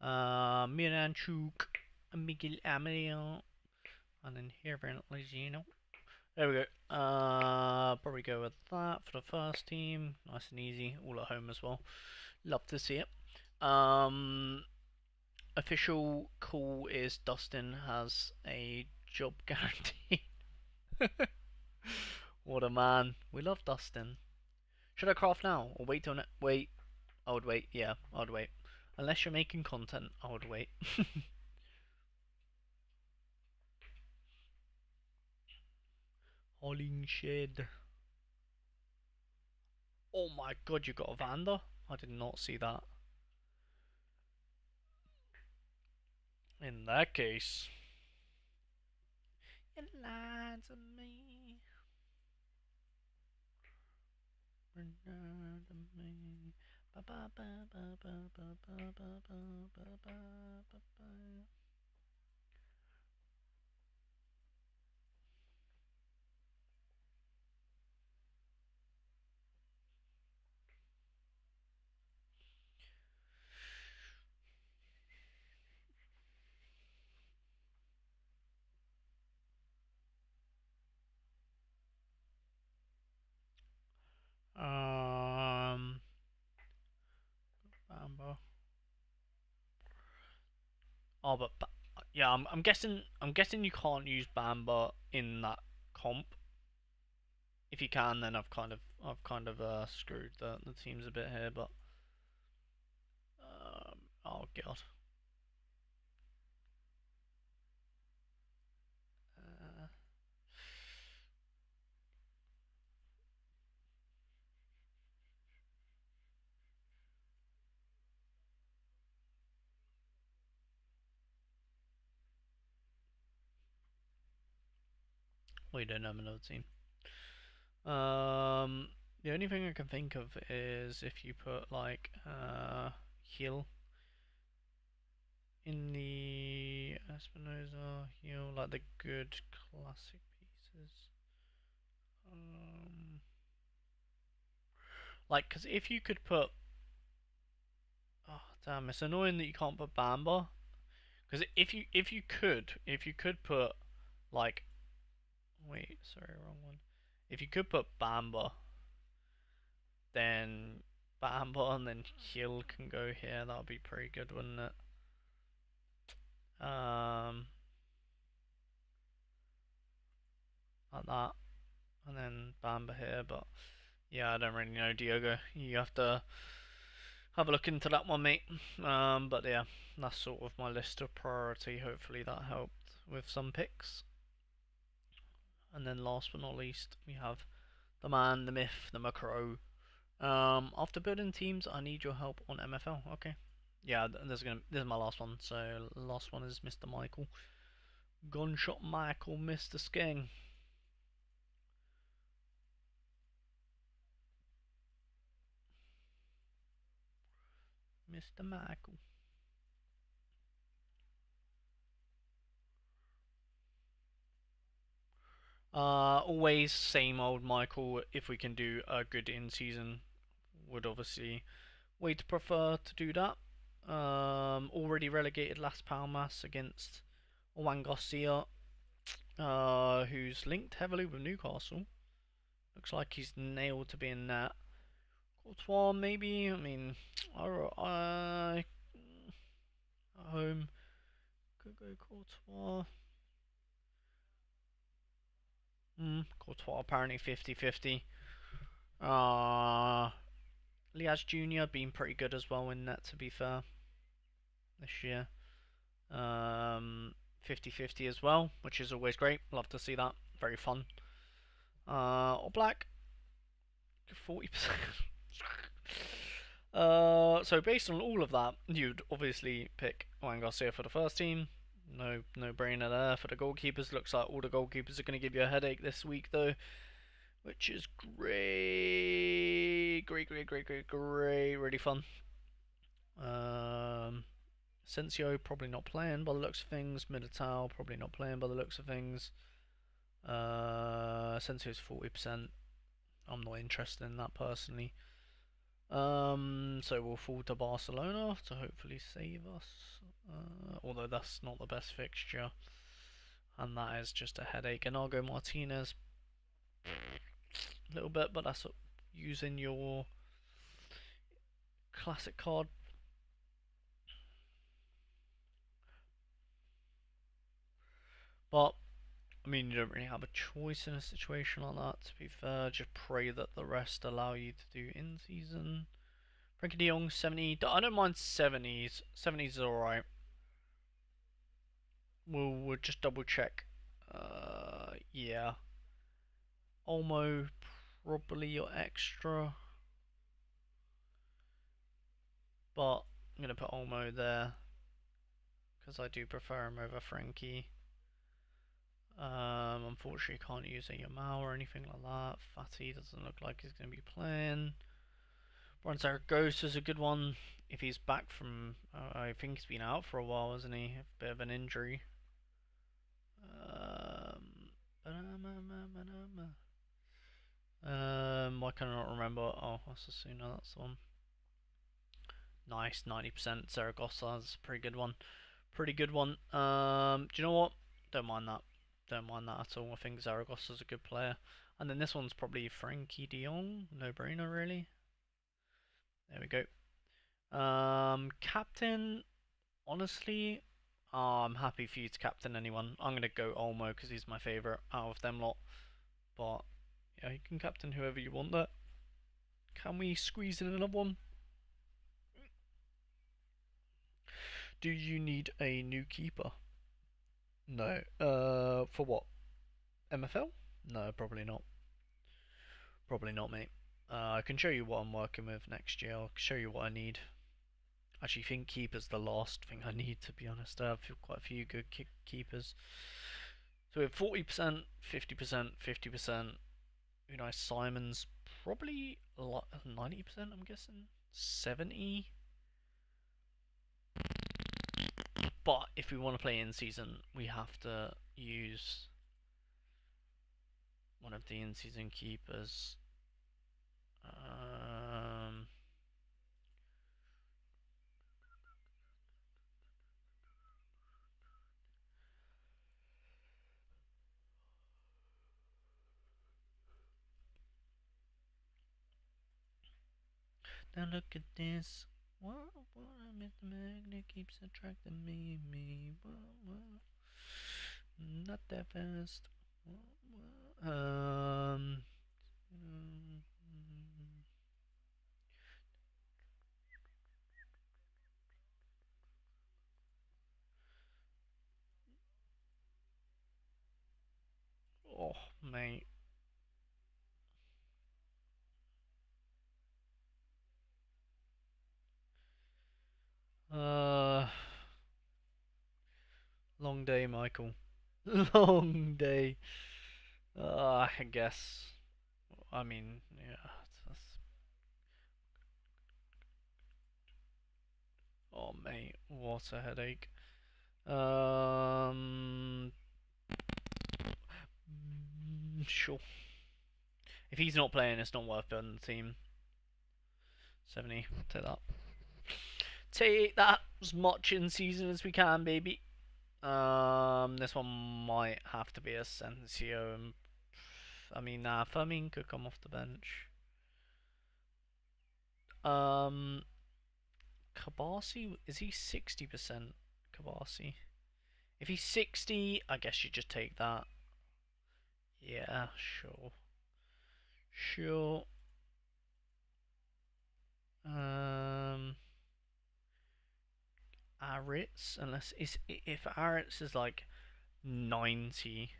Miranchuk, Miguel Amel, and Inherent Legino. There we go. Probably go with that for the first team. Nice and easy, all at home as well. Love to see it. Official call is Dustin has a job guarantee. What a man. We love Dustin. Should I craft now or wait till wait? I would wait. Yeah, I would wait. Unless you're making content, I would wait. Holding shed. Oh my god, you got a Vander? I did not see that. In that case, you lied to me. Amber. Oh, but yeah, I'm guessing. I'm guessing you can't use Bamba in that comp. If you can, then I've kind of screwed the teams a bit here. But oh god. Uh, we don't have another team. The only thing I can think of is if you put like heal in the Espinosa heal, like the good classic pieces. Like, cause if you could put, oh damn, it's annoying that you can't put Bamba. Cause if you could put like, wait, sorry, wrong one. If you could put Bamba, then Bamba and then heal can go here. That would be pretty good, wouldn't it? Like that, and then Bamba here. But yeah, I don't really know, Diogo. You have to have a look into that one, mate. But yeah, that's sort of my list of priority. Hopefully that helped with some picks. And then last but not least, we have the man, the myth, the macro. After building teams, I need your help on MFL. Okay. Yeah, this is my last one. So last one is Mr. Michael. Gunshot Michael, Mr. Skeng. Mr. Michael. Always same old Michael. If we can do a good in season, would obviously way to prefer to do that. Already relegated last Palmas against Juan Garcia, who's linked heavily with Newcastle. Looks like he's nailed to be in that. Courtois, maybe. I mean, I at home could go Courtois. Courtois apparently 50-50. Liaz Jr. been pretty good as well in net, to be fair, this year. 50-50 as well, which is always great. Love to see that. Very fun. Or black, 40%. So based on all of that, you'd obviously pick Juan Garcia for the first team. No brainer there. For the goalkeepers, looks like all the goalkeepers are going to give you a headache this week though, which is great. Really fun. Sensio probably not playing by the looks of things. Militao probably not playing by the looks of things. Sensio's 40%. I'm not interested in that personally. So we'll fall to Barcelona to hopefully save us. Although that's not the best fixture, and that is just a headache. And I'll go Martinez a little bit, but that's using your classic card. But I mean, you don't really have a choice in a situation like that. To be fair, just pray that the rest allow you to do in season. Frankie de Jong 70. I don't mind 70s. 70s is alright. We'll just double check. Yeah. Olmo probably your extra, but I'm gonna put Olmo there because I do prefer him over Frankie. Unfortunately, can't use a Yamal or anything like that. Fatty doesn't look like he's going to be playing. Brian Zaragoza's a good one if he's back from. I think he's been out for a while, hasn't he? A bit of an injury. Why can I not remember? Oh, Osasuna, that's the one. Nice, 90% Zaragoza. That's a pretty good one. Pretty good one. Do you know what? Don't mind that. Don't mind that at all. I think Zaragoza's a good player. And then this one's probably Frankie de Jong. No brainer, really. There we go. Captain. Honestly, I'm happy for you to captain anyone. I'm gonna go Olmo because he's my favourite out of them lot. But yeah, you can captain whoever you want there. Can we squeeze in another one? Do you need a new keeper? No. For what? MFL? No, probably not. Probably not, mate. I can show you what I'm working with next year. I'll show you what I need. I actually think keeper's the last thing I need, to be honest. I have quite a few good keepers. So we have 40%, 50%, 50%. Unai Simon's probably 90%, I'm guessing. 70. But if we want to play in season, we have to use one of the in season keepers. Now look at this. What Mr. Magnet keeps attracting me. Not that fast. Um. Oh, mate. Uh. Long day, Michael. Long day. I guess. I mean, yeah. Oh, mate, what a headache. Sure. If he's not playing, it's not worth building the team. 70, take that. Take that as much in season as we can, baby. This one might have to be a Sensio. I mean, nah, Firmine could come off the bench. Kabasi, is he 60%? Kabasi. If he's 60, I guess you just take that. Yeah, sure. Sure. Um, Aritz, unless if Aritz is like 90,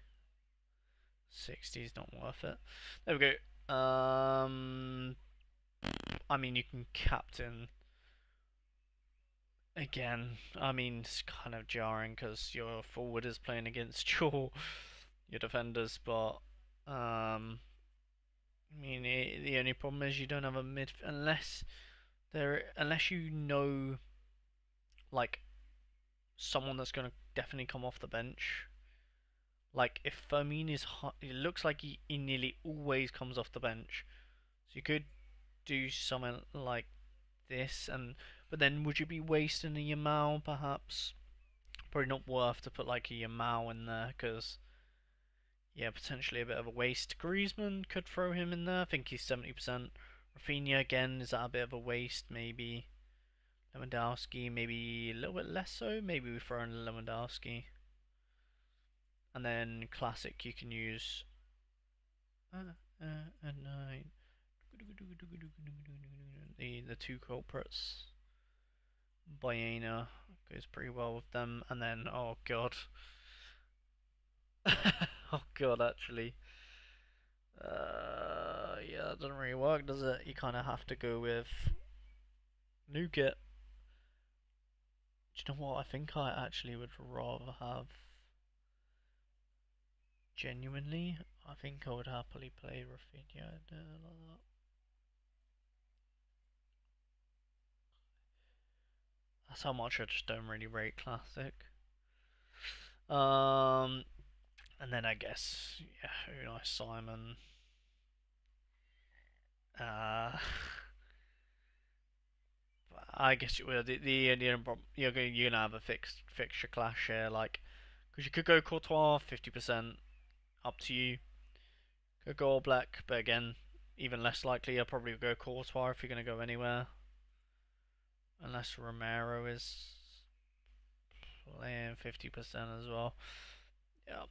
60 is not worth it. There we go. I mean, you can captain again. I mean, it's kind of jarring because your forward is playing against your defenders, but I mean, the only problem is you don't have a mid unless you know like someone that's going to definitely come off the bench. Like if Firmino is hot, it looks like he nearly always comes off the bench. So you could do something like this, and but then would you be wasting a Yamal perhaps? Probably not worth to put like a Yamal in there because yeah, potentially a bit of a waste. Griezmann could throw him in there. I think he's 70%. Rafinha again, is that a bit of a waste? Maybe. Lewandowski, maybe a little bit less so. Maybe we throw in Lewandowski. And then classic, you can use a nine. The two culprits. Baena goes pretty well with them, and then oh god, oh god, actually, yeah, that doesn't really work, does it? You kind of have to go with Nougat. Do you know what? I think I actually would rather have genuinely. I think I would happily play Rafinha like that. That's how much I just don't really rate classic. Um, and then I guess yeah, Unai Simon. Uh, I guess you're gonna have a fixed fixture clash here, like because you could go Courtois 50%, up to you. Could go all black, but again, even less likely. You'll probably go Courtois if you're gonna go anywhere, unless Romero is playing 50% as well. Yeah.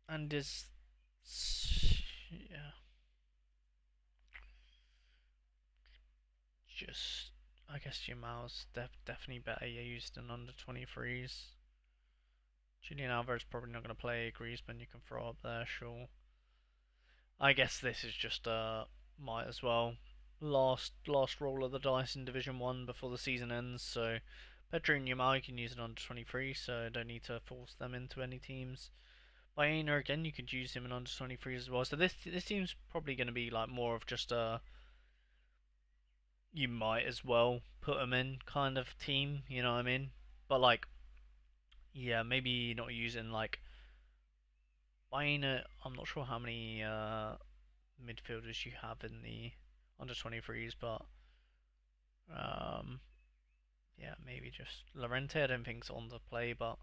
And is yeah, just I guess Jamal's definitely better used than under 23s. Julian Alvarez probably not going to play. Griezmann you can throw up there, sure. I guess this is just might as well last roll of the dice in Division One before the season ends. So Pedro and Yamal you can use it under 23, so I don't need to force them into any teams. Baena again you could use him in under 23 as well. So this team's probably going to be like more of just a you might as well put him in kind of team. You know what I mean? But like yeah, maybe not using like Baena. I'm not sure how many midfielders you have in the under 23s, but um, yeah, maybe just Lorente. I don't think's on the play, but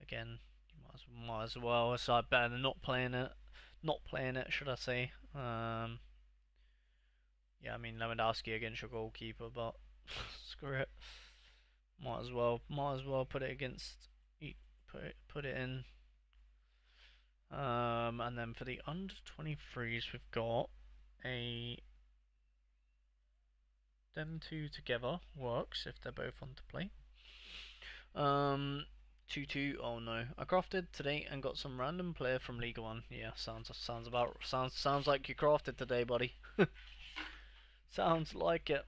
again, you might as well. It's like better than not playing it. Not playing it, should I say? Yeah, I mean Lewandowski against your goalkeeper, but screw it. Might as well put it against. Put it in. And then for the under 23s, we've got a them two together works if they're both on to play. 2-2. Oh no, I crafted today and got some random player from League One. Yeah, sounds like you crafted today, buddy. Sounds like it.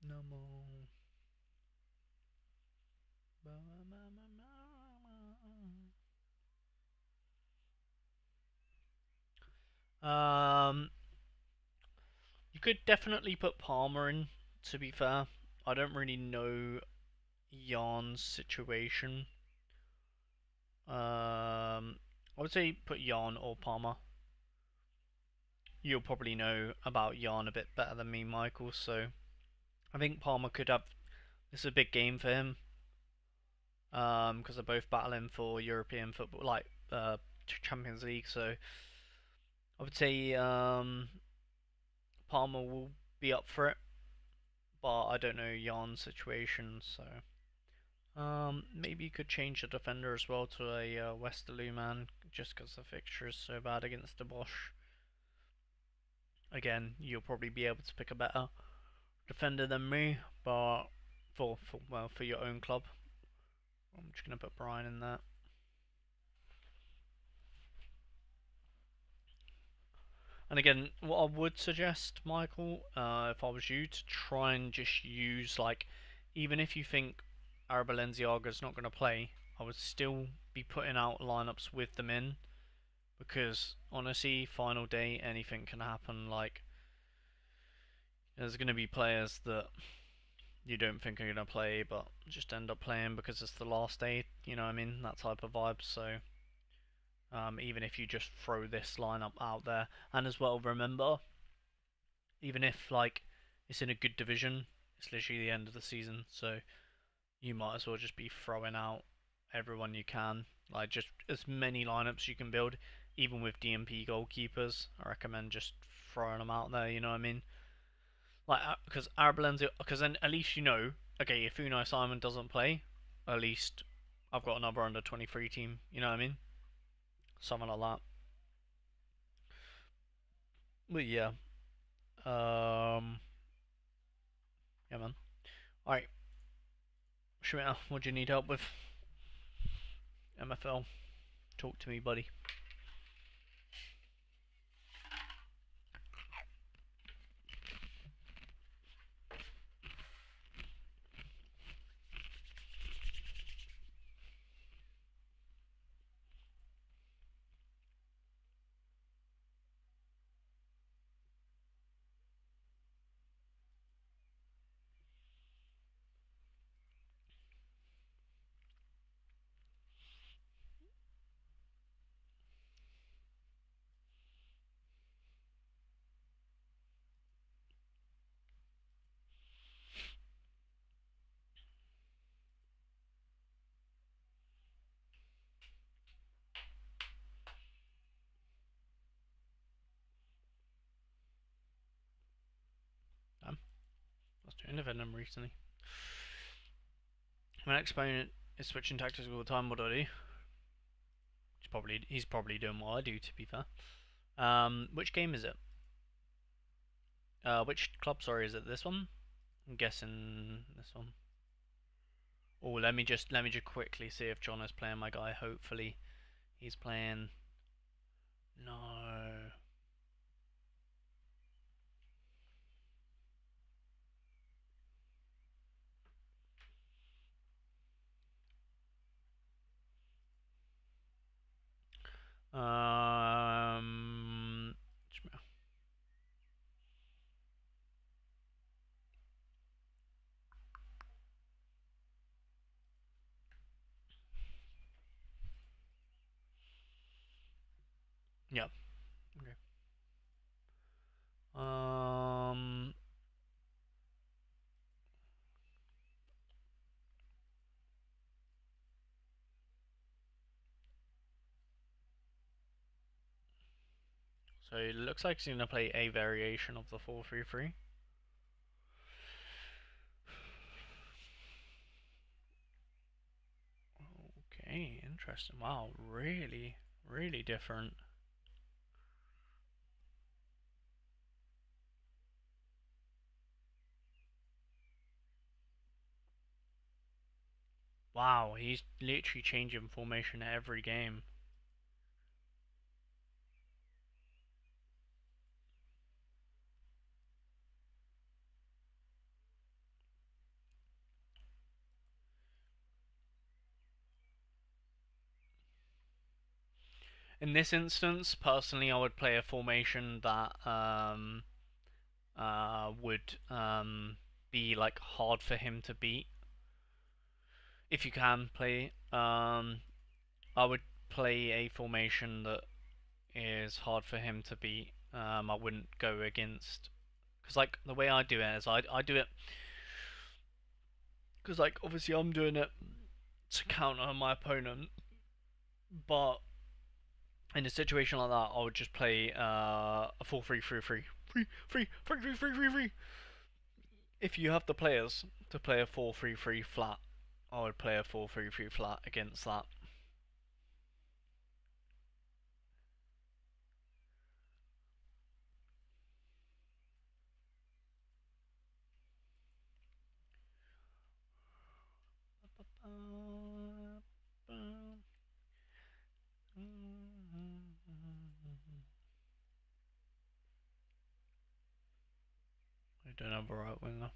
No more. Um, you could definitely put Palmer in. To be fair, I don't really know Jan's situation. I would say put Jan or Palmer. You'll probably know about Jan a bit better than me, Michael. So I think Palmer could have. This is a big game for him. Because they're both battling for European football, like Champions League. So I would say Palmer will be up for it, but I don't know Jan's situation. So maybe you could change the defender as well to a Westerlo man, just because the fixture is so bad against the Bosch. Again, you'll probably be able to pick a better defender than me, but for your own club, I'm just gonna put Brian in there. And again, what I would suggest, Michael, if I was you, to try and just use, like, even if you think Balenciaga's not going to play, I would still be putting out lineups with them in, because honestly, final day, anything can happen. Like, there's going to be players that you don't think are going to play, but just end up playing because it's the last day. You know what I mean? That type of vibe. So, even if you just throw this lineup out there, and as well, remember, even if like it's in a good division, it's literally the end of the season, so you might as well just be throwing out everyone you can, like just as many lineups you can build, even with DMP goalkeepers. I recommend just throwing them out there. You know what I mean? Like because Arabalenzi, because then at least you know, okay, if Unai Simon doesn't play, at least I've got another under 23 team. You know what I mean? Something like that. But yeah, yeah, man. All right, Shmita, what do you need help with? MFL. Talk to me, buddy. Damn, I was doing a Venom recently. My next opponent is switching tactics all the time. What do I do? He's probably doing what I do. To be fair. Which game is it? Which club? Sorry, is it this one? I'm guessing this one. Oh, let me just quickly see if John is playing my guy. Hopefully, he's playing. No. Um. Yeah. Okay. Um. So it looks like he's gonna play a variation of the 4-3-3. Okay, interesting. Wow, really, really different. Wow, he's literally changing formation every game. In this instance, personally, I would play a formation that would be like hard for him to beat. If you can play, I would play a formation that is hard for him to beat. I wouldn't go against, because like the way I do it is I do it because like obviously I'm doing it to counter my opponent, but in a situation like that, I would just play a 4-3-3-3. If you have the players to play a 4-3-3 flat, I would play a 4-3-3 flat against that. I don't have a right winger.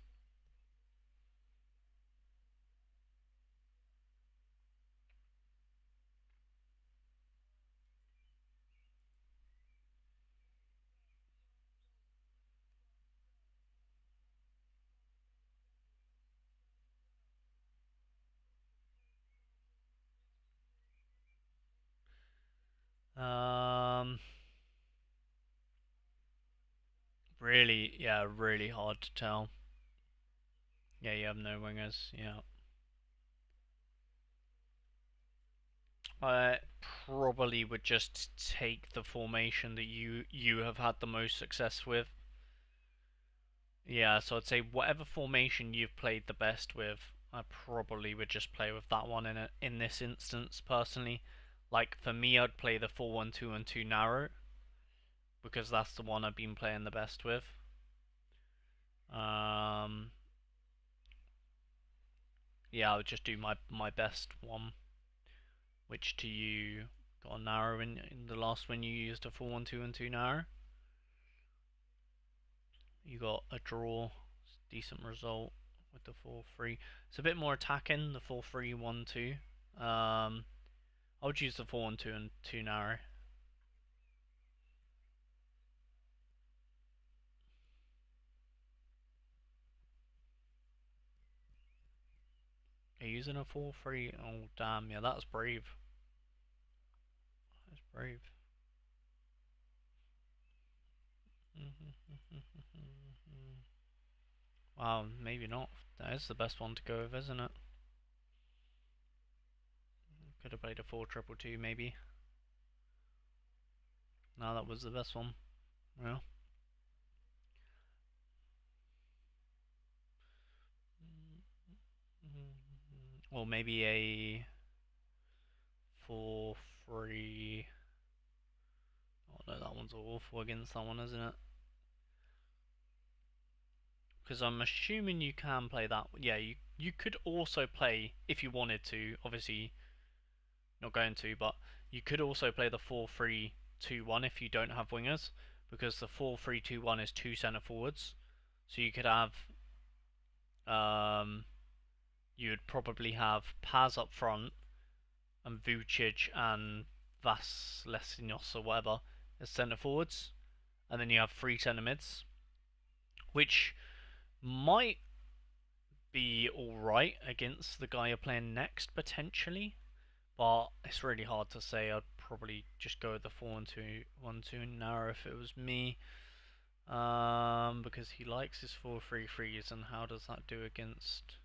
Um, really, yeah, really hard to tell. Yeah, you have no wingers. Yeah, I probably would just take the formation that you have had the most success with. Yeah, so I'd say whatever formation you've played the best with, I probably would just play with that one in this instance personally. Like for me, I'd play the 4-1-2-1-2 narrow because that's the one I've been playing the best with. Um, yeah, I would just do my best one, which to you got a narrow in the last one you used a 4-1-2-1-2 narrow. You got a draw, decent result with the 4-3. It's a bit more attacking, the 4-3-1-2. I would use the 4-1-2-2 narrow. Are you using a 4-3? Oh damn, yeah, that's brave. That's brave. Wow, maybe not. That is the best one to go with, isn't it? Could have played a 4-2-2 maybe. No, that was the best one. Yeah. Or maybe a 4-3. Oh no, that one's awful against that one, isn't it? Because I'm assuming you can play that. Yeah, you could also play if you wanted to. Obviously, not going to, but you could also play the 4-3-2-1 if you don't have wingers, because the 4-3-2-1 is two centre forwards. So you could have, um, you would probably have Paz up front and Vucic and Vasilesinos or whatever as centre forwards, and then you have three centre mids, which might be alright against the guy you're playing next potentially, but it's really hard to say. I'd probably just go with the 4-1-2-1-2 narrow if it was me, because he likes his 4-3-3s, and how does that do against?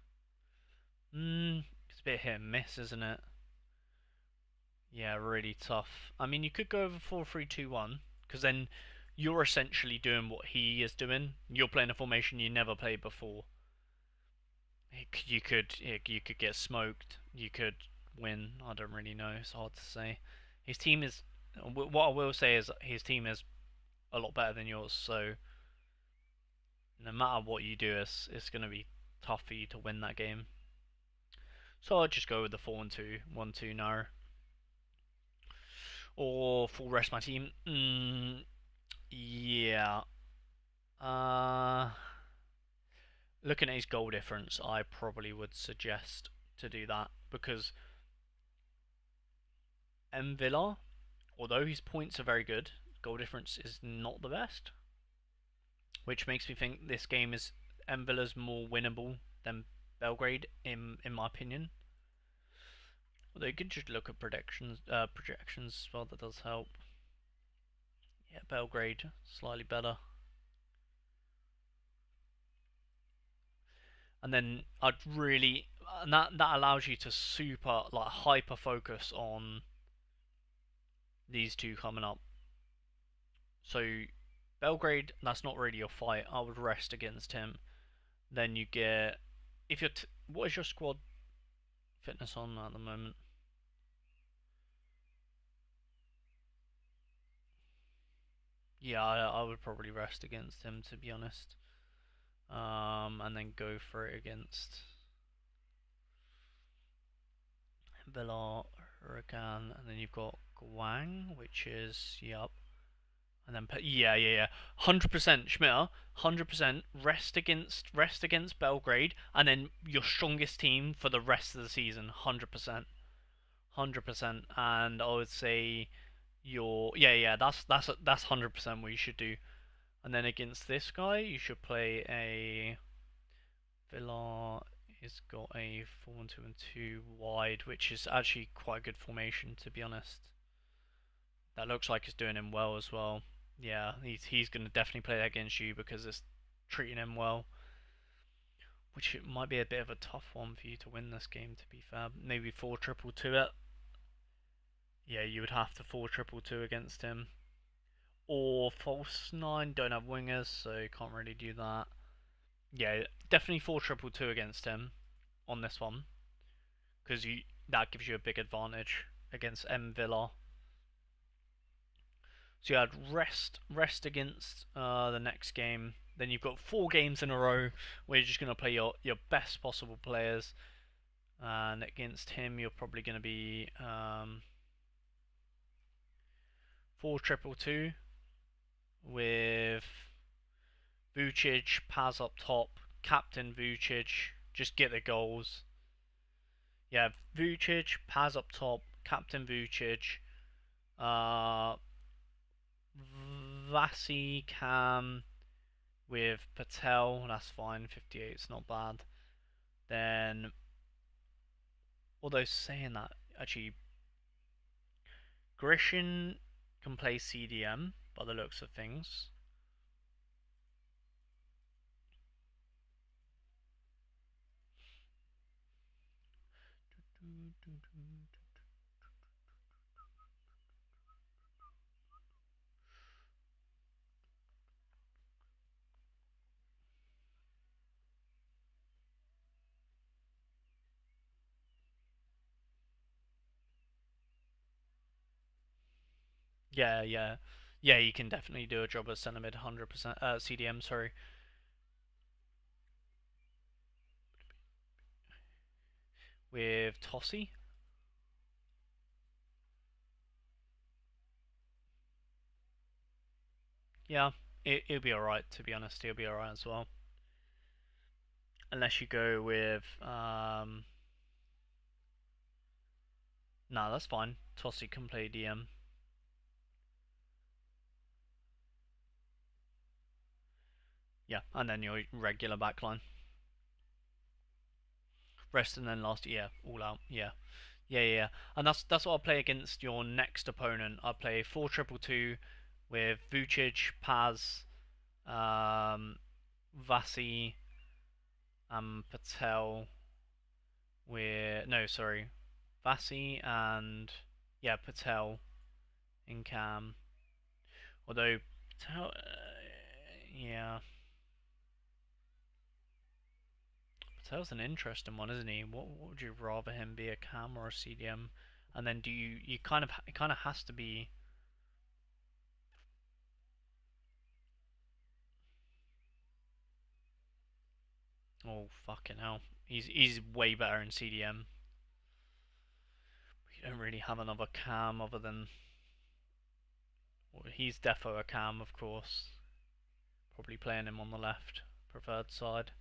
It's a bit hit and miss, isn't it? Yeah, really tough. I mean, you could go over 4-3-2-1 because then you're essentially doing what he is doing. You're playing a formation you never played before. You could get smoked. You could win. I don't really know. It's hard to say. His team is. What I will say is his team is a lot better than yours. So no matter what you do, it's going to be tough for you to win that game. So I'll just go with the 4-1-2-1-2 now, or full rest my team. Yeah. Uh, Looking at his goal difference, I probably would suggest to do that because M Villa although his points are very good, goal difference is not the best, which makes me think this game is Villa's more winnable than Belgrade, in my opinion. Although you could just look at projections as well, that does help. Yeah, Belgrade slightly better. And then I'd really, and that allows you to super like hyper focus on these two coming up. So Belgrade, that's not really your fight. I would rest against him. Then you get, if you're what is your squad fitness on at the moment? Yeah, I would probably rest against him, to be honest. And then go for it against Villar, Huracan, and then you've got Guang, which is, yep. And then, yeah, 100% Schmitter, 100% rest against Belgrade, and then your strongest team for the rest of the season, 100%. And I would say yeah, that's 100% what you should do. And then against this guy, you should play a Villar. He's got a 4-1-2-2 wide, which is actually quite a good formation, to be honest. That looks like it's doing him well as well. Yeah, he's going to definitely play that against you because it's treating him well. Which it might be a bit of a tough one for you to win this game, to be fair. Maybe 4-2-2 it. Yeah, you would have to 4-2-2 against him. Or false 9, don't have wingers, so you can't really do that. Yeah, definitely 4-2-2 against him on this one. Because that gives you a big advantage against M Villa. So you had rest against the next game. Then you've got 4 games in a row where you're just going to play your best possible players. And against him, you're probably going to be 4-2-2 with Vucic, Paz up top, captain Vucic, just get the goals. Yeah, Vucic, Paz up top, captain Vucic, uh, Vasi Cam with Patel, that's fine, 58, it's not bad. Then, although saying that, actually, Grishin can play CDM by the looks of things. Yeah, you can definitely do a job as centre mid, 100%. CDM, sorry. With Tossi. Yeah, it'll be alright, to be honest. It'll be alright as well. Unless you go with. No, that's fine. Tossi can play DM. Yeah, and then your regular backline. Rest and then last, yeah, all out. Yeah. And that's what I'll play against your next opponent. I'll play 4-2-2 with Vucic, Paz, Vasi, and Patel. Vasi and Patel in cam. Although Patel, yeah, Patel's an interesting one, isn't he? What would you rather him be, a cam or a CDM? And then do you kind of it kind of has to be. Oh fucking hell! He's way better in CDM. You don't really have another cam other than. Well, he's defo a cam, of course. Probably playing him on the left, preferred side.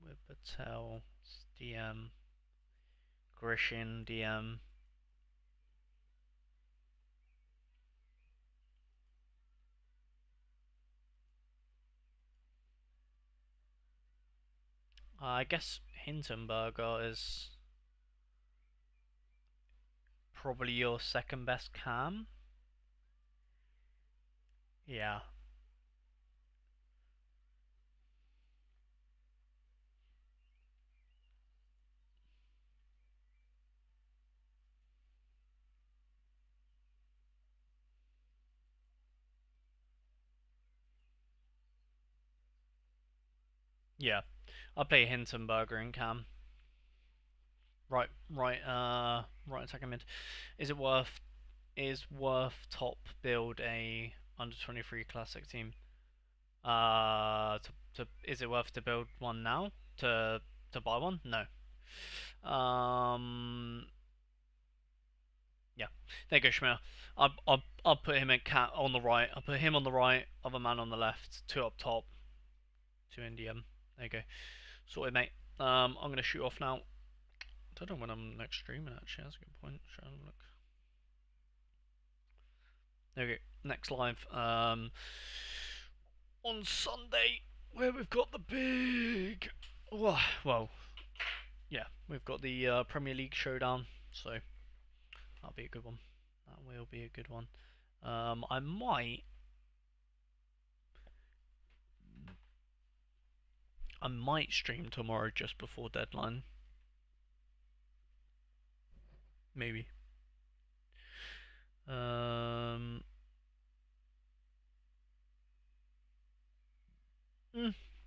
With Patel, DM, Grishin DM. I guess Hintenberger is probably your second best cam. Yeah. Yeah. I'll play Hintenberger in cam. Right attacking mid. Is it worth top build a under 23 classic team? Is it worth to build one now? To buy one? No. Yeah. There you go, Shmuel. I'll put him in cat on the right. I'll put him on the right, other man on the left, two up top, two in DM. There you go. Sorted, mate. I'm gonna shoot off now. I don't know when I'm next streaming. Actually, that's a good point. Should I have a look? There we go. Next live. On Sunday, where we've got the big. Well, yeah, we've got the Premier League showdown. So that'll be a good one. That will be a good one. I might stream tomorrow just before deadline. Maybe.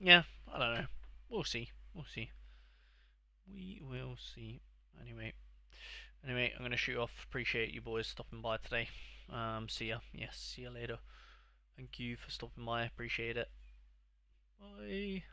Yeah, I don't know. We'll see. We'll see. We will see. Anyway, I'm gonna shoot off. Appreciate you boys stopping by today. See ya. Yes, see ya later. Thank you for stopping by. Appreciate it. Bye.